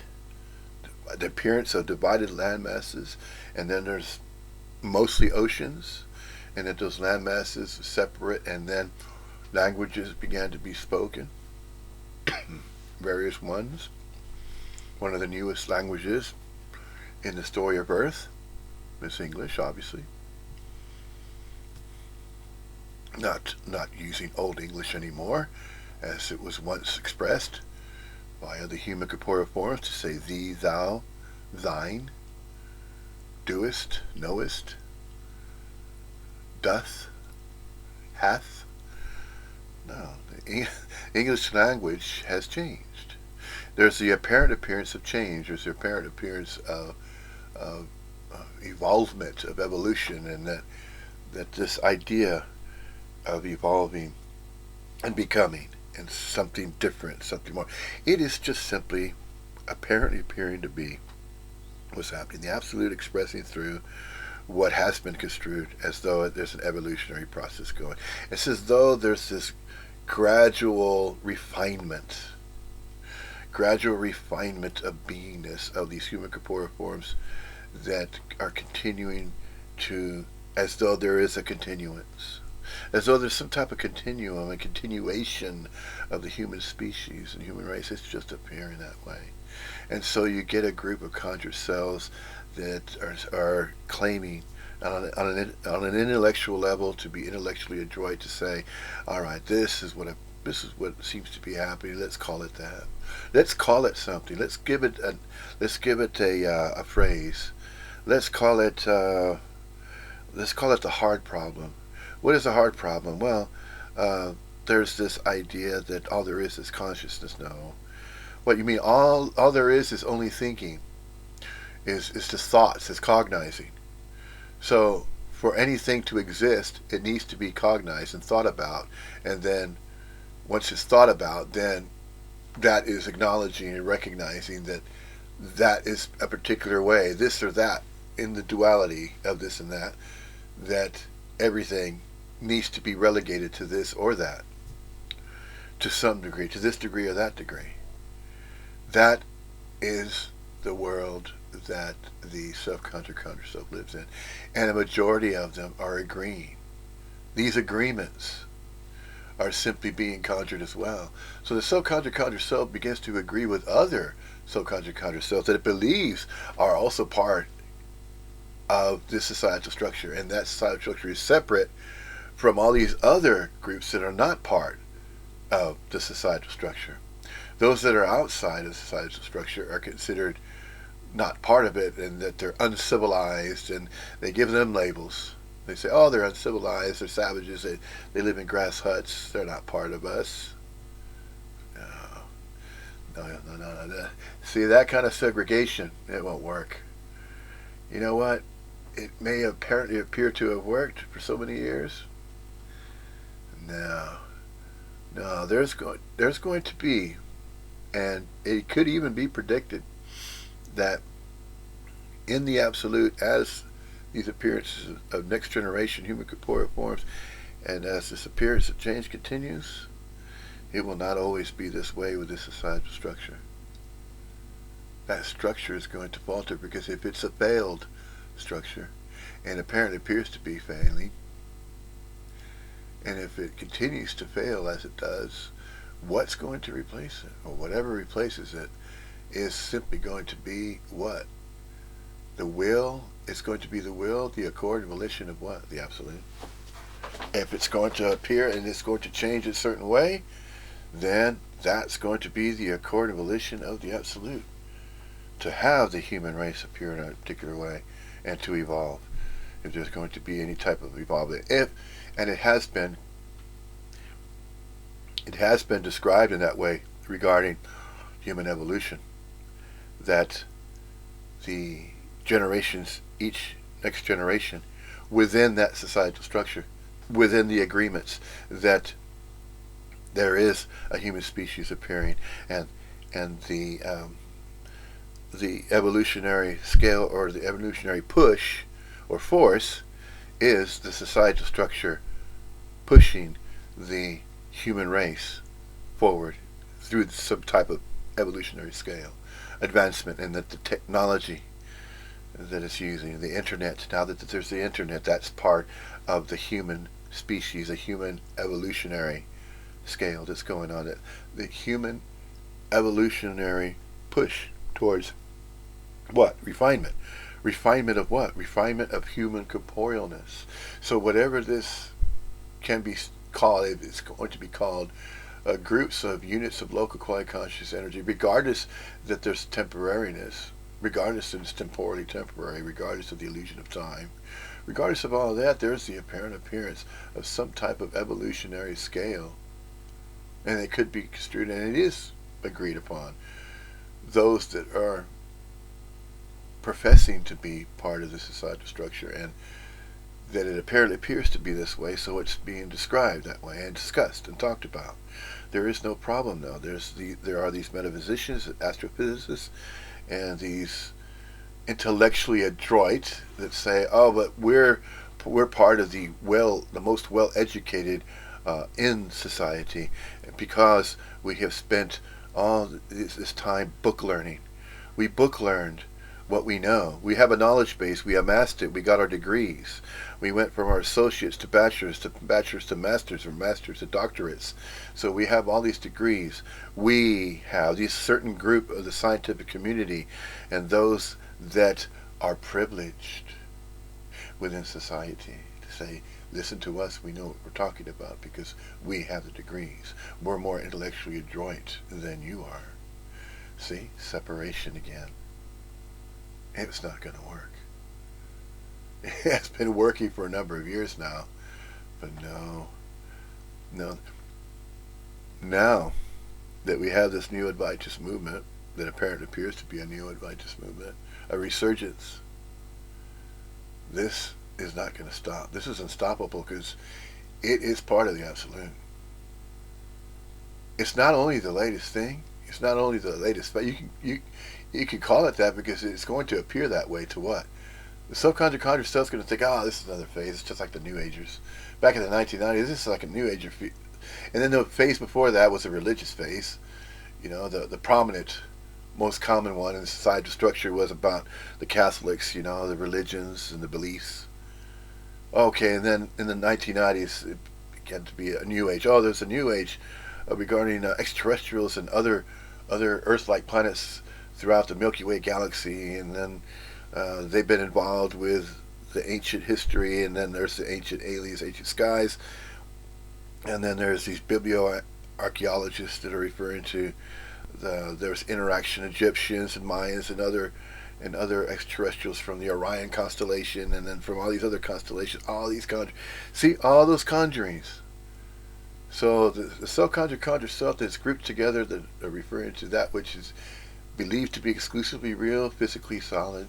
the appearance of divided land masses, and then there's mostly oceans, and that those land masses separate, and then languages began to be spoken, various ones. One of the newest languages in the story of Earth is English, obviously. Not using Old English anymore, as it was once expressed by the human corporeal forms, to say thee, thou, thine, doest, knowest, doth, hath. No, the English language has changed. There's the apparent appearance of change. There's the apparent appearance of evolvement, of evolution, and that this idea of evolving and becoming and something different, something more. It is just simply apparently appearing to be what's happening. The absolute expressing through what has been construed as though there's an evolutionary process going. It's as though there's this gradual refinement of beingness of these human corporeal forms that are continuing to, as though there is a continuance, as though there's some type of continuum, a continuation of the human species and human race. It's just appearing that way. And so you get a group of conjured cells that are claiming on an intellectual level to be intellectually adroit, to say, all right, this is what seems to be happening. Let's call it that. Let's call it something. Let's give it a phrase. Let's call it the hard problem. What is a hard problem? Well, there's this idea that all there is consciousness. No. What you mean? All there is only thinking. Is just thoughts. It's cognizing. So for anything to exist, it needs to be cognized and thought about, and then once it's thought about, then that is acknowledging and recognizing that that is a particular way, this or that, in the duality of this and that everything needs to be relegated to this or that, to some degree, to this degree or that degree. That is the world that the self-conscious self lives in. And a majority of them are agreeing. These agreements are simply being conjured as well. So the self-conscious self begins to agree with other self-conscious selves that it believes are also part of this societal structure. And that societal structure is separate from all these other groups that are not part of the societal structure. Those that are outside of the societal structure are considered not part of it, and that they're uncivilized, and they give them labels. They say, oh, they're uncivilized, they're savages, they live in grass huts, they're not part of us. No. See, that kind of segregation, it won't work. You know what? It may apparently appear to have worked for so many years. No, there's going to be, and it could even be predicted, that in the absolute, as these appearances of next generation human corporeal forms, and as this appearance of change continues, it will not always be this way with this societal structure. That structure is going to falter, because if it's a failed structure, and apparently appears to be failing, and if it continues to fail as it does, what's going to replace it, or whatever replaces it, is simply going to be what? The will. It's going to be the will, the accord and volition of what? The absolute. If it's going to appear and it's going to change a certain way, then that's going to be the accord and volition of the absolute. To have the human race appear in a particular way and to evolve. If there's going to be any type of evolvement. And it has been described in that way regarding human evolution, that the generations, each next generation, within that societal structure, within the agreements, that there is a human species appearing, and the evolutionary scale, or the evolutionary push or force, is the societal structure pushing the human race forward through some type of evolutionary scale. advancement, and that the technology that it's using, the internet, now that there's the internet, that's part of the human species, a human evolutionary scale that's going on. The human evolutionary push towards what? Refinement. Refinement of what? Refinement of human corporealness. So whatever this can be called, it's going to be called groups of units of local quality conscious energy, regardless that there's temporariness, regardless that it's temporally temporary, regardless of the illusion of time, regardless of all of that, there's the apparent appearance of some type of evolutionary scale. And it could be construed, and it is agreed upon, those that are professing to be part of the societal structure, and that it apparently appears to be this way, so it's being described that way and discussed and talked about. There is no problem though. There are these metaphysicians, astrophysicists, and these intellectually adroit that say, "Oh, but we're part of the most well educated in society, because we have spent all this time book learning. We book learned what we know. We have a knowledge base. We amassed it. We got our degrees. We went from our associates to bachelors to masters, from masters to doctorates. So we have all these degrees. We have these certain group of the scientific community, and those that are privileged within society to say, listen to us, we know what we're talking about because we have the degrees. We're more intellectually adroit than you are." See, separation again. It's not going to work. It has been working for a number of years now, but no. Now that we have this new Advaitans movement, that apparently appears to be a new Advaitans movement, a resurgence, this is not going to stop. This is unstoppable because it is part of the absolute. It's not only the latest thing. It's not only the latest, but you can call it that because it's going to appear that way to what? The subconscious conjure stuff's going to think, this is another phase. It's just like the New Agers. Back in the 1990s, this is like a New Ager phase. And then the phase before that was a religious phase. The prominent, most common one in the societal structure was about the Catholics, the religions and the beliefs. Okay, and then in the 1990s, it began to be a New Age. Oh, there's a New Age regarding extraterrestrials and other Earth-like planets throughout the Milky Way galaxy, and then they've been involved with the ancient history, and then there's the ancient aliens, ancient skies, and then there's these biblioarchaeologists that are referring to there's interaction Egyptians and Mayans and other extraterrestrials from the Orion constellation, and then from all these other constellations, all these see all those conjurings. So the self-conjure self that's grouped together that are referring to that which is believed to be exclusively real, physically solid,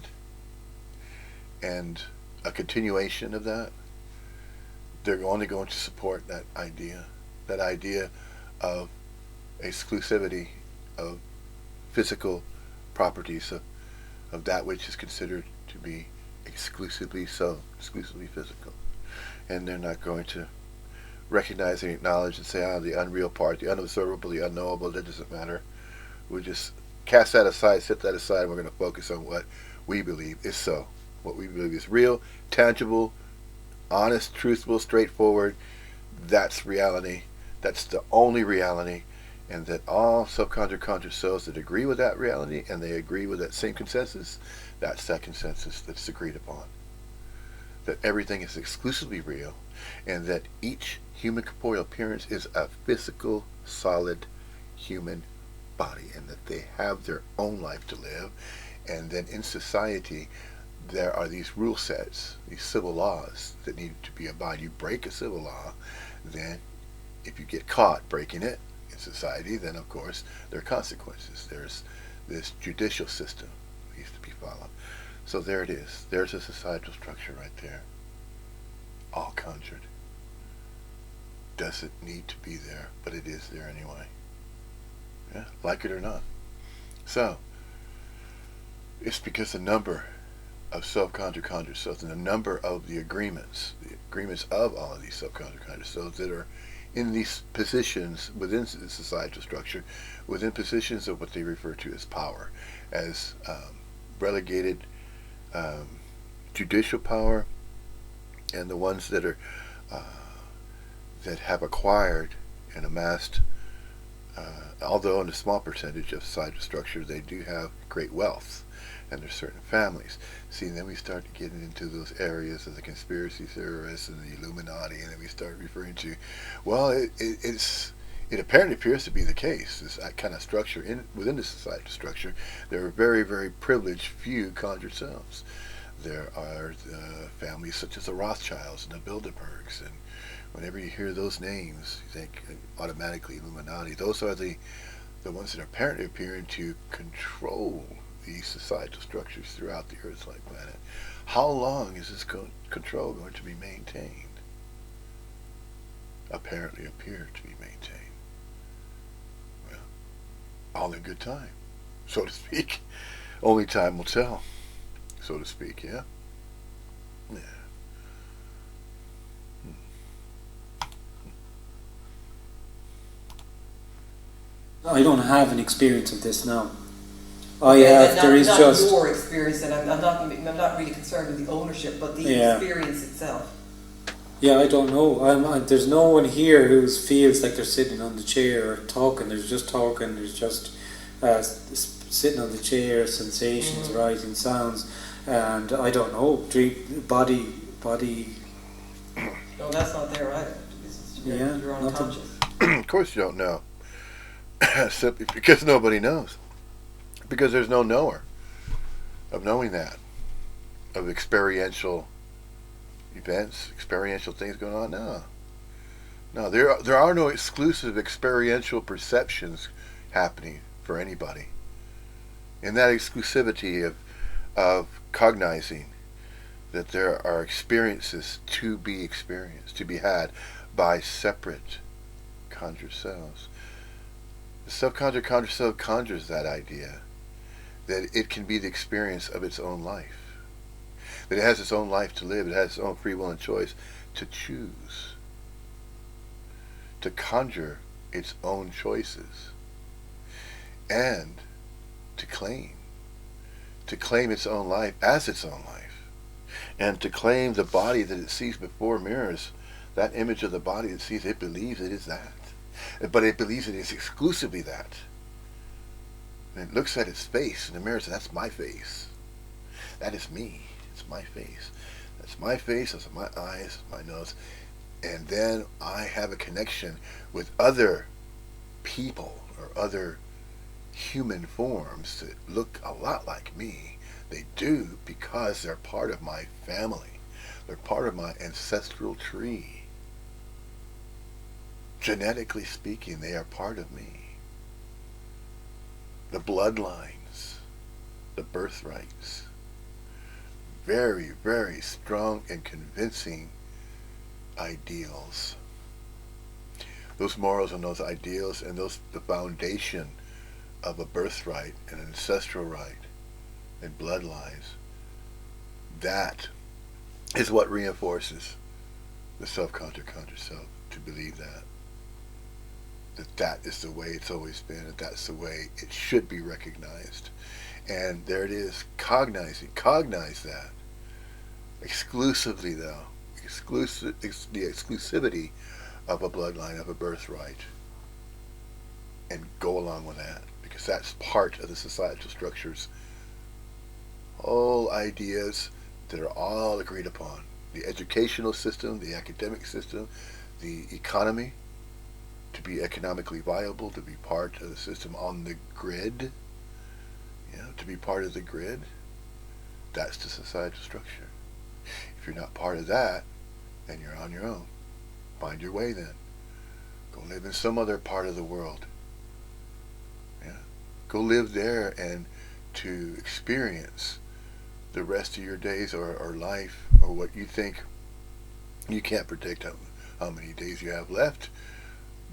and a continuation of that, they're only going to support that idea of exclusivity of physical properties of that which is considered to be exclusively physical. And they're not going to recognize and acknowledge and say, the unreal part, the unobservable, the unknowable, that doesn't matter. We'll just cast that aside, set that aside, and we're going to focus on what we believe is so. What we believe is real, tangible, honest, truthful, straightforward. That's reality. That's the only reality. And that all subconscious selves that agree with that reality and they agree with that same consensus, that's that consensus that's agreed upon. That everything is exclusively real, and that each human corporeal appearance is a physical, solid human body, and that they have their own life to live. And then in society, there are these rule sets, these civil laws that need to be abided. You break a civil law, then if you get caught breaking it in society, then of course there are consequences. There's this judicial system that needs to be followed. So there it is. There's a societal structure right there. All conjured. Doesn't need to be there, but it is there anyway. Yeah, like it or not. So, it's because the number of self-conjure selves and the number of the agreements of all of these self-conjure selves that are in these positions within the societal structure, within positions of what they refer to as power, as relegated um, judicial power, and the ones that are uh, that have acquired and amassed, although in a small percentage of societal structure, they do have great wealth, and there's certain families. See, then we start getting into those areas of the conspiracy theorists and the Illuminati, and then we start referring to, well, it apparently appears to be the case. This kind of structure within the societal structure, there are very, very privileged few conjured selves. There are families such as the Rothschilds and the Bilderbergs, and whenever you hear those names, you think automatically Illuminati. Those are the ones that are apparently appearing to control these societal structures throughout the Earth-like planet. How long is this control going to be maintained? Apparently appear to be maintained. Well, all in good time, so to speak. Only time will tell, so to speak, yeah? Yeah. I don't have an experience of this now. I Yeah, have. not, There is not just. your experience, and I'm not really concerned with the ownership, but the Yeah. experience itself. Yeah, I don't know. There's no one here who feels like they're sitting on the chair or talking. There's just talking. There's just sitting on the chair, sensations, rising sounds, and I don't know. Body. No, that's not there either. You're nothing. unconscious. Of course you don't know. Simply because nobody knows. Because there's no knower of knowing that. Of experiential events, experiential things going on. No, there are no exclusive experiential perceptions happening for anybody. And that exclusivity of cognizing that there are experiences to be experienced, to be had by separate conjured selves. The subconjured conjured self conjures that idea that it can be the experience of its own life. That it has its own life to live, it has its own free will and choice to choose, to conjure its own choices, and to claim its own life as its own life, and to claim the body that it sees before mirrors, that image of the body it sees, it believes it is that. But it believes it is exclusively that. And it looks at its face in the mirror and says, that's my face. That is me. It's my face. That's my face, those are my eyes, my nose. And then I have a connection with other people or other human forms that look a lot like me. They do because they're part of my family. They're part of my ancestral tree. Genetically speaking, they are part of me. The bloodlines, the birthrights, very, very strong and convincing ideals. Those morals and those ideals and the foundation of a birthright, an ancestral right, and bloodlines, that is what reinforces the self-conscious self to believe that is the way it's always been, that that's the way it should be recognized. And there it is, cognize that. Exclusively though, the exclusivity of a bloodline, of a birthright, and go along with that, because that's part of the societal structures, all ideas that are all agreed upon. The educational system, the academic system, the economy, to be economically viable, to be part of the system on the grid, to be part of the grid, that's the societal structure. If you're not part of that, then you're on your own. Find your way then. Go live in some other part of the world. Yeah. Go live there and to experience the rest of your days or life or what you think. You can't predict how many days you have left,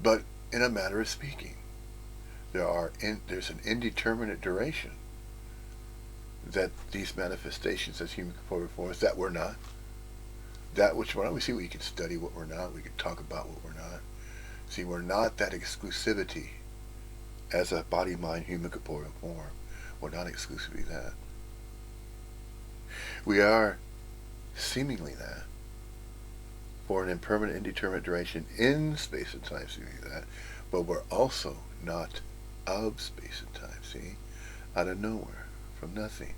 but in a matter of speaking, there's an indeterminate duration that these manifestations as human forms that we're not, that which we're not. We see we can study what we're not, we can talk about what we're not, See, we're not that exclusivity as a body, mind, human, corporeal form. We're not exclusively that. We are seemingly that for an impermanent, indeterminate duration in space and time, seemingly that, but we're also not of space and time, see? Out of nowhere, from nothing.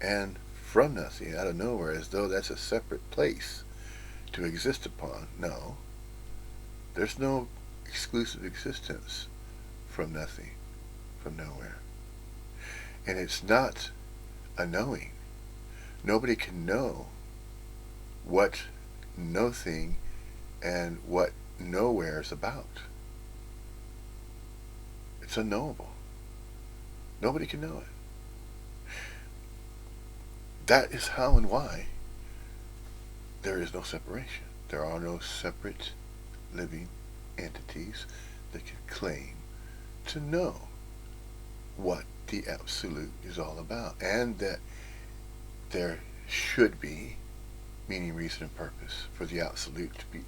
And from nothing, out of nowhere, as though that's a separate place to exist upon. No. There's no exclusive existence from nothing, from nowhere. And it's not a knowing. Nobody can know what nothing and what nowhere is about. It's unknowable. Nobody can know it. That is how and why there is no separation. There are no separate living entities that can claim to know what the absolute is all about, and that there should be meaning, reason, and purpose for the absolute to be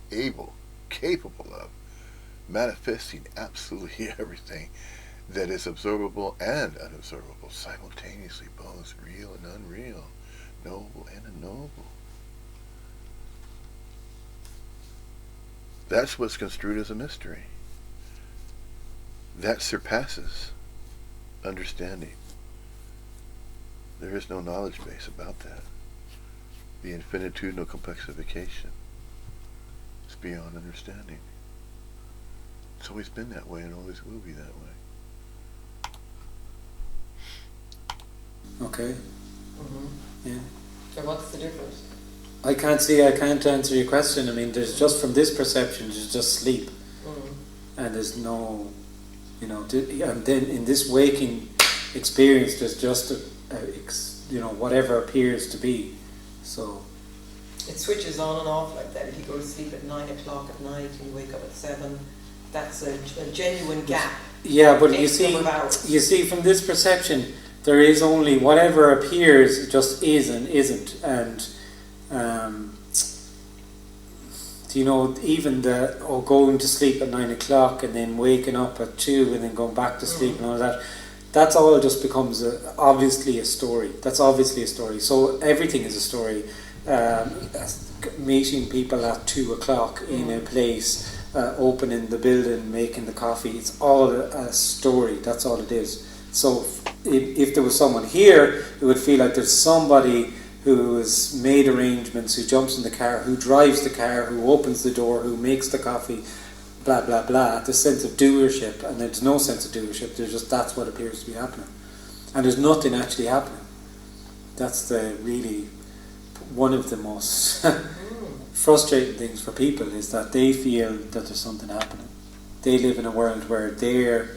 capable of manifesting absolutely everything that is observable and unobservable simultaneously, both real and unreal, knowable and unknowable. That's what's construed as a mystery. That surpasses understanding. There is no knowledge base about that. The infinitudinal complexification is beyond understanding. It's always been that way and always will be that way. Okay. Yeah. So what's the difference? I can't answer your question. I mean, there's just from this perception, there's just sleep. And there's no, and then in this waking experience, there's just whatever appears to be. So it switches on and off like that. If you go to sleep at 9 o'clock at night and you wake up at 7, that's a genuine gap. Yeah, but you see from this perception, there is only whatever appears just is and isn't, and even going to sleep at 9 o'clock and then waking up at 2 and then going back to sleep and all that. That's all just becomes obviously a story. That's obviously a story. So everything is a story. Meeting people at 2 o'clock in a place, opening the building, making the coffee. It's all a story. That's all it is. So if there was someone here, it would feel like there's somebody who has made arrangements, who jumps in the car, who drives the car, who opens the door, who makes the coffee, blah, blah, blah. The sense of doership, and there's no sense of doership. There's just, that's what appears to be happening. And there's nothing actually happening. That's really one of the most frustrating things for people, is that they feel that there's something happening. They live in a world where they're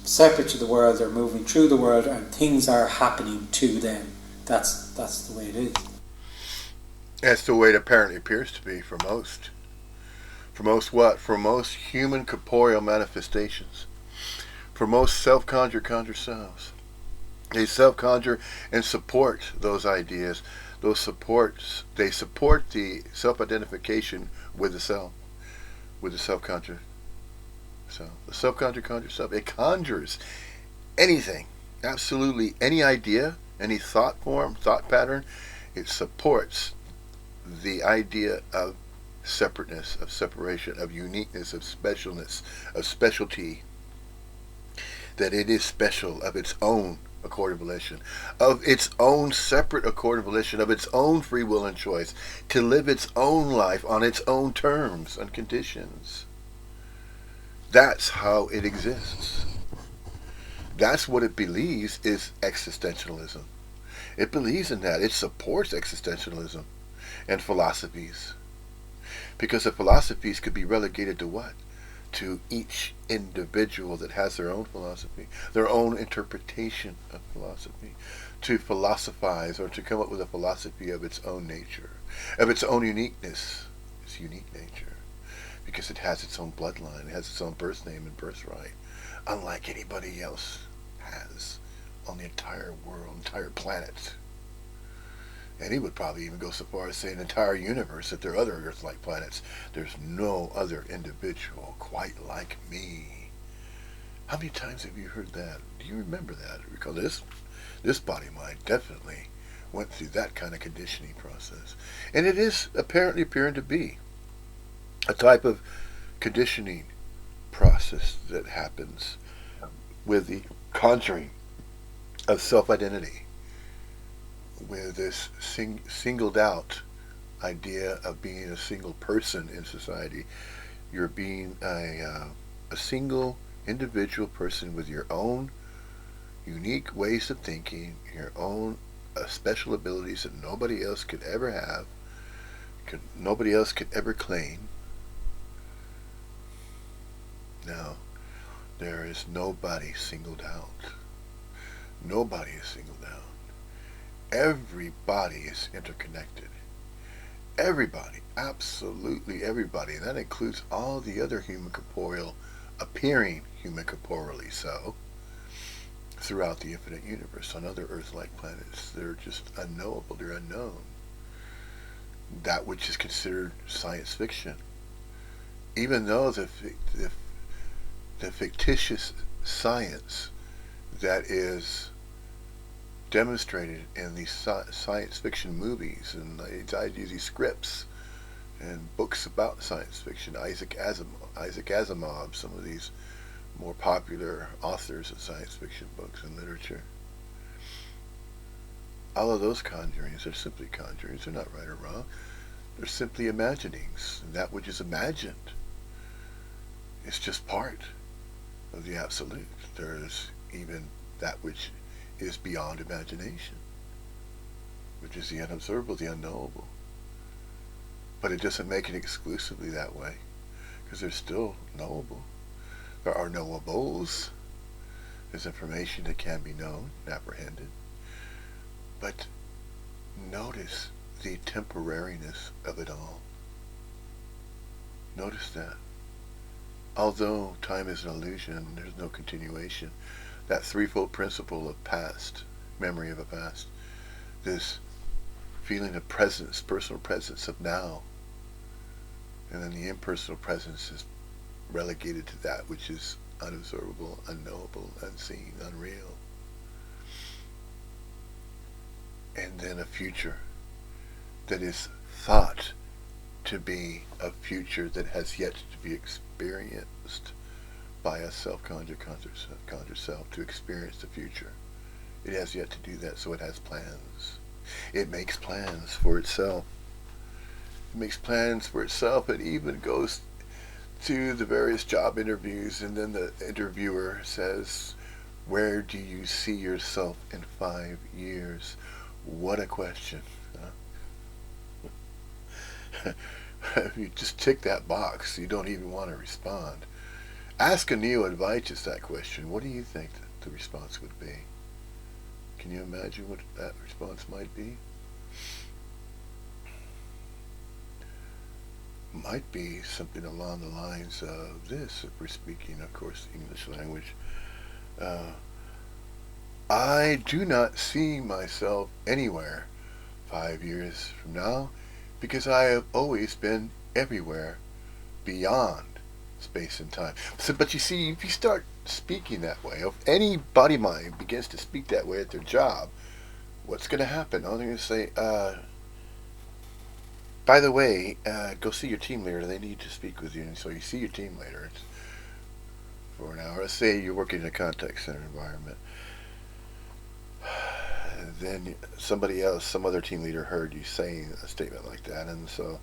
separate to the world, they're moving through the world, and things are happening to them. That's the way it is. That's the way it apparently appears to be for most. For most what? For most human corporeal manifestations. For most self-conjure selves. They self-conjure and support those ideas. They support the self-identification with the self. With the self-conjure self. The self-conjure self. It conjures anything. Absolutely any idea, any thought form, thought pattern. It supports the idea of separateness, of separation, of uniqueness, of specialness, of specialty. That it is special of its own accord of volition, of its own separate accord of volition, of its own free will and choice, to live its own life on its own terms and conditions. That's how it exists. That's what it believes is existentialism. It believes in that. It supports existentialism and philosophies. Because the philosophies could be relegated to what? To each individual that has their own philosophy, their own interpretation of philosophy, to philosophize or to come up with a philosophy of its own nature, of its own uniqueness, its unique nature, because it has its own bloodline, it has its own birth name and birthright, unlike anybody else has on the entire world, entire planet. And he would probably even go so far as say an entire universe, that there are other Earth-like planets. There's no other individual quite like me. How many times have you heard that? Do you remember that? Because this body mind definitely went through that kind of conditioning process. And it is apparently appearing to be a type of conditioning process that happens with the conjuring of self-identity, with this singled out idea of being a single person in society. You're being a single individual person with your own unique ways of thinking, your own special abilities that nobody else could ever have, nobody else could ever claim. Now, there is nobody singled out. Nobody is singled out. Everybody is interconnected. Everybody, absolutely everybody, and that includes all the other appearing human corporeally so, throughout the infinite universe, on other Earth-like planets. They're just unknowable, they're unknown. That which is considered science fiction. Even though the fictitious science that is demonstrated in these science fiction movies and these scripts and books about science fiction, Isaac Asimov, some of these more popular authors of science fiction books and literature. All of those conjurings are simply conjurings. They're not right or wrong. They're simply imaginings. And that which is imagined is just part of the absolute. There is even that which is beyond imagination, which is the unobservable, the unknowable. But it doesn't make it exclusively that way, because they're still knowable. There are knowables. There's information that can be known, apprehended. But notice the temporariness of it all. Notice that. Although time is an illusion, there's no continuation. That threefold principle of past, memory of a past, this feeling of presence, personal presence of now, and then the impersonal presence is relegated to that which is unobservable, unknowable, unseen, unreal. And then a future that is thought to be a future that has yet to be experienced by a self-conjured self to experience the future. It has yet to do that, so it has plans. It makes plans for itself. It makes plans for itself. It even goes to the various job interviews, and then the interviewer says, "Where do you see yourself in 5 years?" What a question. Huh? If you just tick that box, you don't even want to respond. Ask a neo-Advaitist that question. What do you think the response would be? Can you imagine what that response might be? Might be something along the lines of this, if we're speaking, of course, the English language. I do not see myself anywhere 5 years from now, because I have always been everywhere beyond space and time. So, but you see, if you start speaking that way, if any body mind begins to speak that way at their job, what's going to happen? They're going to say, by the way, go see your team leader. They need to speak with you. And so you see your team leader for an hour. Let's say you're working in a contact center environment. Then somebody else, some other team leader heard you saying a statement like that, and so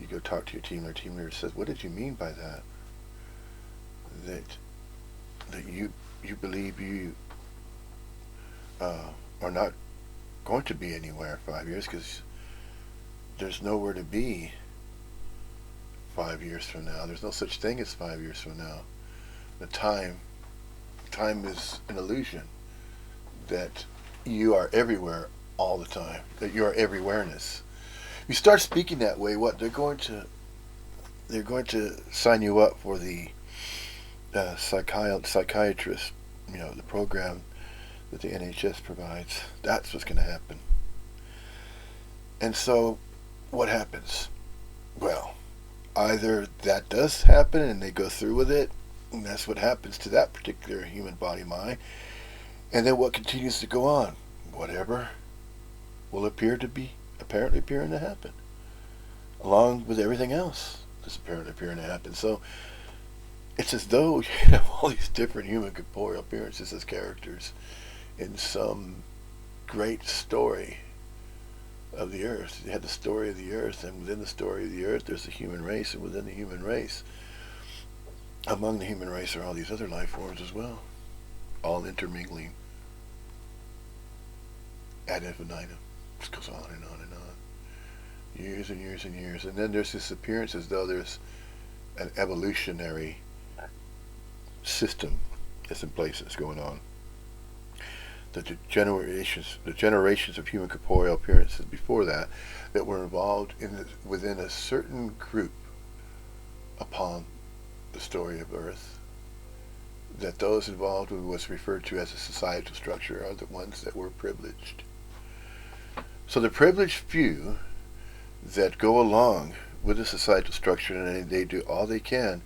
you go talk to your team leader. Team leader says, "What did you mean by that? That you believe you are not going to be anywhere in 5 years, because there's nowhere to be 5 years from now. There's no such thing as 5 years from now. The time is an illusion. That you are everywhere all the time. That you are everywhereness. If you start speaking that way, what they're going to sign you up for the psychiatrist, the program that the NHS provides. That's what's going to happen. And so, what happens? Well, either that does happen and they go through with it, and that's what happens to that particular human body mind, and then what continues to go on? Whatever will apparently appearing to happen, along with everything else that's appearing to happen. So, it's as though you have all these different human corporeal appearances as characters in some great story of the earth. You had the story of the earth, and within the story of the earth there's the human race, and within the human race, among the human race, are all these other life forms as well, all intermingling ad infinitum. Just goes on and on and on, years and years and years. And then there's this appearance as though there's an evolutionary system that's in place, that's going on. The generations of human corporeal appearances before that were involved within a certain group upon the story of Earth, that those involved with what's referred to as a societal structure are the ones that were privileged. So the privileged few that go along with the societal structure, and they do all they can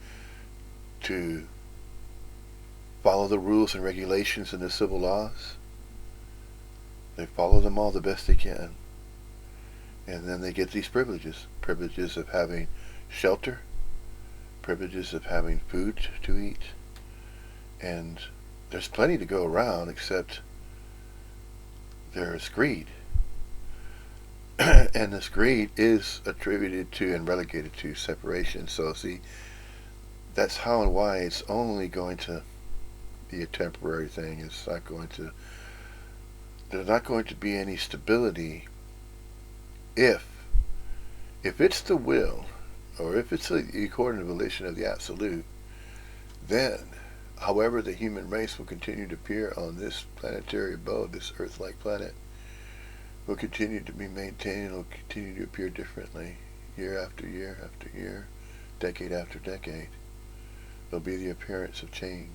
to follow the rules and regulations and the civil laws. They follow them all the best they can. And then they get these privileges. Privileges of having shelter. Privileges of having food to eat. And there's plenty to go around, except there's greed. And this greed is attributed to and relegated to separation. So see, that's how and why it's only going to be a temporary thing. It's not going to, there's not going to be any stability if it's the will, or if it's the according to volition of the Absolute, then however the human race will continue to appear on this planetary abode, this Earth-like planet, will continue to be maintained and will continue to appear differently year after year after year, decade after decade. There'll be the appearance of change,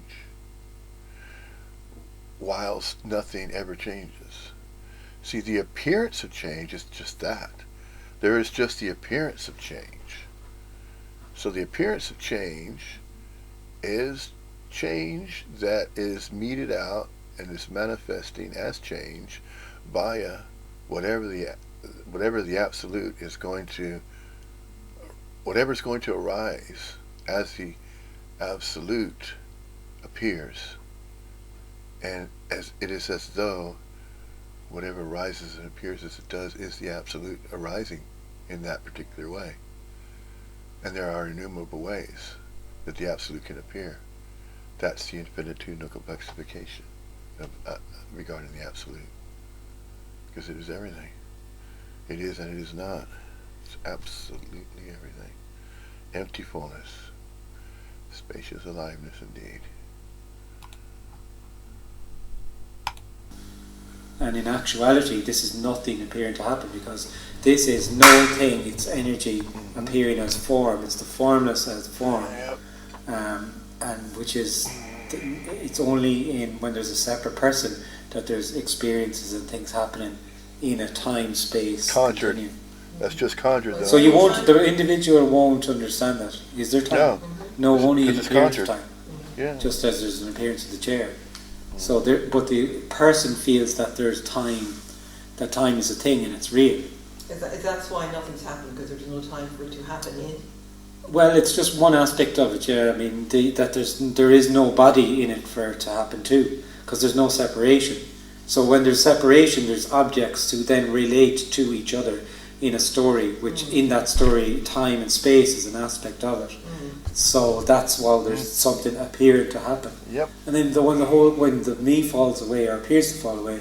whilst nothing ever changes. See, the appearance of change is just that. There is just the appearance of change. So the appearance of change is change that is meted out and is manifesting as change via whatever the Absolute is going to, whatever's going to arise as the Absolute appears. And as it is as though whatever arises and appears as it does is the Absolute arising in that particular way. And there are innumerable ways that the Absolute can appear. That's the infinitesimal complexification of, regarding the Absolute. Because it is everything. It is and it is not. It's absolutely everything. Empty fullness. Spacious aliveness indeed. And in actuality, this is nothing appearing to happen, because this is no thing, it's energy appearing as form, it's the formless as form. And which is, it's only in when there's a separate person that there's experiences and things happening in a time space. Conjured. Continuum. That's just conjured though. So you won't, the individual won't understand that. Is there time? No, only an it's appearance of conjured. time. Yeah. Just as there's an appearance of the chair. So there, but the person feels that there's time, that time is a thing and it's real. That's why nothing's happened, because there's no time for it to happen in. Well, it's just one aspect of it, yeah. I mean, that there is no body in it for it to happen too, because there's no separation. So when there's separation, there's objects to then relate to each other in a story, which in that story, time and space is an aspect of it. So that's why there's something appearing to happen. Yep. And then when the me falls away or appears to fall away,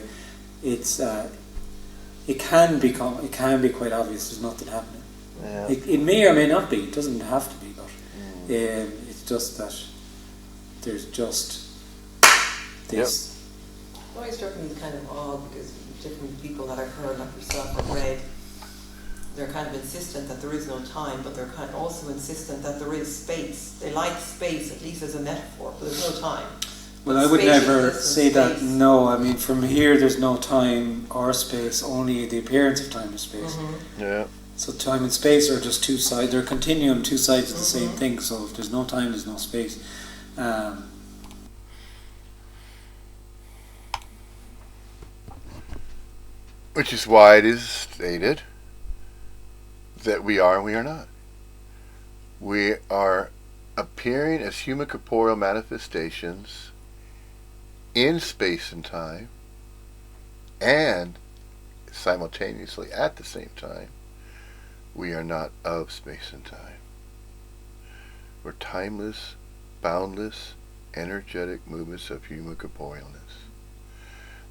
it's it can be quite obvious there's nothing happening. Yeah. It may or may not be. It doesn't have to be, but it's just that there's just this. It always struck me as kind of odd, because different people that I've heard, like yourself, have read, they're kind of insistent that there is no time, but they're kind of also insistent that there is space. They like space, at least as a metaphor, but there's no time. Well, I would never Spaciousness say and that, space. no. I mean, from here there's no time or space, only the appearance of time and space. Mm-hmm. Yeah. So time and space are just two sides, they're a continuum, two sides of the same Mhm. thing. So if there's no time, there's no space. Um, Which is why it is stated that we are and we are not. We are appearing as human corporeal manifestations in space and time, and simultaneously at the same time, we are not of space and time. We're timeless, boundless, energetic movements of human corporealness.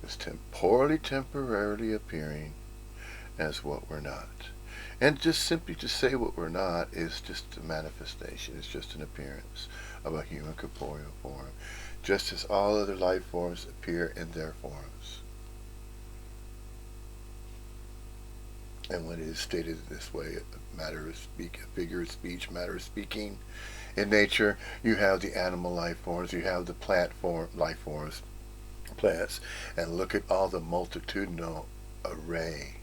It's temporarily appearing as what we're not. And just simply to say what we're not is just a manifestation, it's just an appearance of a human corporeal form, just as all other life forms appear in their forms. And when it is stated this way, a figure of speech, matter of speaking, in nature, you have the animal life forms, you have the life forms, plants, and look at all the multitudinal array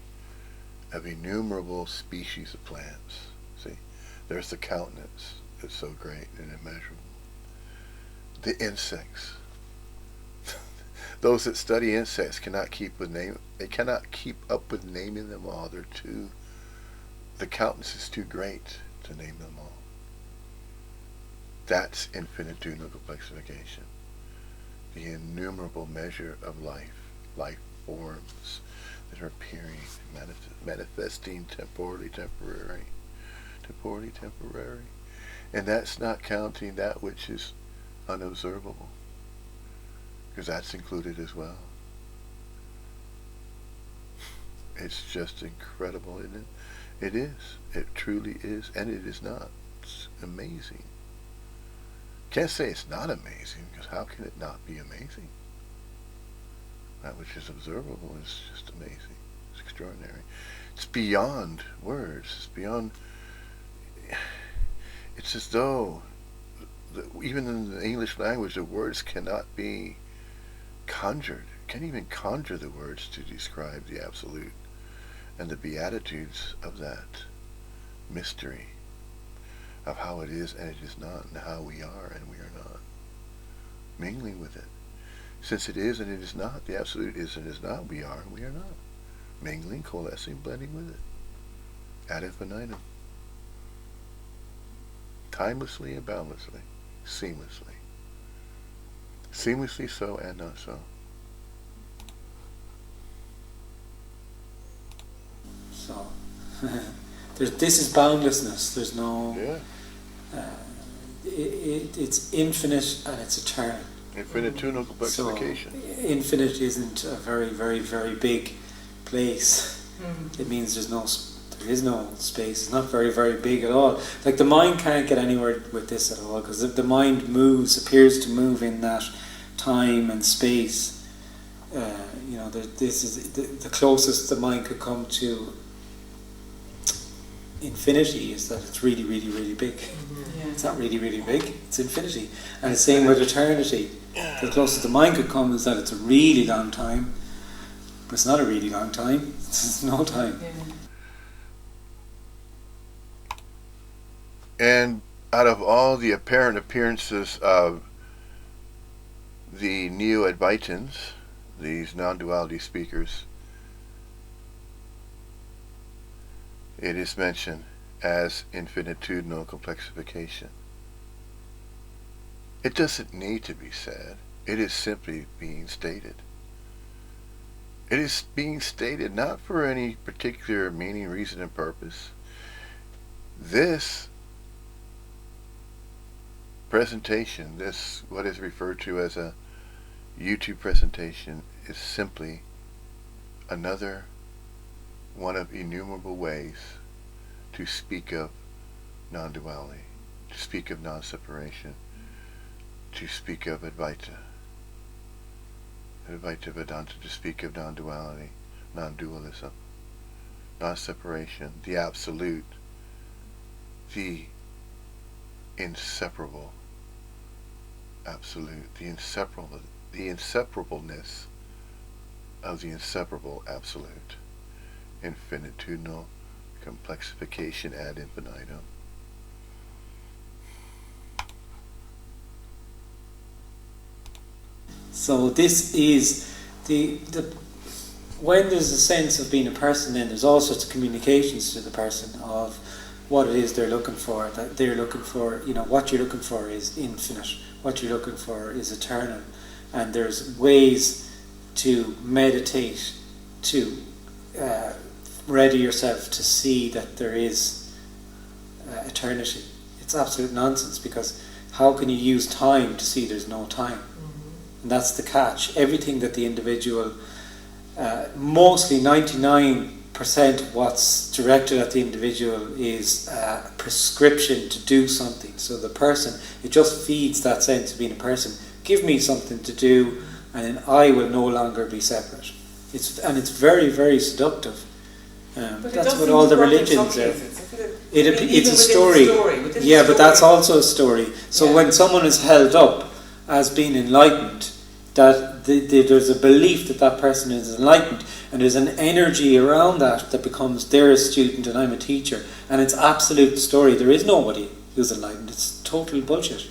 of innumerable species of plants. See, there's the countenance that's so great and immeasurable. The insects. Those that study insects cannot keep up with naming them all. The countenance is too great to name them all. That's infinitudinal complexification. The innumerable measure of life forms that are appearing, manifesting temporally temporary. And that's not counting that which is unobservable, because that's included as well. It's just incredible, isn't it? It is. It truly is, and it is not. It's amazing. Can't say it's not amazing, because how can it not be amazing? That which is observable is just amazing. It's extraordinary. It's beyond words. It's beyond. It's as though, even in the English language, the words cannot be conjured. Can't even conjure the words to describe the absolute and the beatitudes of that mystery of how it is and it is not, and how we are and we are not, mingling with it. Since it is and it is not, the absolute is and is not, we are and we are not, mingling, coalescing, blending with it, ad infinitum, timelessly and boundlessly, seamlessly so and not so. so this is boundlessness. There's no. Yeah. It's infinite and it's eternal. Infinitudinal complexification. So infinite isn't a very, very, very big place. It means there is no space. It's not very, very big at all. Like the mind can't get anywhere with this at all, because if the mind appears to move in that time and space, this is the closest the mind could come to infinity is that it's really, really, really big. Yeah. It's not really, really big. It's infinity. And the same with eternity. The closest the mind could come is that it's a really long time. But it's not a really long time. It's no time. Yeah. And out of all the apparent appearances of the neo-Advaitans, these non-duality speakers, it is mentioned as infinitudinal complexification. It doesn't need to be said. It is simply being stated. It is being stated not for any particular meaning, reason, and purpose. This presentation, what is referred to as a YouTube presentation, is simply another one of innumerable ways to speak of non-duality, to speak of non-separation, to speak of Advaita Vedanta, to speak of non-duality, non-dualism, non-separation, the absolute, the inseparable, absolute, the inseparableness of the inseparable absolute, infinitudinal complexification ad infinitum. So this is the when there's a sense of being a person, then there's all sorts of communications to the person of what it is they're looking for. That they're looking for, what you're looking for is infinite. What you're looking for is eternal, and there's ways to meditate to ready yourself to see that there is eternity. It's absolute nonsense, because how can you use time to see there's no time? And that's the catch. Everything that the individual, mostly 99% of what's directed at the individual is a prescription to do something. So the person, it just feeds that sense of being a person. Give me something to do, and then I will no longer be separate. It's very, very seductive. That's what all the religions are. It's a story. Yeah, but that's also a story. So when someone is held up as being enlightened, that there's a belief that that person is enlightened, and there's an energy around that becomes they're a student and I'm a teacher, and it's absolute story. There is nobody who's enlightened. It's total bullshit.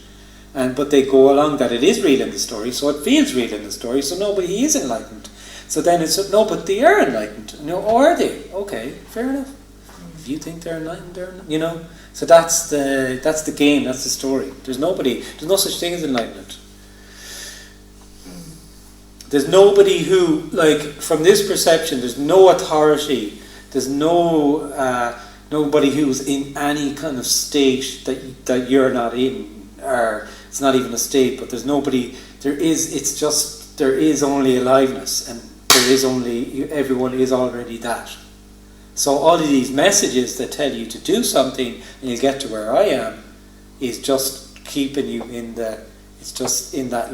But they go along that it is real in the story, so it feels real in the story, so nobody is enlightened. So then it's no, but they are enlightened. Or are they? Okay, fair enough. If you think they're enlightened, So that's the game. That's the story. There's no such thing as enlightenment. There's nobody who, from this perception, there's no authority. There's nobody who's in any kind of state that you're not in, or it's not even a state. But there's nobody. There is only aliveness, and everyone is already that. So all of these messages that tell you to do something and you get to where I am is just keeping you in that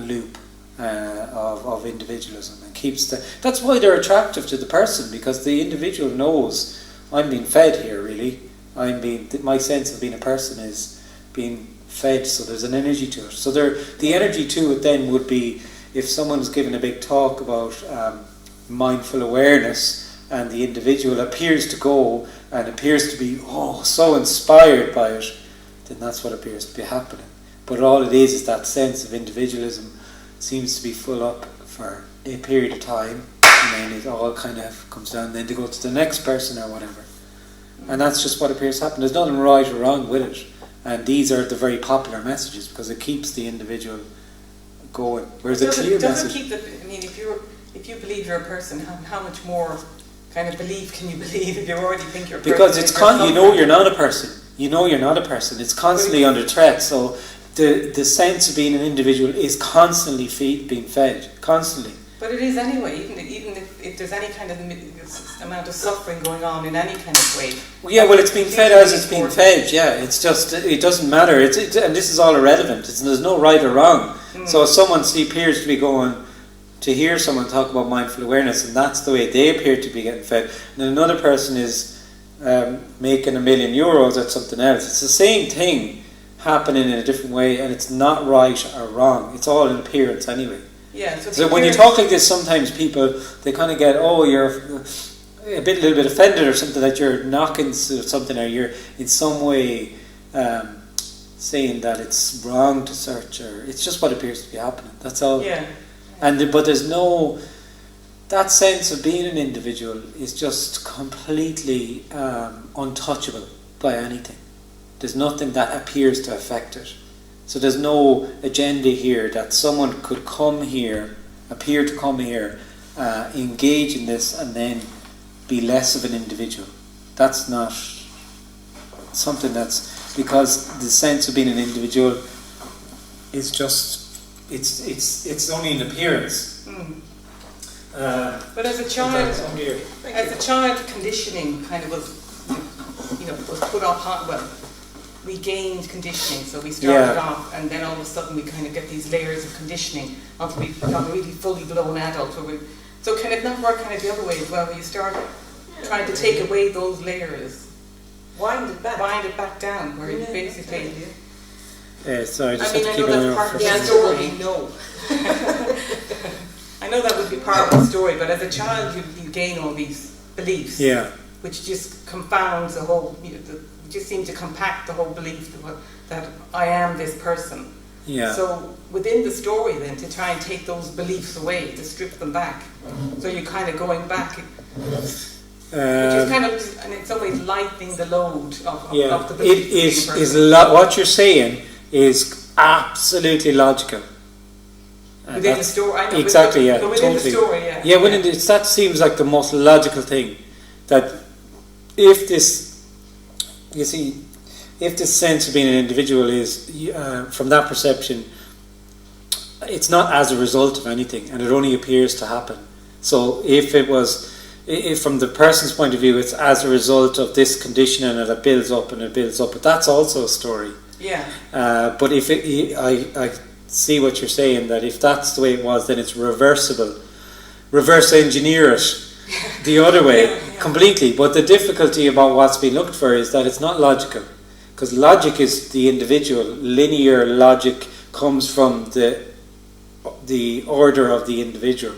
loop of individualism, and that's why they're attractive to the person, because the individual knows I'm being fed here. Really, my sense of being a person is being fed. So there's an energy to it. So the energy to it then would be if someone's given a big talk about mindful awareness, and the individual appears to go and appears to be so inspired by it, then that's what appears to be happening. But all it is that sense of individualism seems to be full up for a period of time, and then it all kind of comes down, then to go to the next person or whatever. And that's just what appears to happen. There's nothing right or wrong with it. And these are the very popular messages, because it keeps the individual going. Whereas a clear message... if you believe you're a person, how much more kind of belief can you believe if you already think you're a person? Because you're not a person. You're not a person. It's constantly under threat. So the sense of being an individual is constantly being fed. Constantly. But it is anyway, even if there's any kind of amount of suffering going on in any kind of way. It's being fed as it's being fed, yeah. It's just, it doesn't matter. And this is all irrelevant. There's no right or wrong. So if someone appears to be going to hear someone talk about mindful awareness, and that's the way they appear to be getting fed, and another person is making €1 million at something else. It's the same thing happening in a different way, and it's not right or wrong. It's all an appearance anyway. Yeah. So when you talk like this, sometimes people, they kind of get, you're a little bit offended or something, that you're knocking something, or you're in some way saying that it's wrong to search, or it's just what appears to be happening. That's all. Yeah. But there's no, that sense of being an individual is just completely untouchable by anything. There's nothing that appears to affect it. So there's no agenda here that someone could appear to come here, engage in this, and then be less of an individual. That's not something because the sense of being an individual is just, it's only an appearance. But as a child, conditioning kind of was put off. We gained conditioning, so we started off, and then all of a sudden we kind of get these layers of conditioning until we become a really fully blown adult. So can it not work kind of the other way as well, where you start trying to take away those layers, wind it back down, where you basically. So I just I have to mean, I keep know an eye that's out part for of The the answer something. will story. be no. I know that would be part of the story, but as a child, you gain all these beliefs, Yeah, which just confounds the whole. Just seem to compact the whole belief that I am this person. yeah. So within the story, then, to try and take those beliefs away, to strip them back, so you're kind of going back, which is kind of, and in some ways, lightening the load of Yeah, the it belief of being a is person. what you're saying is absolutely logical. Within the That's- story, I know. exactly, yeah, But within totally. the story, yeah. Yeah, that seems like the most logical thing. That if this, you see, if this sense of being an individual is from that perception, it's not as a result of anything, and it only appears to happen. So if it was, if from the person's point of view, it's as a result of this conditioning and it builds up and it builds up, but that's also a story. Yeah. But if I see what you're saying, that if that's the way it was, then it's reversible. Reverse engineer it the other way completely. But the difficulty about what's being looked for is that it's not logical, because logic is the individual. Linear logic comes from the order of the individual.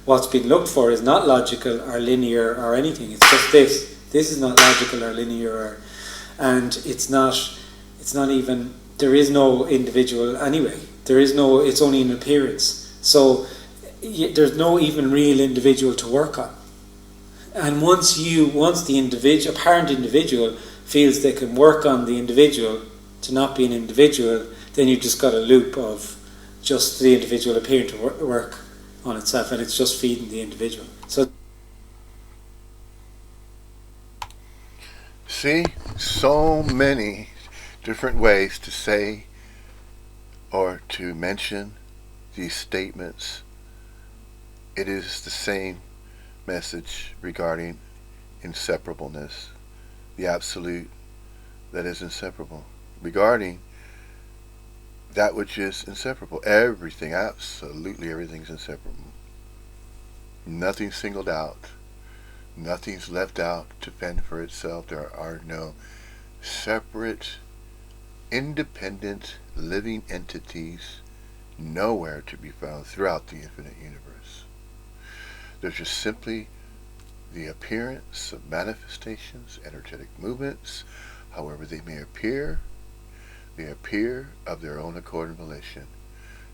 What's being looked for is not logical or linear or anything. It's just this. This is not logical or linear, and it's not even. There is no individual anyway. There is no. It's only an appearance. So there's no even real individual to work on. And once the individual, apparent individual, feels they can work on the individual to not be an individual, then you've just got a loop of just the individual appearing to work on itself, and it's just feeding the individual. So See, so many different ways to say or to mention these statements. It is the same message regarding inseparableness, the absolute that is inseparable, regarding that which is inseparable. Everything, absolutely everything's inseparable. Nothing's singled out. Nothing's left out to fend for itself. There are no separate, independent, living entities nowhere to be found throughout the infinite universe. There's just simply the appearance of manifestations, energetic movements, however they may appear. They appear of their own accord and volition,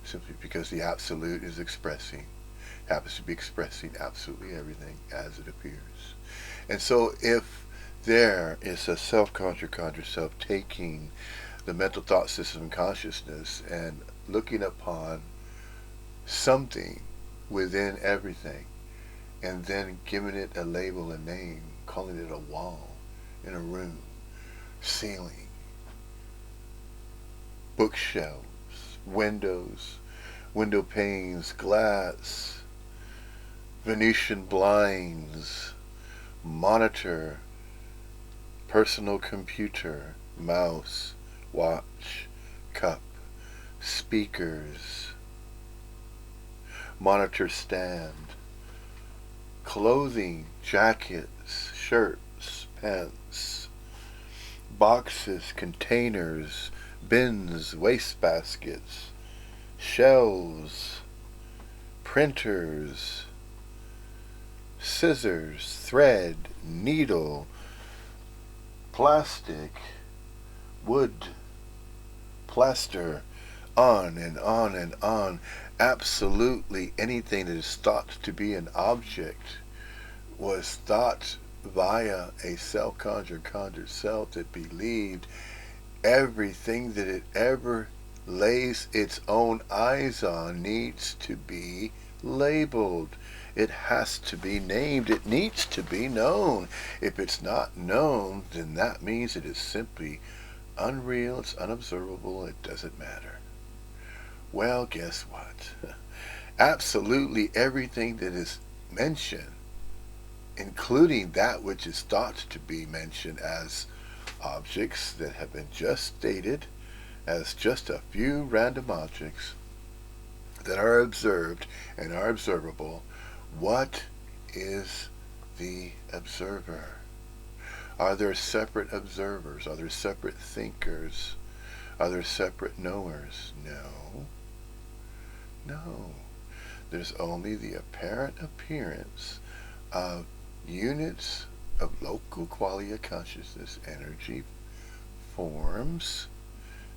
simply because the absolute is happens to be expressing absolutely everything as it appears. And so if there is a self-conscious self taking the mental thought system and consciousness and looking upon something within everything and then giving it a label, a name, calling it a wall in a room, ceiling, bookshelves, windows, window panes, glass, Venetian blinds, monitor, personal computer, mouse, watch, cup, speakers, monitor stand, clothing, jackets, shirts, pants, boxes, containers, bins, wastebaskets, shelves, printers, scissors, thread, needle, plastic, wood, plaster, on and on and on. Absolutely anything that is thought to be an object was thought via a self-conjured self that believed everything that it ever lays its own eyes on needs to be labeled. It has to be named. It needs to be known. If it's not known, then that means it is simply unreal, it's unobservable, it doesn't matter. Well, guess what? Absolutely everything that is mentioned, including that which is thought to be mentioned as objects that have been just stated as just a few random objects that are observed and are observable. What is the observer? Are there separate observers? Are there separate thinkers? Are there separate knowers? No. No. There's only the apparent appearance of units of local qualia consciousness energy forms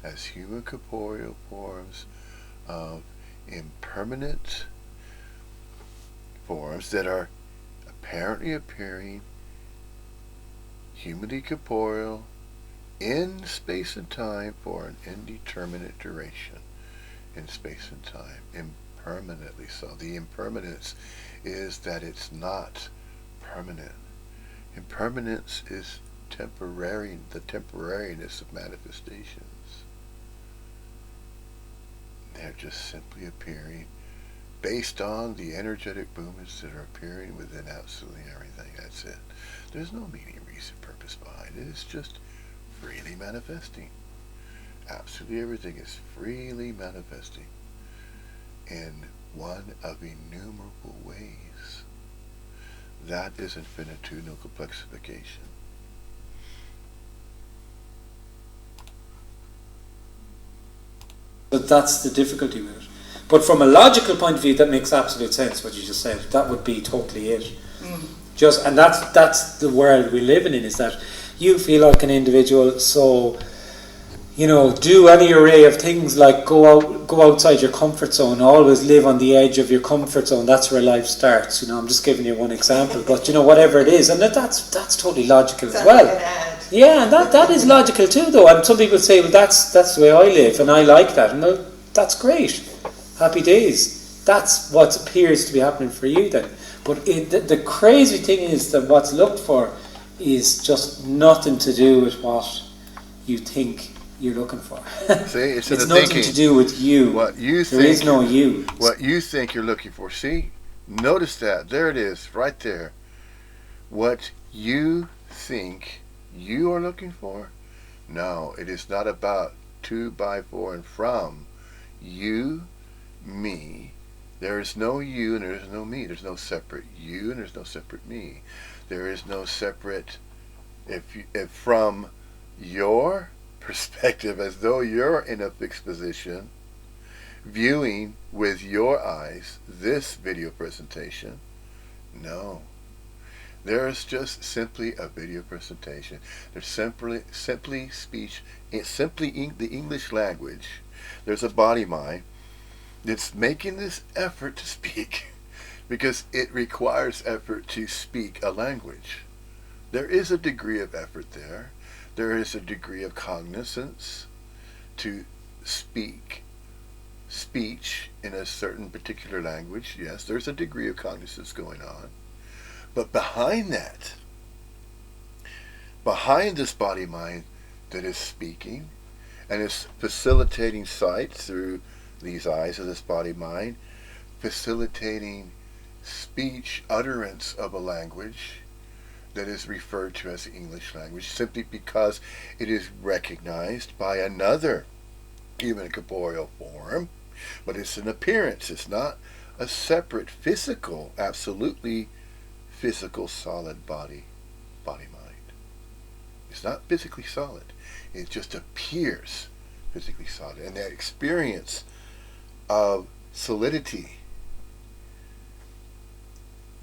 as human corporeal forms of impermanent forms that are apparently appearing humanly corporeal in space and time for an indeterminate duration in space and time, impermanently so. The impermanence is that it's not permanent. Impermanence is temporary, the temporariness of manifestations. They're just simply appearing based on the energetic movements that are appearing within absolutely everything. That's it. There's no meaning, reason, purpose behind it. It's just freely manifesting. Absolutely everything is freely manifesting in one of innumerable ways. That is infinitudinal complexification. But that's the difficulty with it. But from a logical point of view, that makes absolute sense, what you just said. That would be totally it. And that's the world we live in, is that you feel like an individual, so do any array of things, like go outside your comfort zone, always live on the edge of your comfort zone. That's where life starts. I'm just giving you one example, but whatever it is, and that's totally logical as well. Yeah, and that is logical too, though. And some people say, well, that's the way I live, and I like that, and that's great. Happy days. That's what appears to be happening for you then. But the crazy thing is that what's looked for is just nothing to do with what you think you're looking for. See, it's nothing thinking. To do with you. What you there is no you. What you think you're looking for. See? Notice that. There it is, right there. What you think you are looking for? No, it is not about 2 by 4 and from you, me. There is no you and there is no me. There's no separate you and there's no separate me. There is no separate, if from your perspective, as though you're in a fixed position, viewing with your eyes this video presentation. No. There's just simply a video presentation. There's simply speech. It's simply the English language. There's a body mind that's making this effort to speak because it requires effort to speak a language. There is a degree of effort there. There is a degree of cognizance to speak speech in a certain particular language. Yes, there's a degree of cognizance going on. But behind that, behind this body mind that is speaking and is facilitating sight through these eyes of this body mind, facilitating speech, utterance of a language that is referred to as the English language, simply because it is recognized by another human corporeal form, but it's an appearance. It's not a separate physical, absolutely physical solid body mind. It's not physically solid. It just appears physically solid. And that experience of solidity,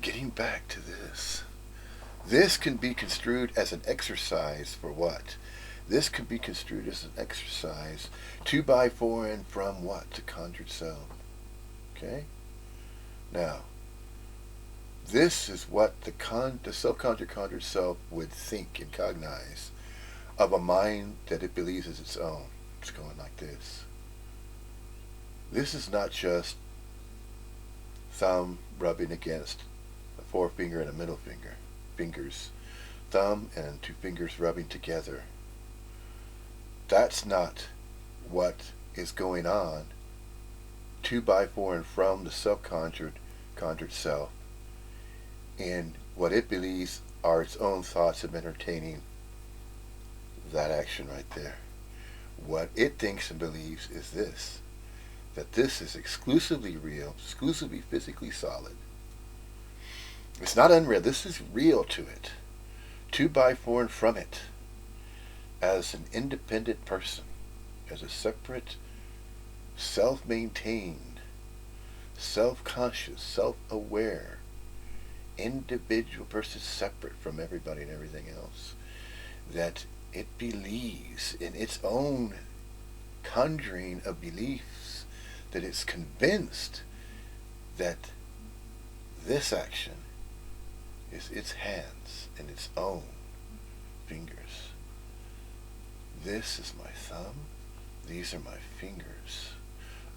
getting back to this can be construed as an exercise for what? This can be construed as an exercise 2 by 4 and from what? To conjured self. Okay? Now, this is what the self-conjured conjured self would think and cognize of a mind that it believes is its own. It's going like this. This is not just thumb rubbing against a forefinger and a middle finger. Fingers, thumb and 2 fingers rubbing together. That's not what is going on 2 by 4 and from the self-conjured self in what it believes are its own thoughts of entertaining that action right there. What it thinks and believes is this, that this is exclusively real, exclusively physically solid. It's not unreal. This is real to it. 2 by 4 and from it as an independent person, as a separate, self-maintained, self-conscious, self-aware individual person, separate from everybody and everything else, that it believes in its own conjuring of beliefs, that it's convinced that this action is its hands and its own fingers. This is my thumb, these are my fingers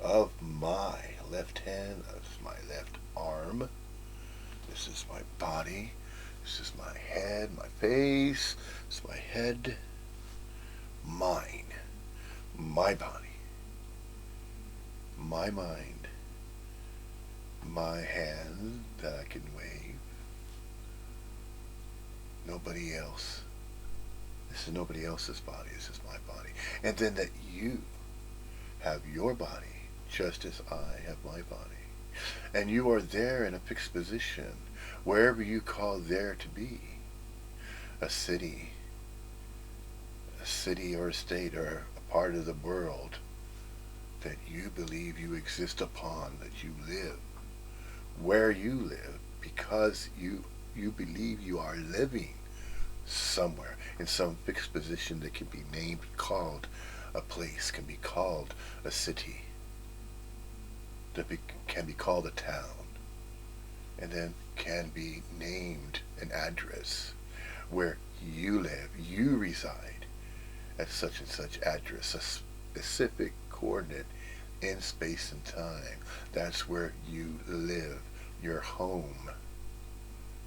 of my left hand, of my left arm. This is my body, this is my head, my face, this is my head, mine, my body, my mind, my hand that I can wave. Nobody else. This is nobody else's body, this is my body. And then that you have your body just as I have my body. And you are there in a fixed position, wherever you call there to be. A city or a state or a part of the world that you believe you exist upon, that you live, where you live, because you believe you are living somewhere in some fixed position that can be named, called a place, can be called a city, that can be called a town, and then can be named an address where you live, you reside at such and such address, a specific coordinate in space and time. That's where you live, your home,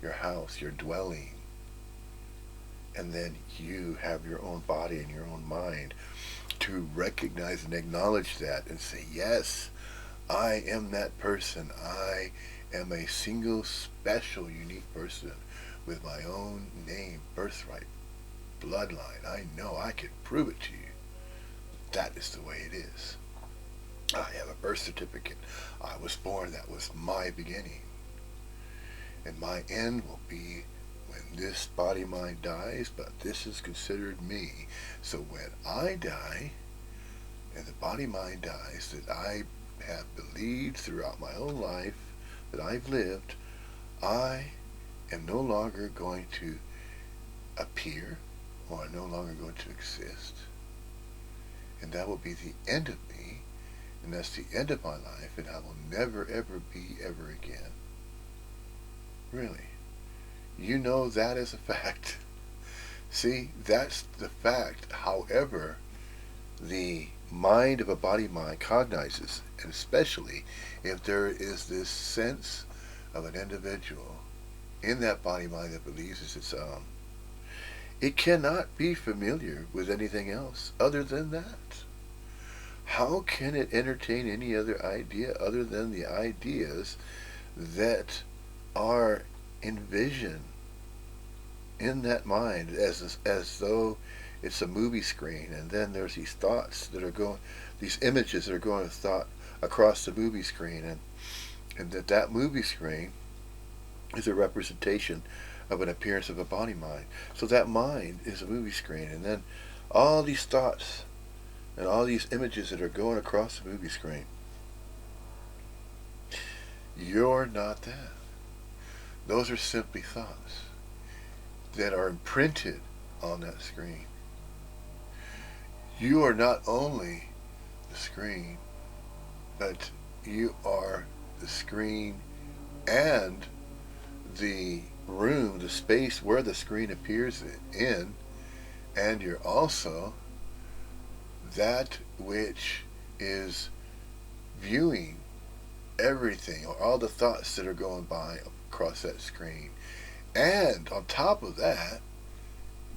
your house, your dwelling. And then you have your own body and your own mind to recognize and acknowledge that and say, yes, I am that person. I am a single, special, unique person with my own name, birthright, bloodline. I know I can prove it to you. That is the way it is. I have a birth certificate. I was born. That was my beginning. And my end will be when this body-mind dies, but this is considered me. So when I die, and the body-mind dies, that I have believed throughout my own life that I've lived, I am no longer going to appear, or I'm no longer going to exist. And that will be the end of me, and that's the end of my life, and I will never ever be ever again. Really. You know that is a fact. See, that's the fact. However, the mind of a body-mind cognizes, and especially if there is this sense of an individual in that body-mind that believes it's its own, it cannot be familiar with anything else other than that. How can it entertain any other idea other than the ideas that are envisioned in that mind as though it's a movie screen, and then there's these thoughts that are going, these images that are going thought across the movie screen, and that movie screen is a representation of an appearance of a body mind. So that mind is a movie screen, and then all these thoughts and all these images that are going across the movie screen. You're not that. Those are simply thoughts that are imprinted on that screen. You are not only the screen, but you are the screen and the room, the space where the screen appears in, and you're also that which is viewing everything, or all the thoughts that are going by across that screen. And on top of that,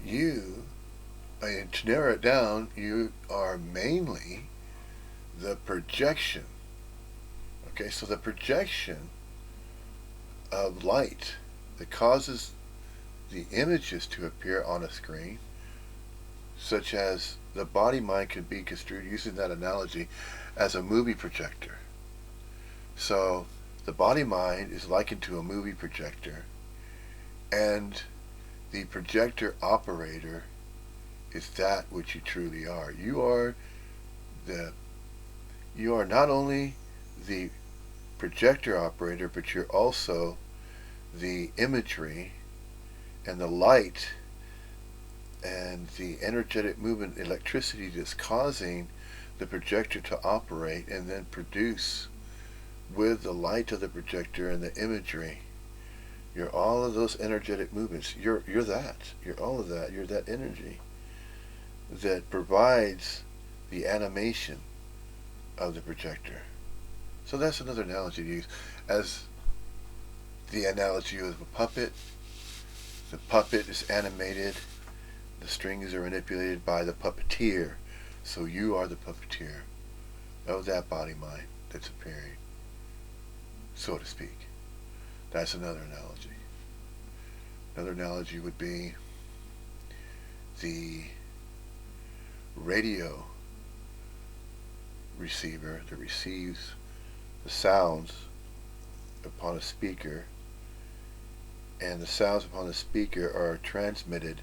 you, and to narrow it down, you are mainly the projection. Okay, so the projection of light that causes the images to appear on a screen, such as the body mind can be construed, using that analogy, as a movie projector. So the body mind is likened to a movie projector, and the projector operator is that which you truly are. You are you are not only the projector operator, but you're also the imagery and the light and the energetic movement, electricity that's causing the projector to operate and then produce with the light of the projector and the imagery. You're all of those energetic movements. You're that. You're all of that. You're that energy that provides the animation of the projector. So that's another analogy to use. As the analogy of a puppet, the puppet is animated, the strings are manipulated by the puppeteer. So you are the puppeteer of that body-mind that's appearing, so to speak. That's another analogy. Another analogy would be the radio receiver that receives the sounds upon a speaker, and the sounds upon the speaker are transmitted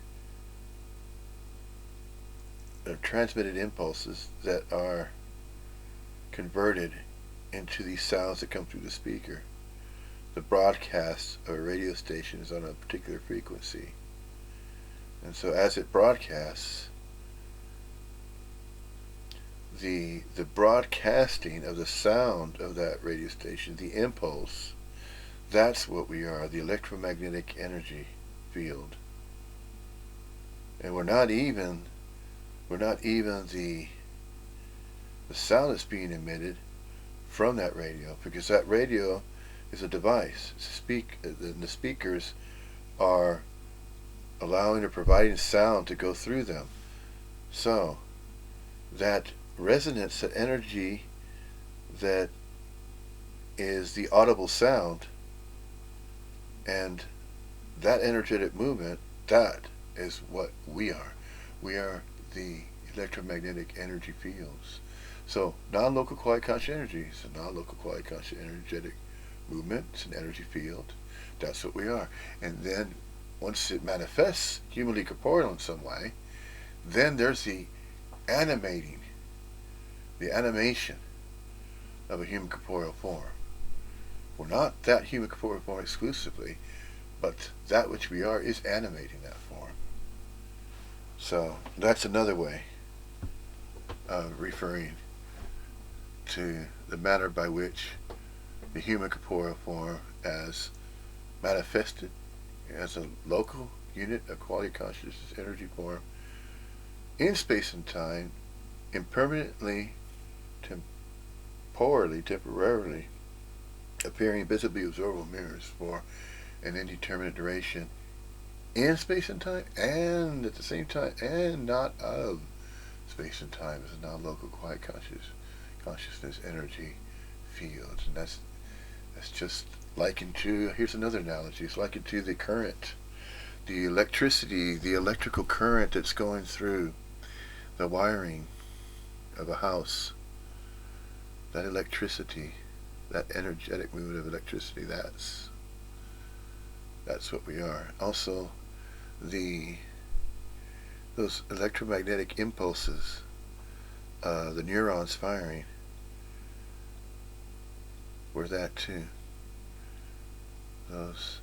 impulses that are converted into these sounds that come through the speaker. The broadcast of a radio station is on a particular frequency, and so as it broadcasts, the broadcasting of the sound of that radio station, the impulse, that's what we are, the electromagnetic energy field. And we're not even the sound that's being emitted from that radio, because that radio is a device. The speakers are allowing or providing sound to go through them. So that resonance, that energy that is the audible sound, and that energetic movement, that is what we are. We are the electromagnetic energy fields. So non-local quiet conscious energy is a non-local quiet conscious energetic movement. It's an energy field. That's what we are. And then once it manifests humanly corporeal in some way, then there's the animation of a human corporeal form. We're not that human corporeal form exclusively, but that which we are is animating that form. So that's another way of referring to the manner by which the human corporeal form, as manifested as a local unit of quality consciousness energy form in space and time, impermanently, temporarily appearing visibly observable mirrors for an indeterminate duration in space and time, and at the same time, and not of space and time, as a non-local quiet consciousness energy field. And that's just likened to, here's another analogy, it's likened to the current, the electricity, the electrical current that's going through the wiring of a house. That electricity, that energetic movement of electricity, that's what we are. Also, those electromagnetic impulses, the neurons firing, we're that too. Those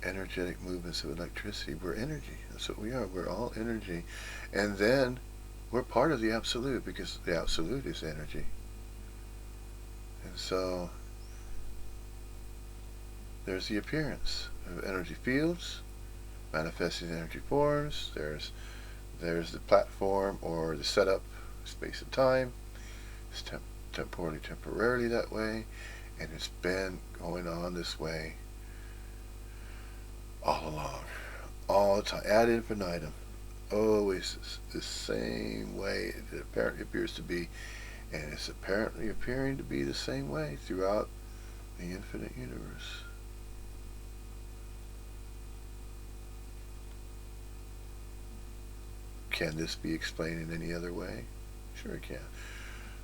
energetic movements of electricity, we're energy. That's what we are. We're all energy. And then we're part of the absolute, because the absolute is energy. And so there's the appearance of energy fields manifesting energy forms. There's the platform or the setup, space and time. It's temporarily that way, and it's been going on this way all along, all the time, ad infinitum. Always the same way it apparently appears to be, and it's apparently appearing to be the same way throughout the infinite universe. Can this be explained in any other way? Sure it can.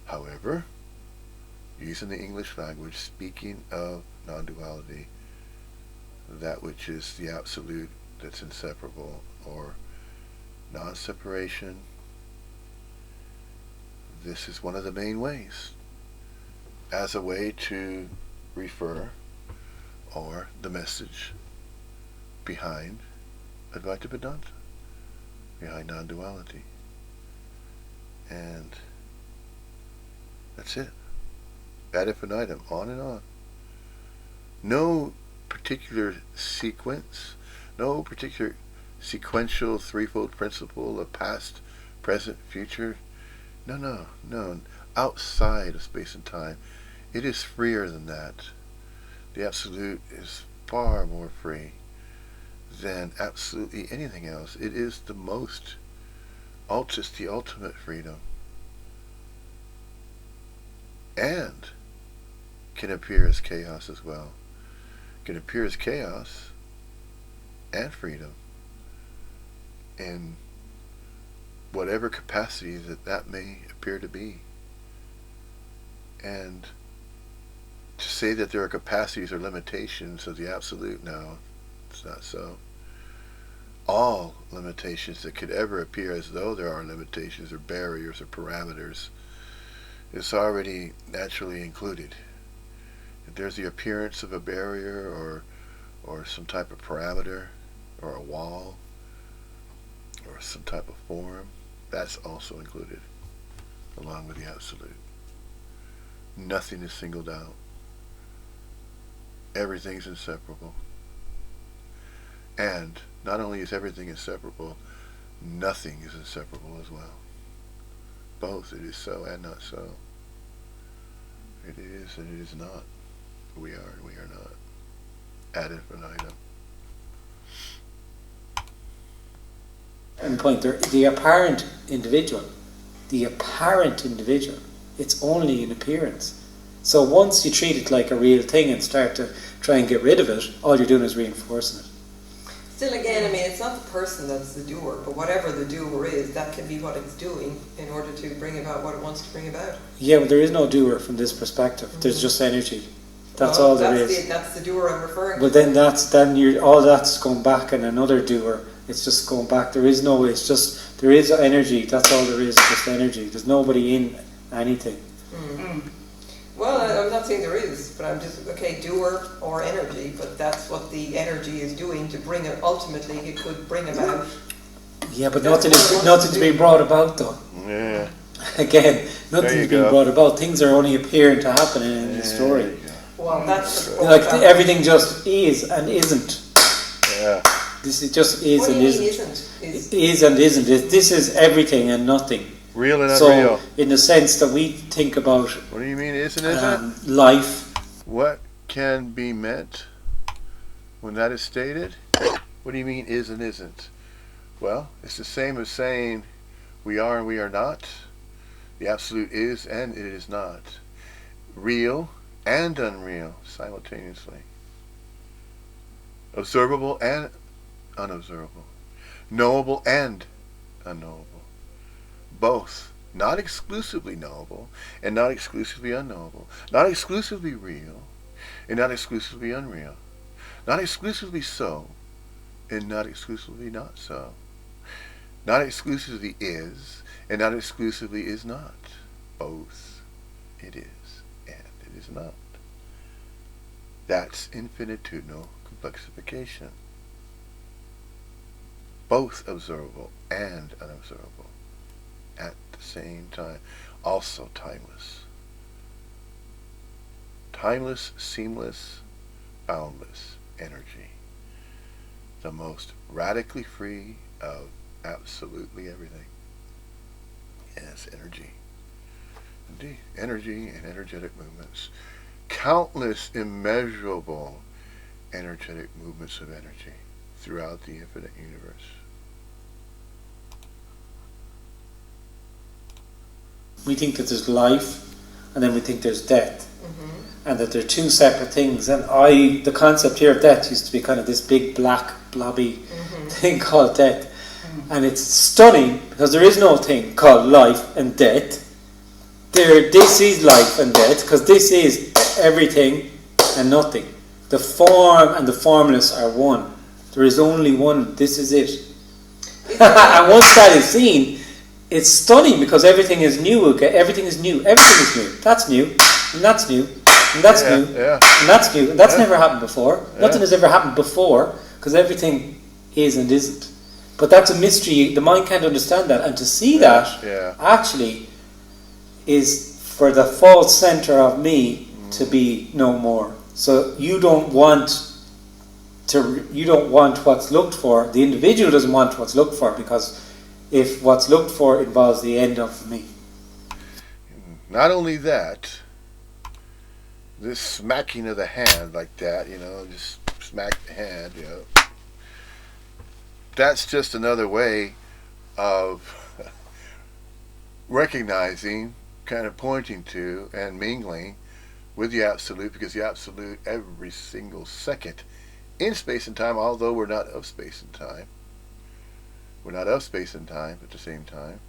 However, using the English language, speaking of non-duality, that which is the absolute that's inseparable, or non-separation, this is one of the main ways, as a way to refer or the message behind Advaita Vedanta, behind non-duality. And that's it. Ad infinitum, on and on. No particular sequence, no particular sequential threefold principle of past, present, future. No. Outside of space and time. It is freer than that. The Absolute is far more free than absolutely anything else. It is the most, it's the ultimate freedom. And can appear as chaos as well. Can appear as chaos and freedom in whatever capacity that may appear to be. And to say that there are capacities or limitations of the Absolute, no, it's not so. All limitations that could ever appear as though there are limitations or barriers or parameters is already naturally included. If there's the appearance of a barrier or some type of parameter or a wall or some type of form, that's also included along with the Absolute. Nothing is singled out. Everything's inseparable. And not only is everything inseparable, nothing is inseparable as well. Both, it is so and not so. It is and it is not. We are and we are not. Ad infinitum. And point there, the apparent individual, it's only an appearance. So once you treat it like a real thing and start to try and get rid of it, all you're doing is reinforcing it. Still, again, I mean, it's not the person that's the doer, but whatever the doer is, that can be what it's doing in order to bring about what it wants to bring about. Yeah, but there is no doer from this perspective. There's just energy. That's all there is. That's the doer I'm referring to. But then all that's going back in another doer. It's just going back. There is energy. That's all there is. Just energy. There's nobody in anything. Well, I'm not saying there is, but I'm just, doer or energy, but that's what the energy is doing to bring it, ultimately it could bring about. Yeah, but nothing's being brought about though. Yeah. Again, nothing's being brought about. Things are only appearing to happen in the story. Well, that's like everything just is and isn't. Yeah. This is just is what and do you isn't. Mean isn't? Is and isn't. This is everything and nothing. Real and so, unreal. In the sense that we think about what do you mean isn't? Life. What can be meant when that is stated? What do you mean is and isn't? Well, it's the same as saying we are and we are not. The Absolute is and it is not. Real and unreal simultaneously. Observable and unobservable. Knowable and unknowable. Both. Not exclusively knowable and not exclusively unknowable. Not exclusively real and not exclusively unreal. Not exclusively so and not exclusively not so. Not exclusively is and not exclusively is not. Both. It is and it is not. That's infinitudinal complexification. Both observable and unobservable at the same time. Also timeless. Timeless, seamless, boundless energy. The most radically free of absolutely everything. Yes, energy. Indeed, energy and energetic movements. Countless, immeasurable energetic movements of energy throughout the infinite universe. We think that there's life and then we think there's death. And that they're two separate things. And the concept here of death used to be kind of this big black blobby thing called death. And it's stunning because there is no thing called life and death. This is life and death because this is everything and nothing. The form and the formless are one. There is only one. This is it. And once that is seen, it's stunning because everything is new. Okay? Everything is new. Everything is new. That's new, and that's new, and that's new, and that's new, and that's never happened before. Nothing has ever happened before because everything is and isn't. But that's a mystery. The mind can't understand that, and to see that actually is for the false center of me to be no more. So you don't want what's looked for. The individual doesn't want what's looked for, because if what's looked for involves the end of me. Not only that, this smacking of the hand like that, just smack the hand, that's just another way of recognizing, kind of pointing to and mingling with the Absolute, because the Absolute every single second in space and time, although we're not of space and time. We're not of space and time at the same time.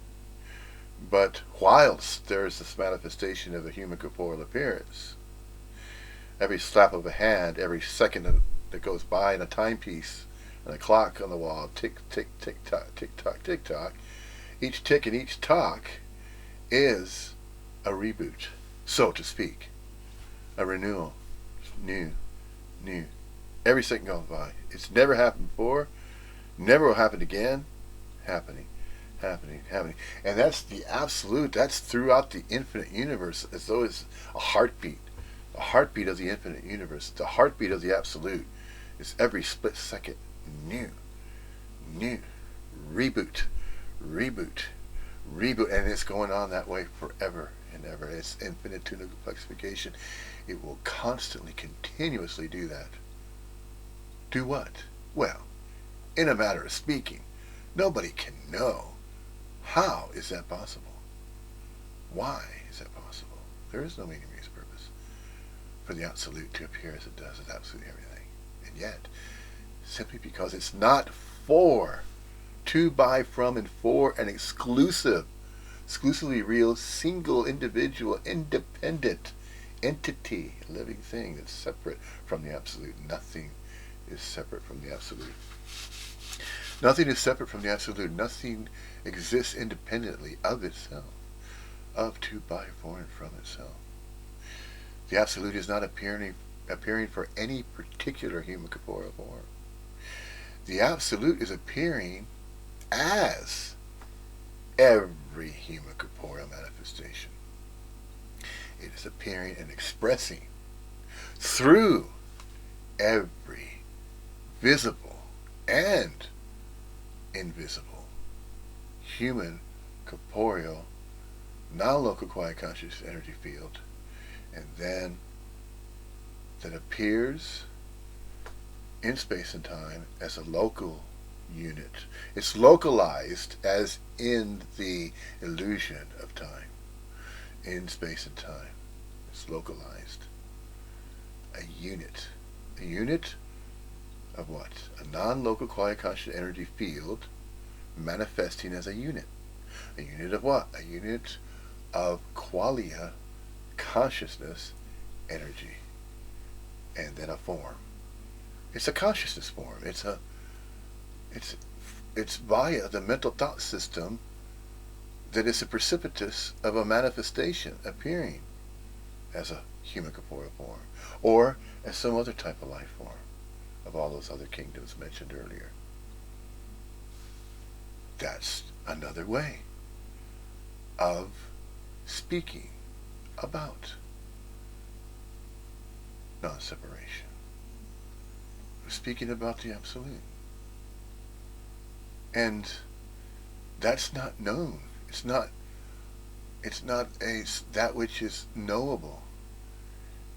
But whilst there is this manifestation of a human corporeal appearance, every slap of a hand, every second that goes by in a timepiece and a clock on the wall, tick, tick, tick, tock, tick, tock, tick, tock, each tick and each tock is a reboot, so to speak, a renewal, new. Every second goes by. It's never happened before, never will happen again, happening. And that's the Absolute. That's throughout the infinite universe, as though it's a heartbeat of the infinite universe. The heartbeat of the Absolute is every split second new, reboot, and it's going on that way forever and ever. It's infinitesimal complexification. It will constantly, continuously do that. Do what? Well, in a matter of speaking, nobody can know. How is that possible? Why is that possible? There is no meaning, reason, purpose for the Absolute to appear as it does as absolutely everything. And yet, simply because it's not for, to, by, from, and for an exclusively real, single, individual, independent entity, living thing that's separate from the Absolute. Nothing is separate from the Absolute. Nothing is separate from the Absolute. Nothing exists independently of itself, of, to, by, for, and from itself. The Absolute is not appearing for any particular human corporeal form. The Absolute is appearing as every human corporeal manifestation. It is appearing and expressing through every visible and invisible human corporeal non-local quiet conscious energy field, and then that appears in space and time as a local unit. It's localized as in the illusion of time. In space and time, it's localized. A unit. A unit of what? A non-local quiet conscious energy field manifesting as a unit. A unit of what? A unit of qualia consciousness energy. And then a form. It's a consciousness form. It's via the mental thought system that is a precipitous of a manifestation appearing as a human corporeal form, or as some other type of life form of all those other kingdoms mentioned earlier. That's another way of speaking about non-separation. We're speaking about the Absolute. And that's not known. It's not that which is knowable.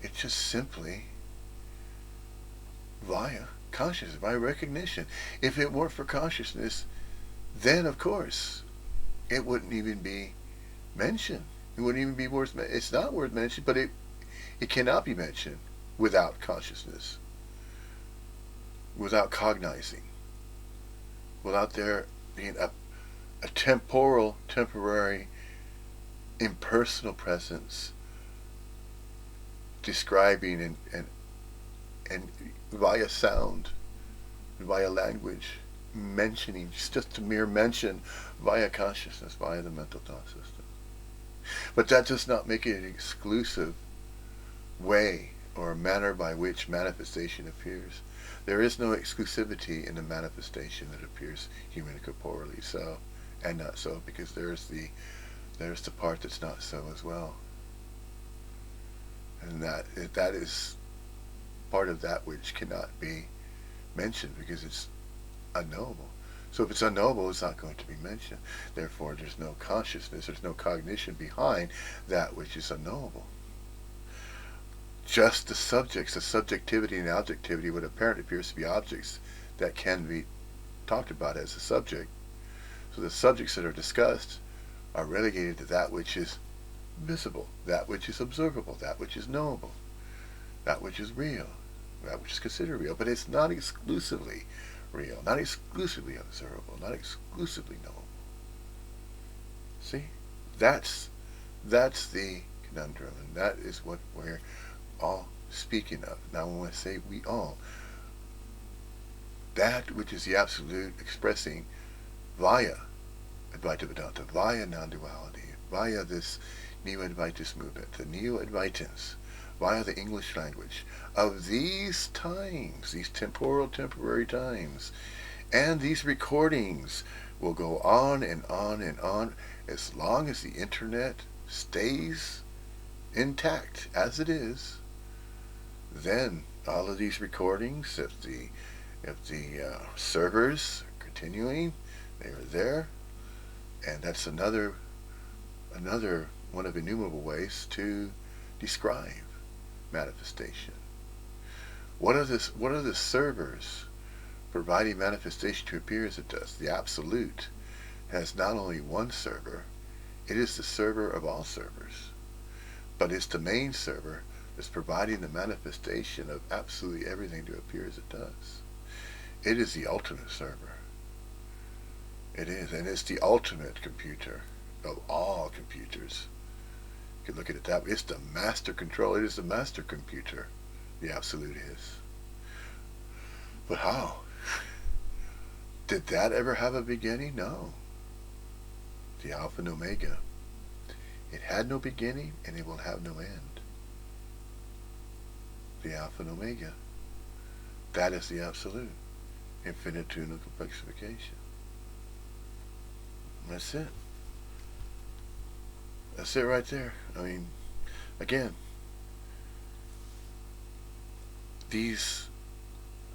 It's just simply via consciousness, by recognition. If it weren't for consciousness, then of course it wouldn't even be mentioned. It wouldn't even be worth. It's not worth mentioning, but it cannot be mentioned without consciousness, without cognizing, without there being a temporary, impersonal presence describing and via sound, via language, mentioning, just a mere mention via consciousness, via the mental thought system. But that does not make it an exclusive way or manner by which manifestation appears. There is no exclusivity in the manifestation that appears human corporally, so and not so, because there's the part that's not so as well. And that is part of that which cannot be mentioned because it's unknowable. So if it's unknowable, it's not going to be mentioned. Therefore, there's no consciousness, there's no cognition behind that which is unknowable. Just the subjects, the subjectivity and objectivity, what apparently appears to be objects that can be talked about as a subject. So the subjects that are discussed are relegated to that which is visible, that which is observable, that which is knowable, that which is real, that which is considered real. But it's not exclusively real, not exclusively observable, not exclusively knowable. See? That's the conundrum, and that is what we're all speaking of. Now when I say we all, that which is the absolute expressing via Advaita Vedanta, via non-duality, via this Neo-Advaitist movement, the Neo-Advaitans, via the English language, of these times, these temporary times, and these recordings will go on and on and on as long as the internet stays intact as it is. Then all of these recordings, if the servers are continuing, they are there, and that's another one of innumerable ways to describe manifestation. What are the servers providing manifestation to appear as it does? The Absolute has not only one server, it is the server of all servers, but it's the main server that's providing the manifestation of absolutely everything to appear as it does. It is the ultimate server. It is, and it's the ultimate computer of all computers. You can look at it that way. It's the master control. It is the master computer. The Absolute is. But how? Did that ever have a beginning? No. The Alpha and Omega. It had no beginning, and it will have no end. The Alpha and Omega. That is the Absolute. Infinitudinal complexification. That's it. That's it right there. I mean, again, these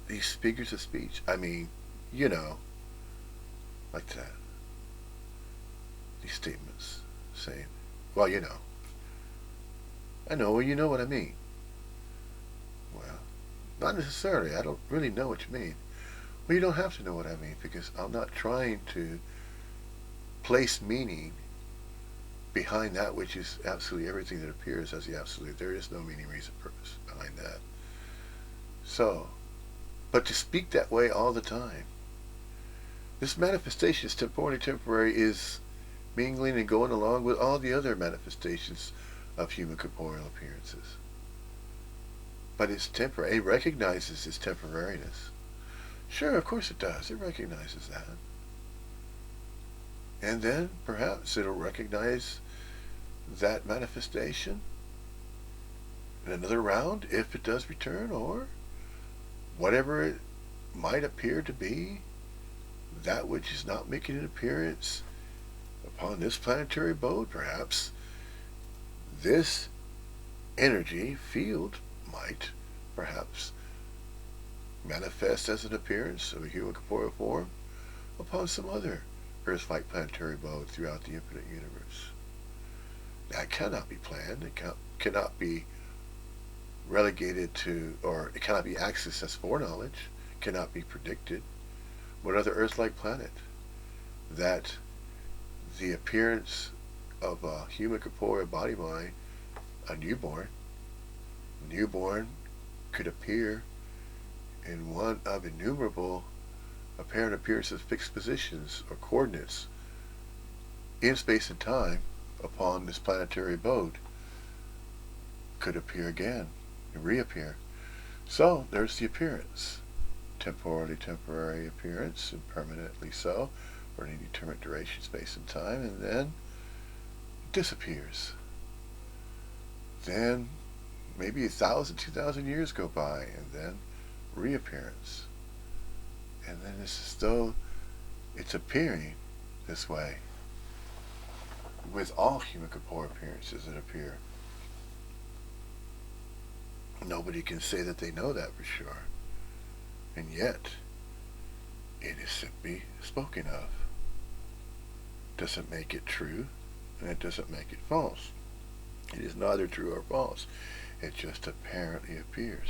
figures of speech, I mean, you know, like that. These statements saying, well, you know. I know, well, you know what I mean. Well, not necessarily. I don't really know what you mean. Well, you don't have to know what I mean, because I'm not trying to place meaning behind that which is absolutely everything that appears as the Absolute. There is no meaning, reason, purpose behind that. So, but to speak that way all the time, this manifestation is temporary, is mingling and going along with all the other manifestations of human corporeal appearances. But it's temporary. It recognizes its temporariness. Sure, of course it does. It recognizes that. And then perhaps it'll recognize that manifestation in another round if it does return, or whatever it might appear to be, that which is not making an appearance upon this planetary abode. Perhaps this energy field might perhaps manifest as an appearance of a human corporeal form upon some other Earth-like planetary abode throughout the infinite universe. That cannot be planned. It cannot be relegated to, or it cannot be accessed as foreknowledge. It cannot be predicted. What other Earth-like planet that the appearance of a human corporeal body mind, a newborn could appear in one of innumerable apparent appearances of fixed positions or coordinates in space and time upon this planetary abode, could appear again and reappear. So there's the appearance. temporally temporary appearance, and permanently so, for any determined duration, space, and time, and then disappears. Then maybe 1,000, 2,000 years go by, and then reappearance. And then it's as though it's appearing this way with all human corporeal appearances that appear. Nobody can say that they know that for sure. And yet, it is simply spoken of. Doesn't make it true, and it doesn't make it false. It is neither true or false. It just apparently appears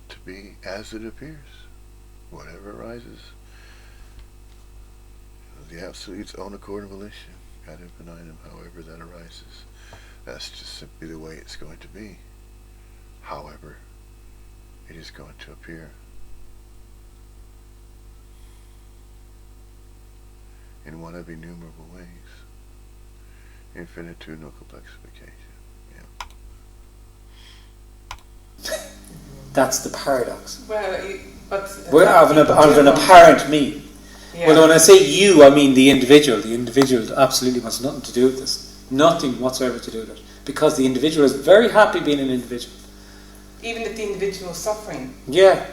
to be as it appears. Whatever arises. The Absolute's own accord and volition, ad infinitum, however that arises. That's just simply the way it's going to be. However, it is going to appear. In one of innumerable ways. Infinitudinal complexification. Yeah. That's the paradox. Well, but We're of an apparent me. Yeah. Well, when I say you, I mean the individual. The individual absolutely wants nothing to do with this. Nothing whatsoever to do with it. Because the individual is very happy being an individual. Even if the individual is suffering. Yeah.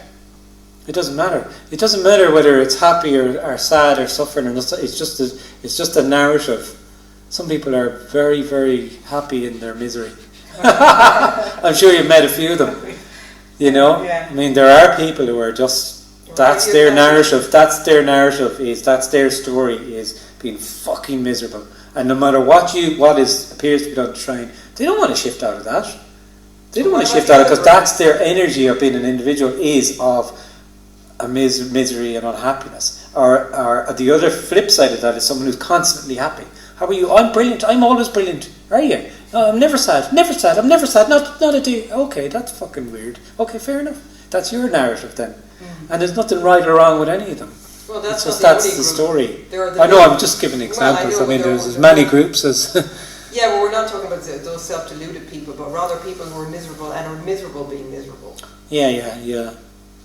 It doesn't matter. It doesn't matter whether it's happy or sad or suffering or not. It's just a narrative. Some people are very, very happy in their misery. I'm sure you've met a few of them. You know? Yeah. I mean, there are people who are just, that's their narrative, that's their story, is being fucking miserable. And no matter what appears to be done to try, they don't want to shift out of that. They don't want to shift out of it because that's their energy of being an individual, is of a misery and unhappiness. Or the other flip side of that is someone who's constantly happy. How are you? I'm brilliant. I'm always brilliant. Are you? No, I'm never sad. I'm never sad. Not a day. Okay, that's fucking weird. Okay, fair enough. That's your narrative then. Mm-hmm. And there's nothing right or wrong with any of them. Well, that's the story. I know. I'm just giving examples. Well, there's as many groups as. Yeah, well, we're not talking about those self-deluded people, but rather people who are miserable and are miserable being miserable. Yeah.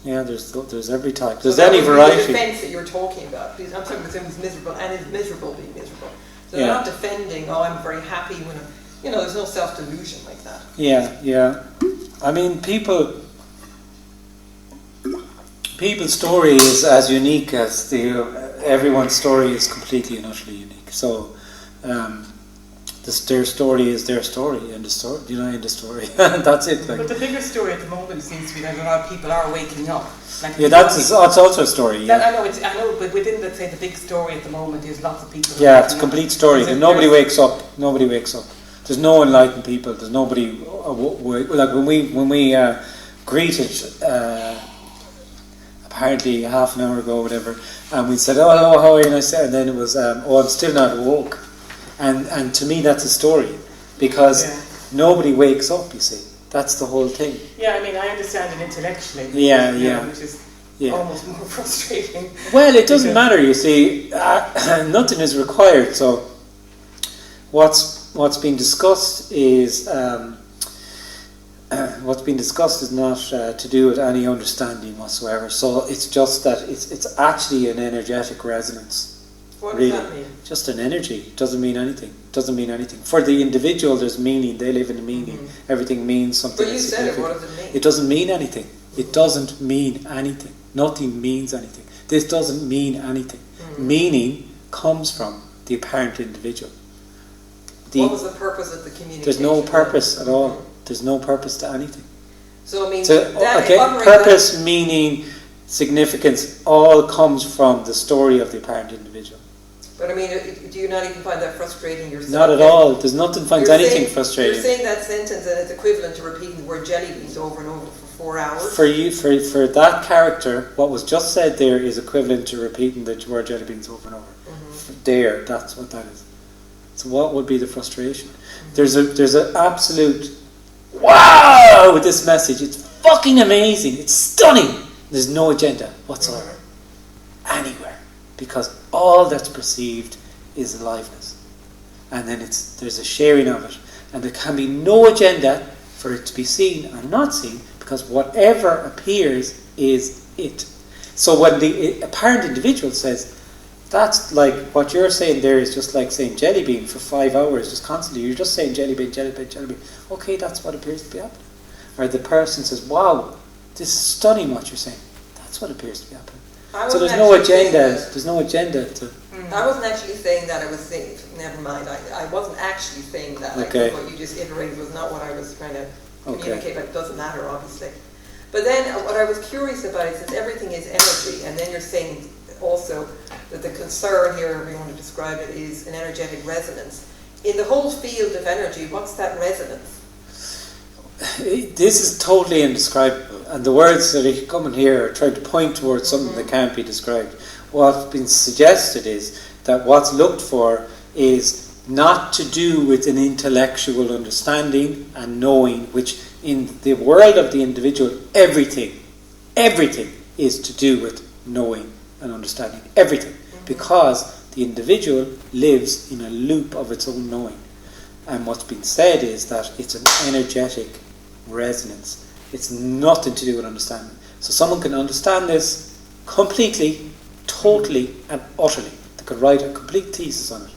There's every type. There's any variety. The defense that you're talking about. I'm talking about someone who's miserable and is miserable being miserable. So they're not defending. Oh, I'm very happy when there's no self-delusion like that. Yeah. I mean, people's story is as unique as everyone's story is completely and utterly unique. So, their story is their story, and the story, end the story. That's it. But the bigger story at the moment seems to be that a lot of people are waking up. That's also a story. Yeah. I know, but within the big story at the moment is lots of people. Yeah, it's a complete story. Nobody wakes up. Nobody wakes up. There's no enlightened people. There's nobody. Like when we greeted apparently half an hour ago, or whatever, and we said, "Oh, hello, how are you?" And I said, and then it was, "Oh, I'm still not woke." And to me, that's a story, because nobody wakes up. You see, that's the whole thing. Yeah, I mean, I understand it intellectually. Yeah. Which is almost more frustrating. Well, it doesn't matter. You see, nothing is required. So, what's being discussed is not to do with any understanding whatsoever. So it's just that it's actually an energetic resonance. What really. does that mean? Just an energy. It doesn't mean anything. For the individual, there's meaning. They live in a meaning. Mm-hmm. Everything means something. But you said it. What does it mean? It doesn't mean anything. It doesn't mean anything. Nothing means anything. This doesn't mean anything. Mm-hmm. Meaning comes from the apparent individual. What was the purpose of the communication? There's no purpose at all. There's no purpose to anything. So I mean, purpose, meaning, significance, all comes from the story of the apparent individual. But I mean, do you not even find that frustrating yourself? Not at all. There's nothing finds anything frustrating. You're saying that sentence and it's equivalent to repeating the word jelly beans over and over for 4 hours? For that character, what was just said there is equivalent to repeating the word jelly beans over and over. Mm-hmm. That's what that is. So what would be the frustration? Mm-hmm. There's an absolute wow with this message. It's fucking amazing. It's stunning. There's no agenda whatsoever. Anywhere. Because all that's perceived is aliveness. And then there's a sharing of it. And there can be no agenda for it to be seen and not seen, because whatever appears is it. So when the apparent individual says, that's like what you're saying there is just like saying jelly bean for 5 hours, just constantly, you're just saying jelly bean, jelly bean, jelly bean. Okay, that's what appears to be happening. Or the person says, wow, this is stunning what you're saying. That's what appears to be happening. So there's no agenda. There's no agenda to. I wasn't actually saying that. I was saying, never mind. I wasn't actually saying that. Okay. I think what you just iterated was not what I was trying to communicate, but it doesn't matter, obviously. But then what I was curious about is, since everything is energy, and then you're saying also that the concern here, however you want to describe it, is an energetic resonance. In the whole field of energy, what's that resonance? This is totally indescribable, and the words that are coming here are trying to point towards something that can't be described. What's been suggested is that what's looked for is not to do with an intellectual understanding and knowing, which in the world of the individual, everything is to do with knowing and understanding. Everything. Because the individual lives in a loop of its own knowing. And what's been said is that it's an energetic resonance. It's nothing to do with understanding. So someone can understand this completely, totally and utterly. They could write a complete thesis on it,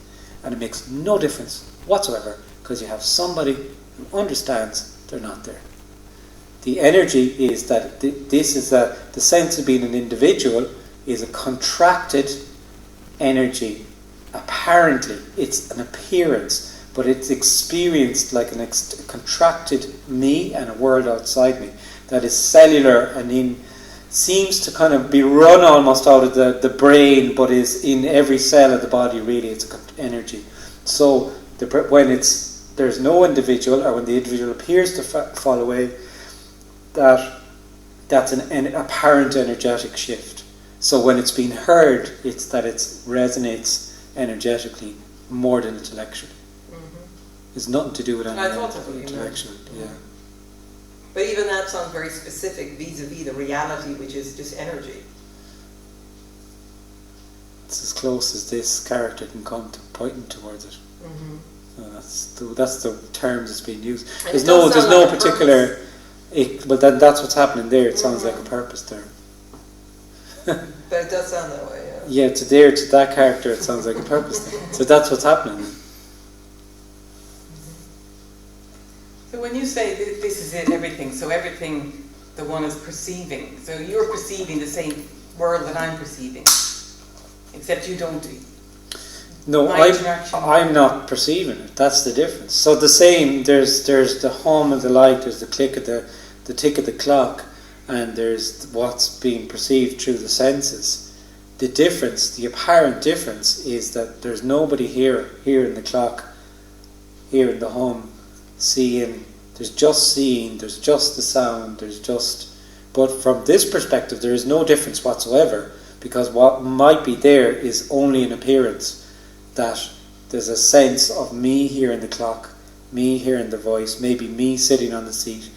and it makes no difference whatsoever, because you have somebody who understands they're not there. The energy is that this is the sense of being an individual is a contracted energy. Apparently it's an appearance, but it's experienced like a contracted me and a world outside me that is cellular and seems to kind of be run almost out of the brain, but is in every cell of the body. Really, it's energy. So when there's no individual, or when the individual appears to fall away, that's an apparent energetic shift. So when it's being heard, it's that it resonates energetically more than intellectually. It's nothing to do with anything intellectual. Yeah. But even that sounds very specific vis-a-vis the reality, which is just energy. It's as close as this character can come to pointing towards it. So that's the terms that's being used. There's no particular. But then that's what's happening there. It sounds like a purpose term. But it does sound that way. Yeah, to that character, it sounds like a purpose thing. So that's what's happening. So when you say this is it, everything, so everything the one is perceiving, so you're perceiving the same world that I'm perceiving, except you don't do. No, I'm not perceiving it. That's the difference. So the same, there's the hum of the light, there's the click of the tick of the clock, and there's what's being perceived through the senses. The difference, the apparent difference, is that there's nobody here in the clock, here in the hum, seeing. There's just seeing, there's just the sound, but from this perspective there is no difference whatsoever, because what might be there is only an appearance, that there's a sense of me here in the clock, me hearing the voice, maybe me sitting on the seat,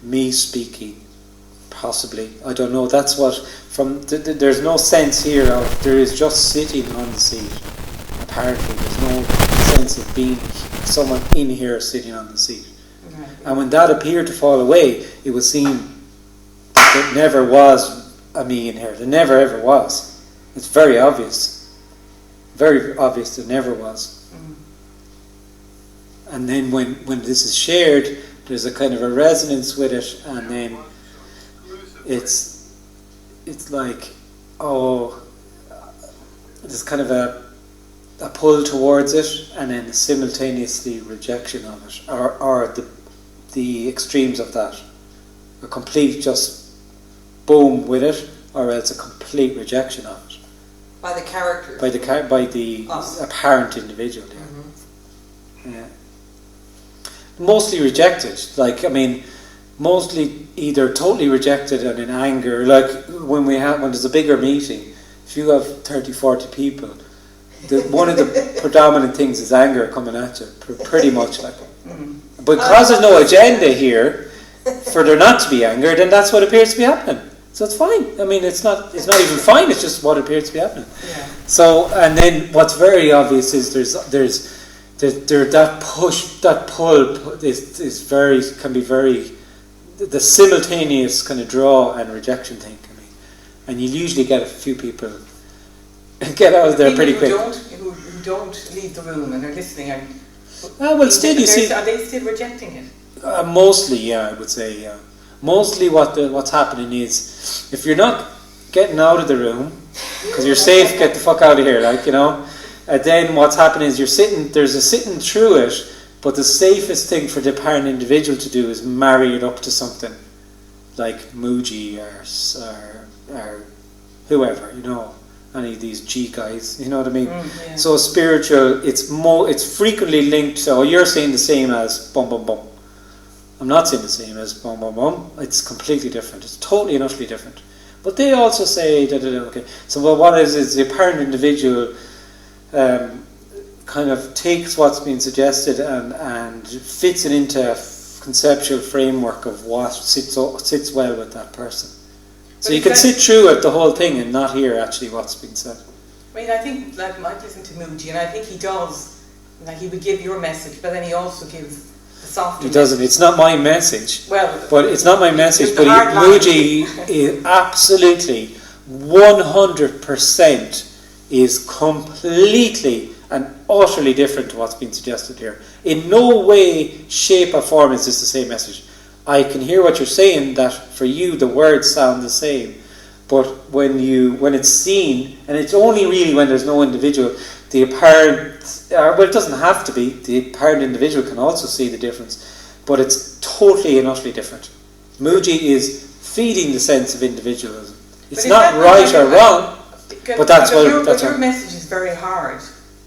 me speaking, possibly, I don't know. That's what, there's no sense here of, there is just sitting on the seat. Apparently there's no sense of being someone in here sitting on the seat. Right. And when that appeared to fall away, it would seem that there never was a me in here. There never ever was. It's very obvious there never was. And then when this is shared, there's a kind of a resonance with it, and then it's like, there's kind of a pull towards it, and then simultaneously rejection of it, or the extremes of that, a complete just boom with it, or else a complete rejection of it by the character, by the apparent individual. Yeah. Mostly rejected, mostly either totally rejected and in anger, like when there's a bigger meeting, if you have 30-40 people, one of the predominant things is anger coming at you, pretty much like. Because there's no agenda here for there not to be anger, then that's what appears to be happening. So it's fine. It's not even fine. It's just what appears to be happening. Yeah. So, and then what's very obvious is there's that push, that pull can be very the simultaneous kind of draw and rejection thing. I mean, and you usually get a few people get out of there pretty quick. Who don't leave the room and are listening and Well, still you see, are they still rejecting it? mostly, yeah, I would say, yeah. Mostly what's happening is, if you're not getting out of the room because you're safe, get the fuck out of here, like, you know. And then what's happening is there's a sitting through it, but the safest thing for the parent individual to do is marry it up to something like Muji or whoever, you know, any of these G guys, you know what I mean? Yeah. So spiritual, it's frequently linked to, oh, you're saying the same as bum bum bum. I'm not saying the same as bum bum bum. It's completely different. It's totally and utterly different. But they also say okay. So what is the apparent individual kind of takes what's been suggested and fits it into a conceptual framework of what sits well with that person. So But you can sit through it, the whole thing, and not hear actually what's been said. I mean, I think, like, Mike listened to Muji, and I think he does, like, he would give your message, but then he also gives the softer He doesn't. It's not my message. Well, But it's not my message. the But hard line. Muji is absolutely 100% is completely and utterly different to what's been suggested here. In no way, shape, or form is this the same message. I can hear what you're saying, that for you the words sound the same, but when it's seen, and it's only really when there's no individual, the apparent, well, it doesn't have to be, the apparent individual can also see the difference, but it's totally and utterly different. Muji is feeding the sense of individualism. It's not right or wrong, but that's what... Your message is very hard.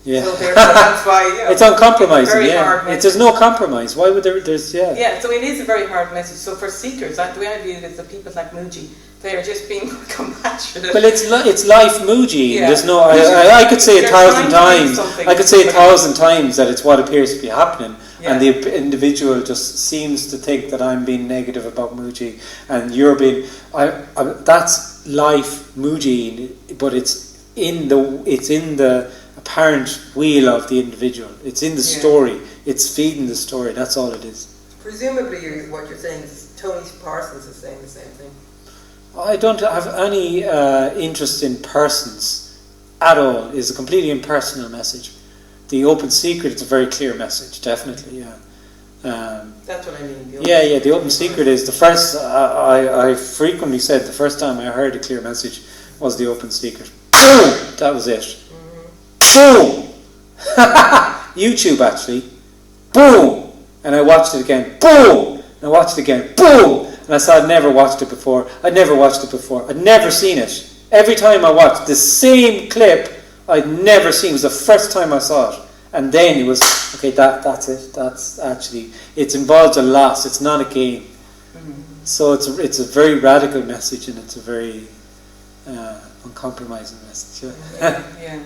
Yeah. So therefore, that's why, you know, it's uncompromising, very yeah. hard message. There's no compromise. Why would there's, yeah. Yeah, so it is a very hard message. So for seekers, like, the way I view it is that people like Muji, they are just being compassionate. Well, it's life Muji. Yeah. There's no... I could say They're 1,000 trying to do times. something. I could say 1,000 times that it's what appears to be happening. Yeah. And the individual just seems to think that I'm being negative about Muji, and you're being... that's life Muji, but it's in the apparent wheel of the individual. It's in the story. It's feeding the story. That's all it is. Presumably what you're saying is Tony Parsons is saying the same thing. I don't have any interest in persons at all. It's a completely impersonal message. The Open Secret is a very clear message, definitely, yeah. That's what I mean. The Open Secret is the first, I frequently said the first time I heard a clear message was the Open Secret. Boom! That was it. Boom! YouTube, actually. Boom! And I watched it again. Boom! And I watched it again. Boom! And I said I'd never watched it before. I'd never seen it. Every time I watched the same clip, I'd never seen. It was the first time I saw it. And then it was, okay, that's it. That's actually, it involves a loss. It's not a gain. So it's a very radical message, and it's a very uncompromising message. Yeah.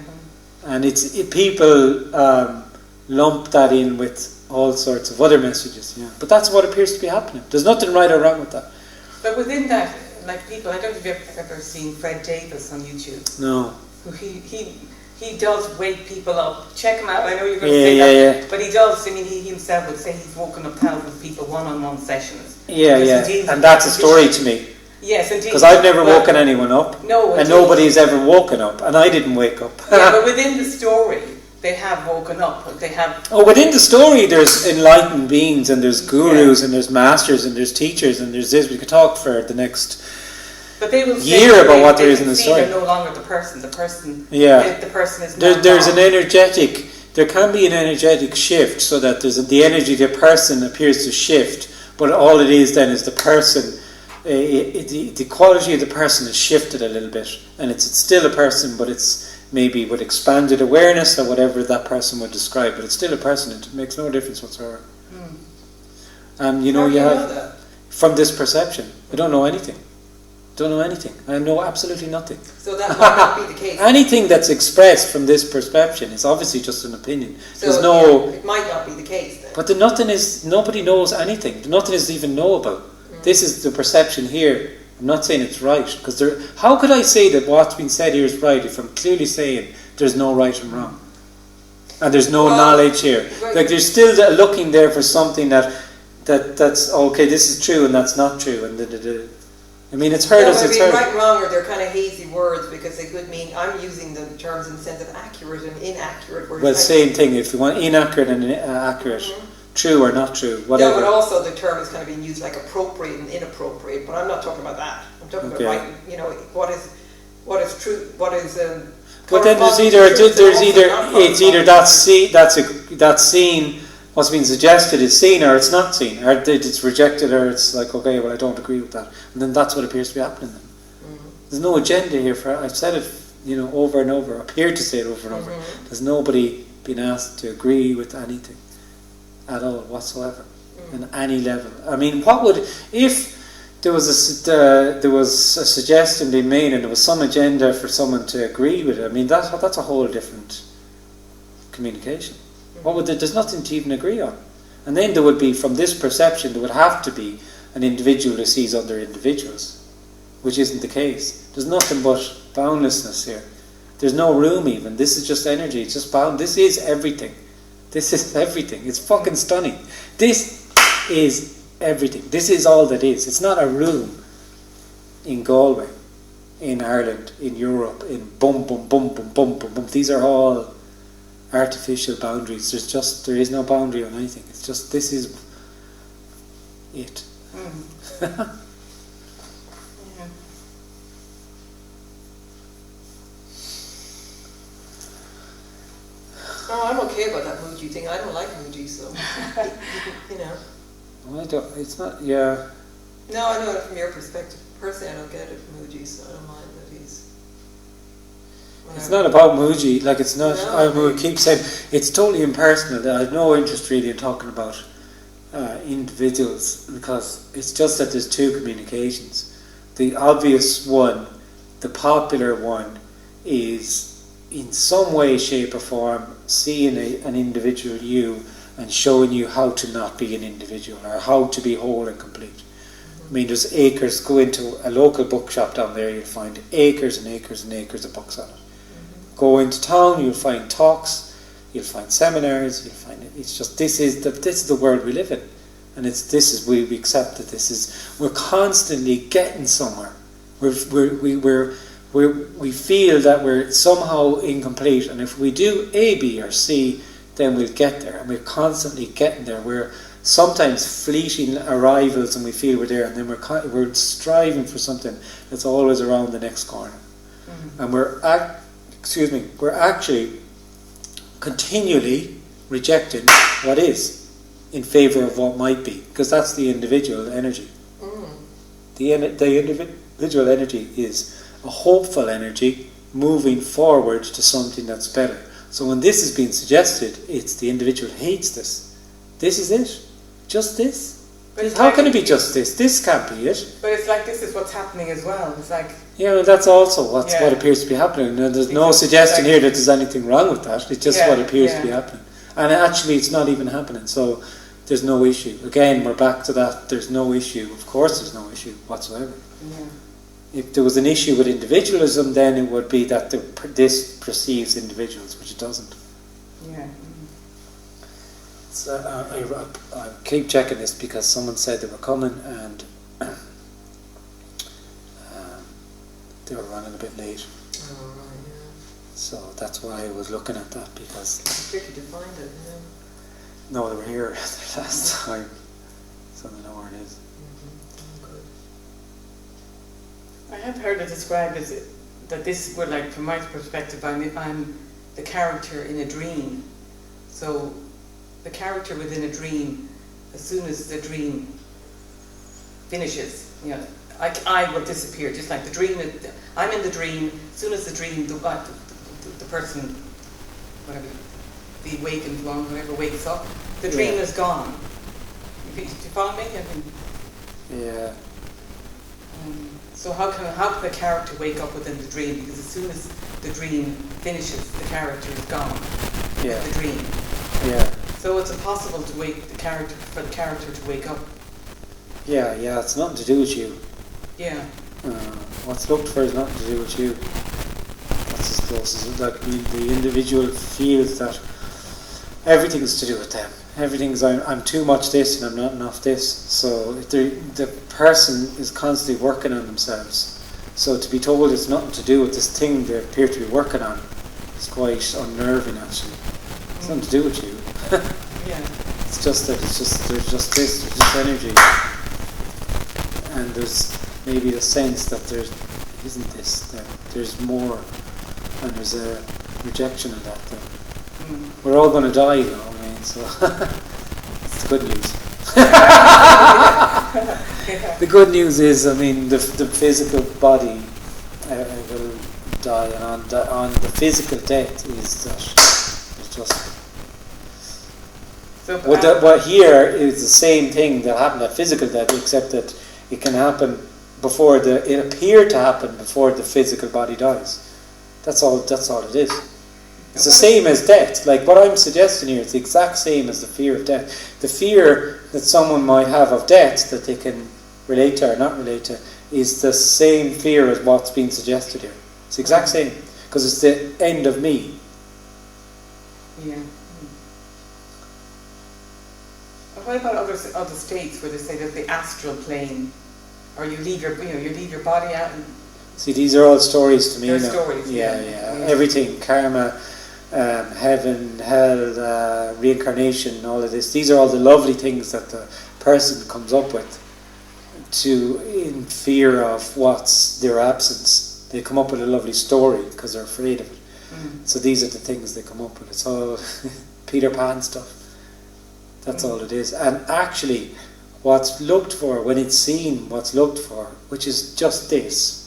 And people lump that in with all sorts of other messages. Yeah. But that's what appears to be happening. There's nothing right or wrong with that. But within that, like, people, I don't know if you've ever seen Fred Davis on YouTube. No. Who he does wake people up. Check him out. I know you're going to say that. Yeah. But he does. I mean, he himself would say he's woken up thousands of people one-on-one sessions. Yeah. And that's a story to me. Yes, indeed. Because I've never woken anyone up. No, and nobody's ever woken up. And I didn't wake up. Yeah, but within the story, they have woken up. They have... Oh, within the story, there's enlightened beings, and there's gurus, and there's masters, and there's teachers, and there's this. We could talk for the next... But they will year about what there is in the story. They're no longer the person. The person. Yeah. The person is not. There's an energetic. There can be an energetic shift, so that the energy of the person appears to shift, but all it is then is the person. The quality of the person is shifted a little bit, and it's still a person, but it's maybe with expanded awareness or whatever that person would describe. But it's still a person. It makes no difference whatsoever. And you have that? From this perception. I don't know anything. I know absolutely nothing. So that might not be the case. Anything that's expressed from this perception is obviously just an opinion. So There's no... it might not be the case then. But the nothing is... Nobody knows anything. The nothing is even knowable. This is the perception here. I'm not saying it's right. Because how could I say that what's been said here is right if I'm clearly saying there's no right and wrong? And there's no knowledge here. Right. Like, there's still looking there for something that that's okay. This is true and that's not true, and I mean, it's hurt us. I It's mean, hurt. right, wrong, or they're kind of hazy words because they could mean, I'm using the terms in the sense of accurate and inaccurate. Well, same thing. If you want inaccurate and accurate, true or not true, whatever. Yeah, but also the term is kind of being used like appropriate and inappropriate. But I'm not talking about that. I'm talking about right. You know, what is true, what is. But then it's either that's seen. What's being suggested is seen or it's not seen, or it's rejected, or it's like, okay, well, I don't agree with that, and then that's what appears to be happening. Then there's no agenda here for. I've said it, over and over. Appeared to say it over and over. There's nobody being asked to agree with anything at all whatsoever, on any level. I mean, what would if there was a suggestion being made and there was some agenda for someone to agree with it? I mean, that's a whole different communication. There's nothing to even agree on. And then there would be, from this perception, there would have to be an individual who sees other individuals, which isn't the case. There's nothing but boundlessness here. There's no room even. This is just energy. It's just bound. This is everything. This is everything. It's fucking stunning. This is everything. This is all that is. It's not a room in Galway, in Ireland, in Europe, in boom, boom, boom, boom, boom, boom, boom. These are all artificial boundaries. There is no boundary on anything. It's just, this is it. Yeah. Oh, I'm okay about that Muji thing. I don't like Muji, so Well, I don't. It's not. Yeah. No, I know it from your perspective. Personally, I don't get it from Muji, so I don't mind that he's. Whatever. It's not about Muji. Like, it's not. No, I will keep saying it's totally impersonal. I have no interest really in talking about individuals, because it's just that there's two communications. The obvious one, the popular one, is in some way, shape or form seeing an individual you and showing you how to not be an individual, or how to be whole and complete. I mean, there's acres. Go into a local bookshop down there, you'll find acres and acres and acres of books on it. Go into town, you'll find talks, you'll find seminars, you'll find it. It's just, this is the world we live in, and we accept that we're constantly getting somewhere. We feel that we're somehow incomplete, and if we do A, B, or C, then we'll get there, and we're constantly getting there. We're sometimes fleeting arrivals, and we feel we're there, and then we're striving for something that's always around the next corner, and we're actually continually rejecting what is in favour of what might be, because that's the individual energy. The individual energy is a hopeful energy moving forward to something that's better. So when this is being suggested, it's the individual hates this. This is it. Just this. How can it be just this? This can't be it. But it's like, this is what's happening as well. It's like... Yeah, well, that's also what appears to be happening. Now, there's no suggestion here that there's anything wrong with that. It's just what appears to be happening. And actually, it's not even happening. So there's no issue. Again, we're back to that. There's no issue. Of course there's no issue whatsoever. Yeah. If there was an issue with individualism, then it would be that this perceives individuals, which it doesn't. Yeah. So I keep checking this because someone said they were coming, and they were running a bit late. Oh, right, yeah. So that's why I was looking at that, because... It's tricky to find it, yeah. No, they were here last time, so they know where it is. Good. I have heard it described as that this were, like, from my perspective, I'm the character in a dream. So the character within a dream, as soon as the dream finishes, I will disappear, just like the dream. I'm in the dream. As soon as the dream, the person, whatever, the awakened one, whoever wakes up, the dream is gone. Do you follow me? Yeah. So how can the character wake up within the dream? Because as soon as the dream finishes, the character is gone. Yeah. The dream. Yeah. So it's impossible for the character to wake up. Yeah, it's nothing to do with you. Yeah. What's looked for is nothing to do with you. That's as close as it. Like, the individual feels that everything's to do with them. Everything's I'm too much this and I'm not enough this. So the person is constantly working on themselves. So to be told it's nothing to do with this thing they appear to be working on is quite unnerving actually. It's nothing to do with you. Yeah. It's just that there's just energy. And there's maybe the sense that there isn't this, that there's more, and there's a rejection of that thing. We're all going to die, you know, I mean, so it's good news. The good news is, I mean, the physical body will die, and on the physical death is that it's just. So, What here is the same thing that happened at physical death, except that it can happen it appeared to happen before the physical body dies. That's all it is. It's the same as death. Like what I'm suggesting here, it's the exact same as the fear of death. The fear that someone might have of death that they can relate to or not relate to is the same fear as what's being suggested here. It's the exact same, because it's the end of me. Yeah. What about other states where they say that the astral plane, or you leave your body out and. See, these are all stories to me. They're stories, yeah. Everything, karma, heaven, hell, reincarnation, all of this. These are all the lovely things that the person comes up with in fear of what's their absence. They come up with a lovely story because they're afraid of it. So these are the things they come up with. It's all Peter Pan stuff. That's all it is. And actually, what's looked for, when it's seen what's looked for, which is just this,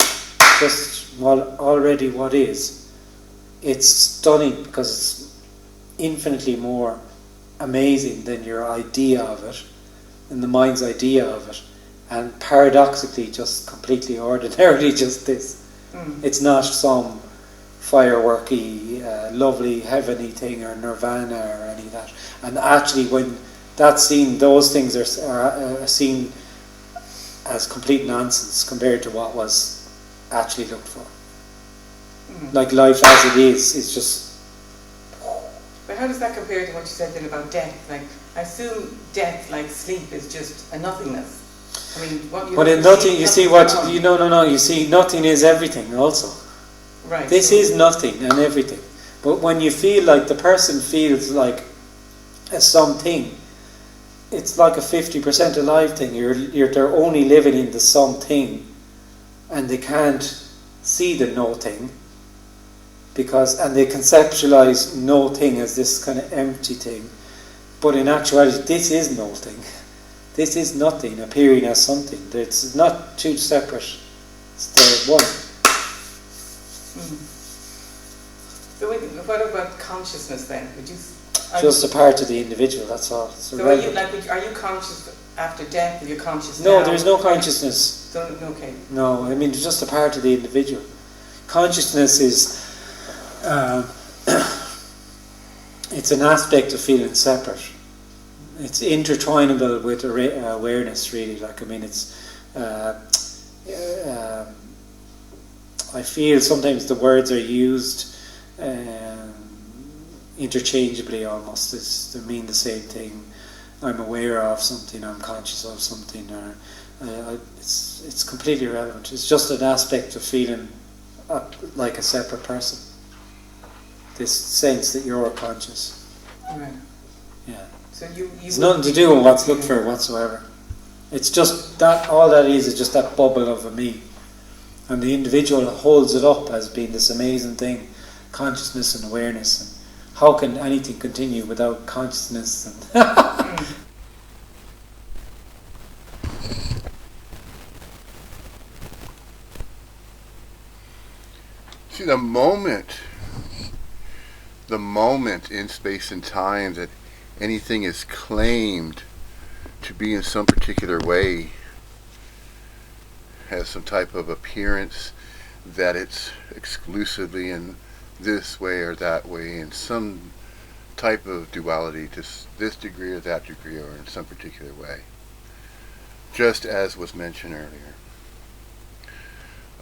already what is, it's stunning because it's infinitely more amazing than your idea of it, and the mind's idea of it, and paradoxically just completely ordinarily just this. It's not some fireworky, lovely, heavenly thing or nirvana or any of that. And actually when that's seen, those things are seen as complete nonsense compared to what was actually looked for. Like life as it is just. But how does that compare to what you said then about death? Like, I assume death, like sleep, is just a nothingness. I mean, what you. But in nothing, you see what you no. You see, nothing is everything. Also, right. This is nothing and everything. But when you feel like the person feels like a something, it's like a 50% alive thing. They're only living in the something, and they can't see the no thing, and they conceptualize no thing as this kind of empty thing. But in actuality, this is no thing. This is nothing appearing as something. It's not two separate. It's the one. So what about consciousness then? Just a part of the individual. That's all. So are you conscious after death? Are you conscious now? No, there's no consciousness. Okay. No, I mean it's just a part of the individual. Consciousness is it's an aspect of feeling separate. It's intertwinable with awareness, really. Like, I mean, it's. I feel sometimes the words are used interchangeably almost. They mean the same thing. I'm aware of something. I'm conscious of something. Or it's completely irrelevant. It's just an aspect of feeling like a separate person. This sense that you're conscious. Right. Yeah. So you it's nothing to do with what's looked for whatsoever. It's just that, all that is just that bubble of a me. And the individual holds it up as being this amazing thing, consciousness and awareness. And how can anything continue without consciousness? See, the moment in space and time that anything is claimed to be in some particular way, has some type of appearance that it's exclusively in this way or that way, in some type of duality to this degree or that degree, or in some particular way. Just as was mentioned earlier.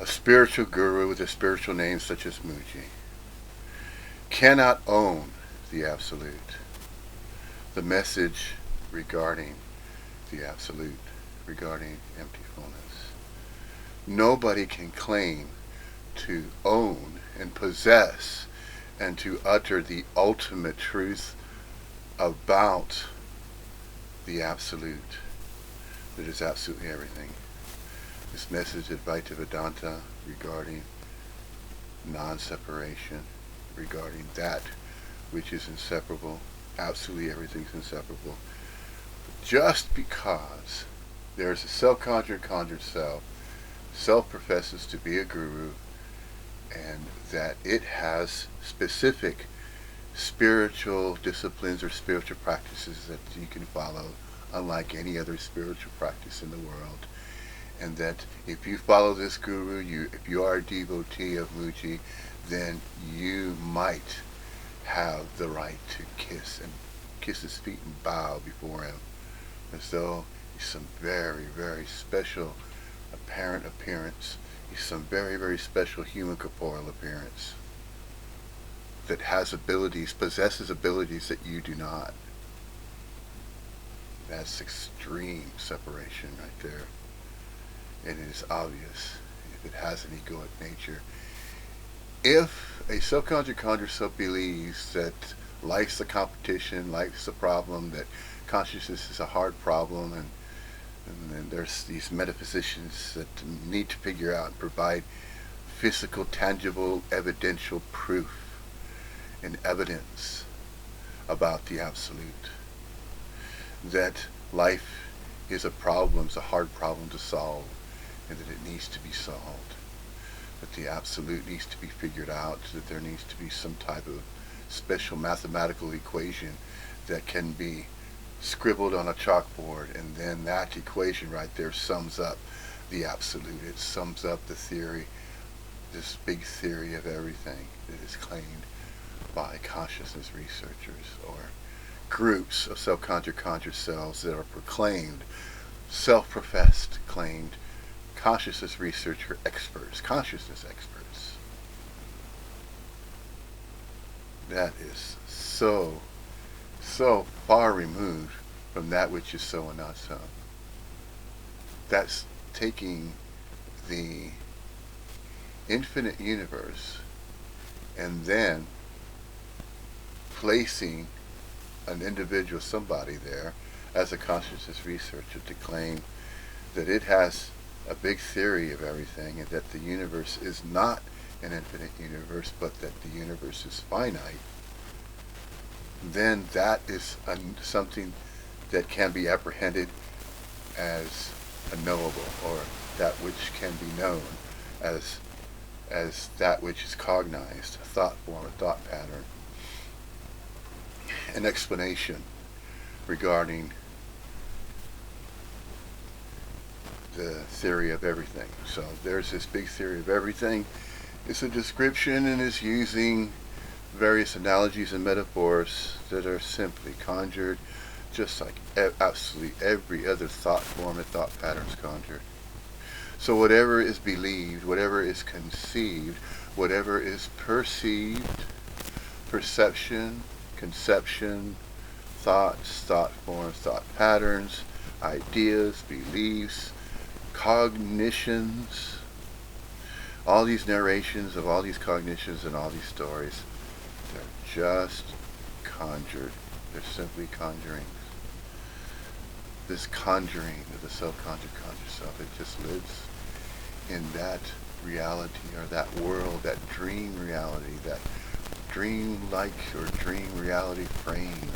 A spiritual guru with a spiritual name such as Muji cannot own the Absolute. the message regarding the absolute, regarding empty fullness. Nobody can claim to own and possess and to utter the ultimate truth about the absolute, that is absolutely everything. This message Advaita Vedanta regarding non-separation, regarding that which is inseparable, absolutely everything's inseparable. Just because there's a self-conjured self professes to be a guru, and that it has specific spiritual disciplines or spiritual practices that you can follow, unlike any other spiritual practice in the world. And that if you follow this guru, if you are a devotee of Muji, then you might have the right to kiss his feet and bow before him, as though he's some very, very special apparent appearance. He's some very, very special human corporeal appearance that has abilities, possesses abilities that you do not. That's extreme separation right there. And it is obvious if it has an egoic nature. If a self-conjured self believes that life's a competition, life's a problem, that consciousness is a hard problem, and then there's these metaphysicians that need to figure out and provide physical, tangible, evidential proof and evidence about the absolute. That life is a problem, it's a hard problem to solve, and that it needs to be solved. That the absolute needs to be figured out, that there needs to be some type of special mathematical equation that can be scribbled on a chalkboard, and then that equation right there sums up the absolute. It sums up the theory, this big theory of everything that is claimed by consciousness researchers or groups of self-conjured selves that are proclaimed, self-professed, claimed consciousness researcher experts, consciousness experts. That is so far removed from that which is so and not so. That's taking the infinite universe and then placing an individual, somebody there, as a consciousness researcher to claim that it has a big theory of everything, and that the universe is not an infinite universe, but that the universe is finite, then that is something that can be apprehended as a knowable, or that which can be known as that which is cognized, a thought form, a thought pattern, an explanation regarding the theory of everything. So there's this big theory of everything. It's a description and is using various analogies and metaphors that are simply conjured, just like absolutely every other thought form and thought pattern is conjured. So whatever is believed, whatever is conceived, whatever is perceived, perception, conception, thoughts, thought forms, thought patterns, ideas, beliefs, cognitions, all these narrations of all these cognitions and all these stories, they're just conjured. They're simply conjurings. This conjuring of the self-conjured conscious self, it just lives in that reality, or that world, that dream reality, that dream-like or dream reality frame,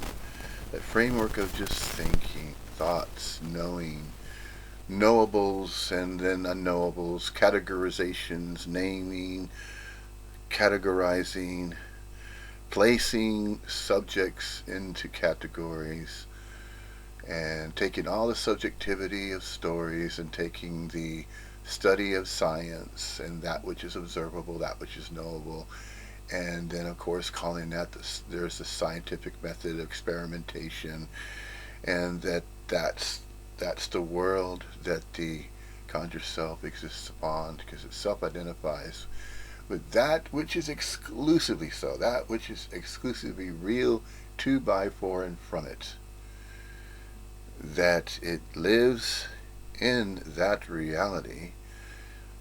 that framework of just thinking, thoughts, knowing, knowables and then unknowables, categorizations, naming, categorizing, placing subjects into categories, and taking all the subjectivity of stories and taking the study of science and that which is observable, that which is knowable, and then of course calling that there's the scientific method of experimentation, and that's the world that the conjured self exists upon, because it self-identifies with that which is exclusively so, that which is exclusively real to, by, for, and from it. that it lives in that reality,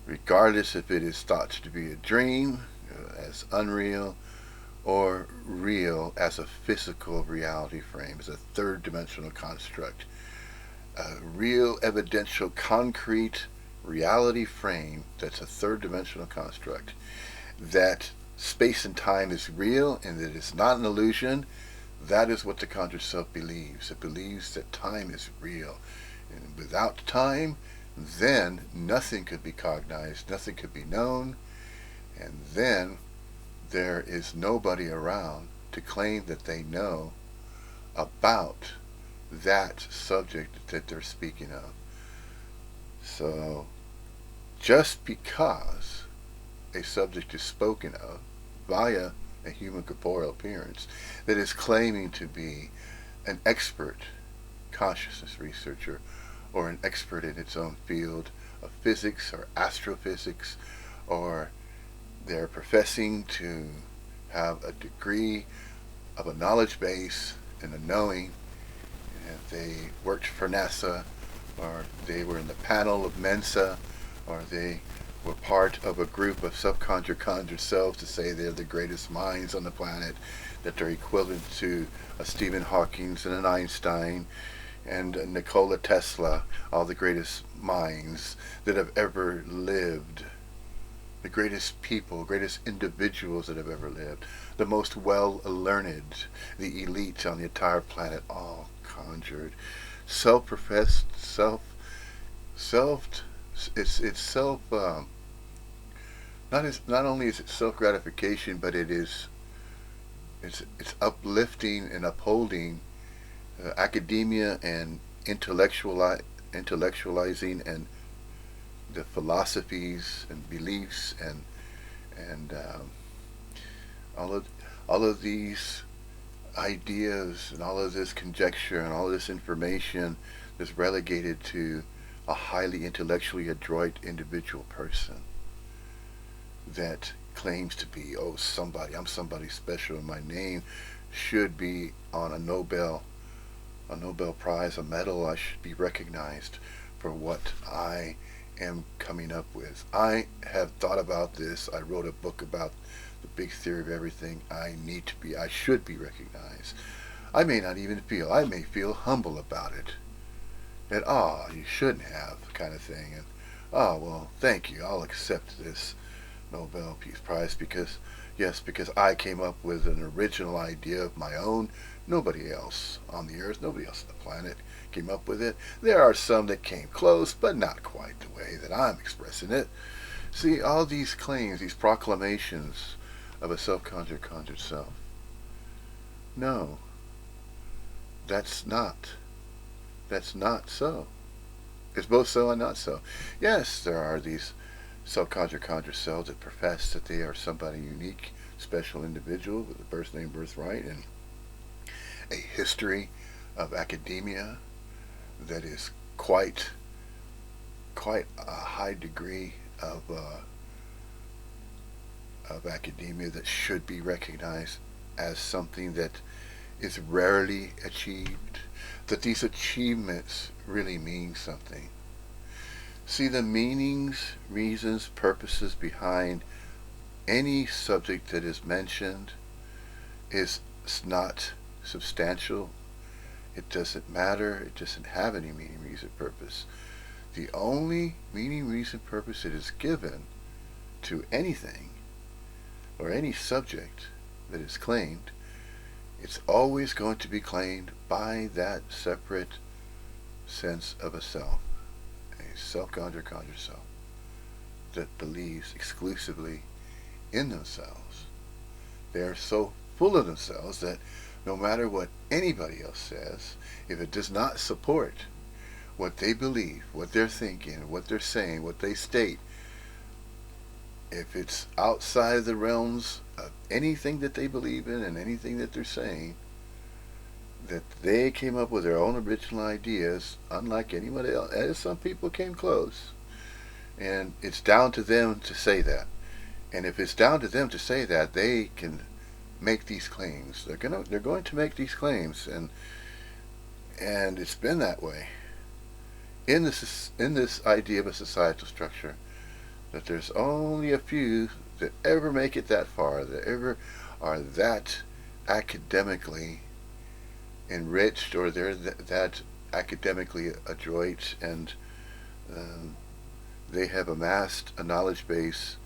regardless if it is thought to be a dream, as unreal, or real as a physical reality frame, as a third dimensional construct. A real, evidential, concrete reality frame that's a third dimensional construct. That space and time is real and that it's not an illusion. That is what the conjured self believes. It believes that time is real. And without time, then nothing could be cognized, nothing could be known, and then there is nobody around to claim that they know about that subject that they're speaking of. So, just because a subject is spoken of via a human corporeal appearance that is claiming to be an expert consciousness researcher or an expert in its own field of physics or astrophysics, or they're professing to have a degree of a knowledge base and a knowing, and they worked for NASA, or they were in the panel of Mensa, or they were part of a group of conjured selves to say they're the greatest minds on the planet, that they're equivalent to a Stephen Hawking and an Einstein and a Nikola Tesla, all the greatest minds that have ever lived, the greatest people, greatest individuals that have ever lived, the most well-learned, the elite on the entire planet, all conjured, self-professed, it's self. Not only is it self-gratification, but it's uplifting and upholding academia and intellectualizing and the philosophies and beliefs and all of these ideas and all of this conjecture and all of this information is relegated to a highly intellectually adroit individual person that claims to be, oh, somebody, I'm somebody special, and my name should be on a Nobel Prize, a medal. I should be recognized for what I am coming up with. I have thought about this. I wrote a book about the big theory of everything. I should be recognized. I may feel humble about it. That, you shouldn't have, kind of thing. And, well, thank you. I'll accept this Nobel Peace Prize because I came up with an original idea of my own. Nobody else on the earth, nobody else on the planet came up with it. There are some that came close, but not quite the way that I'm expressing it. See, all these claims, these proclamations of a self-conjured self. No, that's not so. It's both so and not so. Yes, there are these self-conjured selves that profess that they are somebody unique, special individual with a birth name, birthright, and a history of academia that is quite a high degree of academia that should be recognized as something that is rarely achieved, that these achievements really mean something. See, the meanings, reasons, purposes behind any subject that is mentioned is not substantial. It doesn't matter. It doesn't have any meaning, reason, purpose. The only meaning, reason, purpose that is given to anything or any subject that is claimed, it's always going to be claimed by that separate sense of a self, a self-conjured self that believes exclusively in themselves. They are so full of themselves that no matter what anybody else says, if it does not support what they believe, what they're thinking, what they're saying, what they state, if it's outside of the realms of anything that they believe in and anything that they're saying, that they came up with their own original ideas, unlike anybody else, as some people came close. And it's down to them to say that. And if it's down to them to say that, they can make these claims. They're going to make these claims, and And it's been that way in this idea of a societal structure, that there's only a few that ever make it that far, that ever are that academically enriched, or they're that academically adroit, and um, they have amassed a knowledge base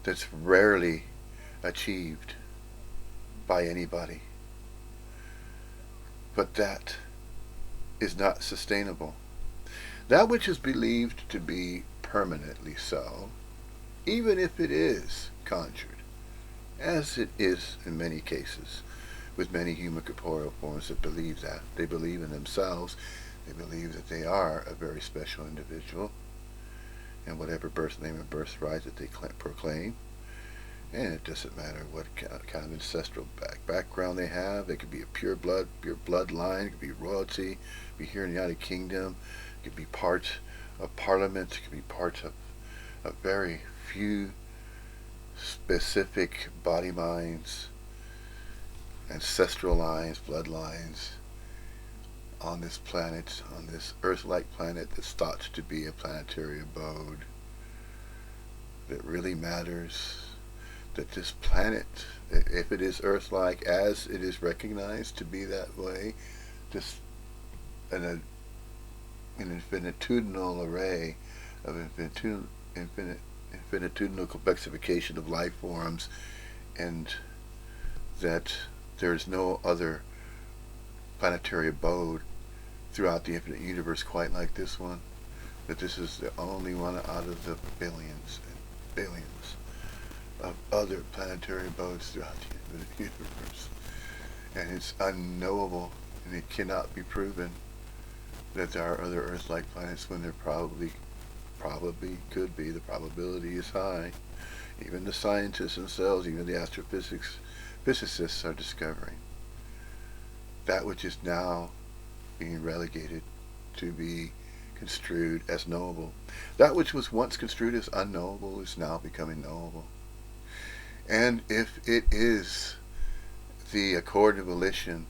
that's rarely achieved by anybody. But that is not sustainable. That which is believed to be permanently so, even if it is conjured, as it is in many cases, with many human corporeal forms that believe that. They believe in themselves. They believe that they are a very special individual, and whatever birth name and birthright that they proclaim. And it doesn't matter what kind of ancestral background they have. They could be a pure bloodline. It could be royalty. It could be here in the United Kingdom. It could be part of Parliament. It could be part of a very few specific body minds, ancestral lines, bloodlines on this planet, on this Earth-like planet that's thought to be a planetary abode that really matters. That this planet, if it is Earth-like, as it is recognized to be that way, just an infinitudinal array of infinitudinal complexification of life forms, and that there is no other planetary abode throughout the infinite universe quite like this one, that this is the only one out of the billions and billions of other planetary abodes throughout the infinite universe. And it's unknowable, and it cannot be proven that there are other Earth-like planets when there probably could be. The probability is high. Even the scientists themselves, even the physicists are discovering that which is now being relegated to be construed as knowable. That which was once construed as unknowable is now becoming knowable. And if it is the accord and volition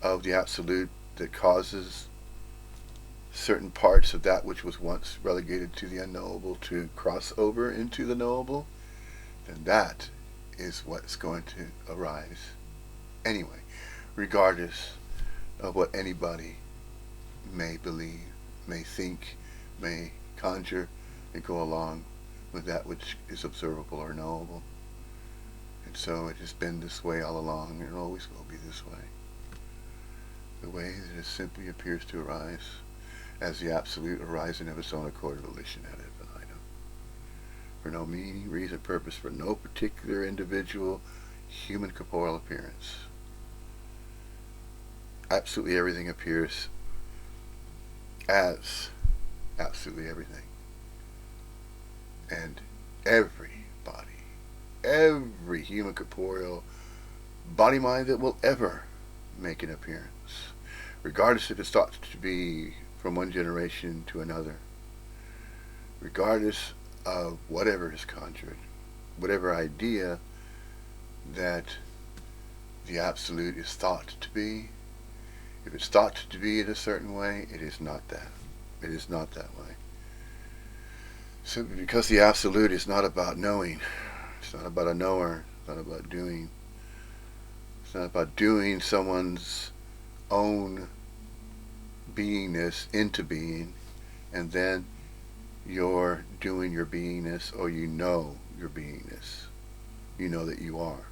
of the Absolute that causes certain parts of that which was once relegated to the unknowable to cross over into the knowable, then that is what's going to arise anyway, regardless of what anybody may believe, may think, may conjure, and go along with that which is observable or knowable. And so it has been this way all along, and it always will be this way. The way that it simply appears to arise as the Absolute arising of its own accord and volition ad infinitum. For no meaning, reason, purpose, for no particular individual human corporeal appearance. Absolutely everything appears as absolutely everything. And every human corporeal body mind that will ever make an appearance, regardless if it's thought to be from one generation to another, regardless of whatever is conjured, whatever idea that the Absolute is thought to be. If it's thought to be in a certain way, it is not that. It is not that way. Simply because the Absolute is not about knowing. It's not about a knower. It's not about doing. It's not about doing someone's own beingness into being, and then you're doing your beingness, or you know your beingness. You know that you are.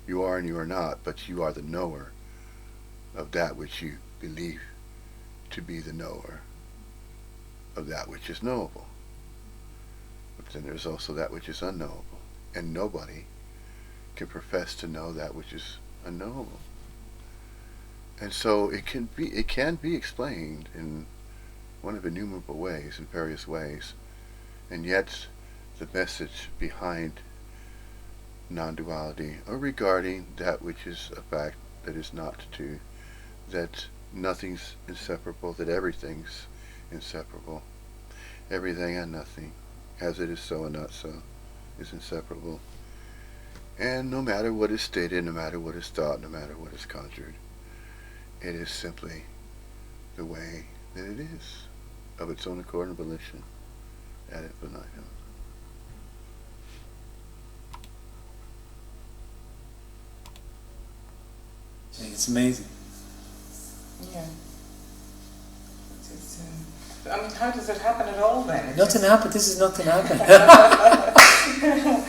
You are and you are not, but you are the knower of that which you believe to be the knower of that which is knowable. But then there's also that which is unknowable, and nobody can profess to know that which is unknowable. And so it can be explained in one of innumerable ways, in various ways, and yet the message behind non-duality, or regarding that which is a fact that is not to, that nothing's inseparable, that everything's inseparable, everything and nothing, as it is so and not so, is inseparable. And no matter what is stated, no matter what is thought, no matter what is conjured, It is simply the way that it is, of its own accord and volition, ad infinitum. It's amazing. Yeah. I mean, how does it happen at all then? Nothing happened. This is nothing happened. Yeah.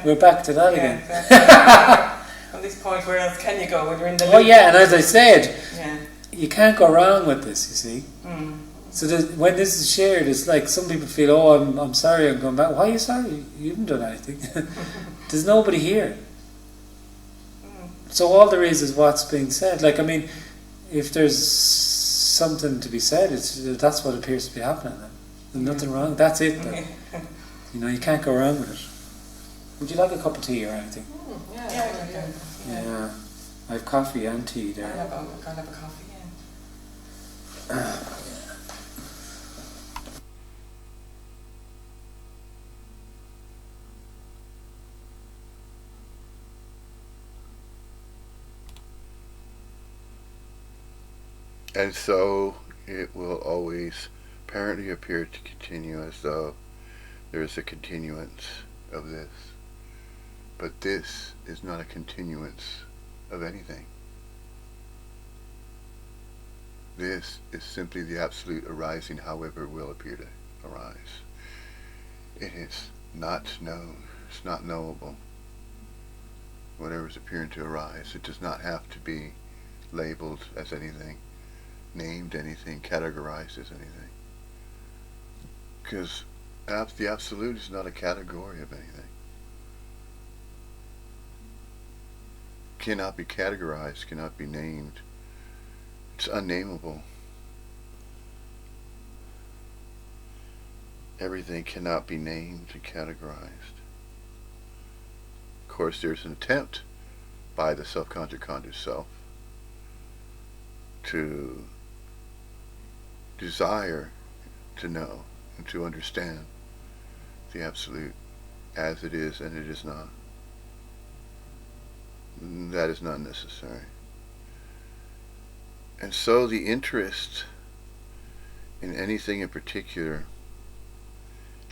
We're back to that Yeah, again. exactly. On this point, where else can you go when you're in the loop? Oh yeah, and as I said, Yeah. you can't go wrong with this, you see. Mm. So when this is shared, it's like some people feel, oh, I'm sorry, I'm going back. Why are you sorry? You haven't done anything. There's nobody here. So all there is what's being said. Like, I mean, if there's something to be said, that's what appears to be happening then. There's nothing wrong. That's it then. You know, you can't go wrong with it. Would you like a cup of tea or anything? Yeah. Yeah. I have coffee and tea I'll there. have a coffee, yeah. And so it will always apparently appear to continue as though there is a continuance of this. But this is not a continuance of anything. This is simply the absolute arising, however it will appear to arise. It is not known. It's not knowable. Whatever is appearing to arise, it does not have to be labeled as anything, named anything, categorized as anything. Because the absolute is not a category of anything. Cannot be categorized, cannot be named. It's unnameable. Everything cannot be named and categorized. Of course, there's an attempt by the self-conscious conscious self to desire to know and to understand the absolute as it is and it is not. That is not necessary. And so the interest in anything in particular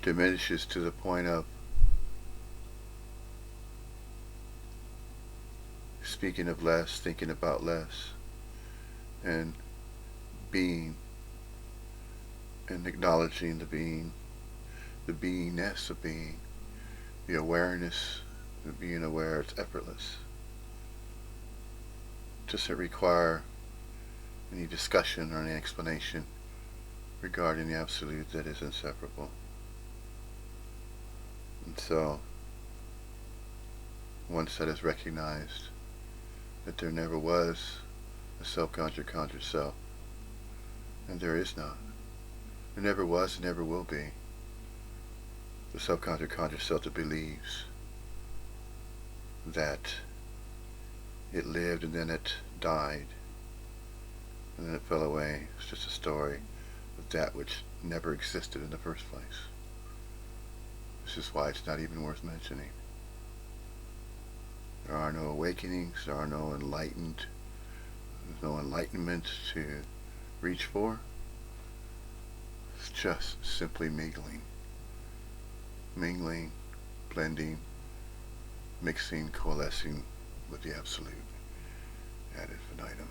diminishes to the point of speaking of less, thinking about less, and being, and acknowledging the being, the beingness of being, the awareness of being aware. It's effortless. It doesn't require any discussion or any explanation regarding the absolute that is inseparable. And so, once that is recognized, that there never was a self-conscious conscious self, and there is not. There never was and never will be the self-conscious conscious self that believes that it lived and then it died and then it fell away. It's just a story of that which never existed in the first place. This is why it's not even worth mentioning. There are no awakenings, there are no enlightened, there's no enlightenment to reach for. It's just simply mingling, blending, mixing, coalescing with the absolute ad infinitum.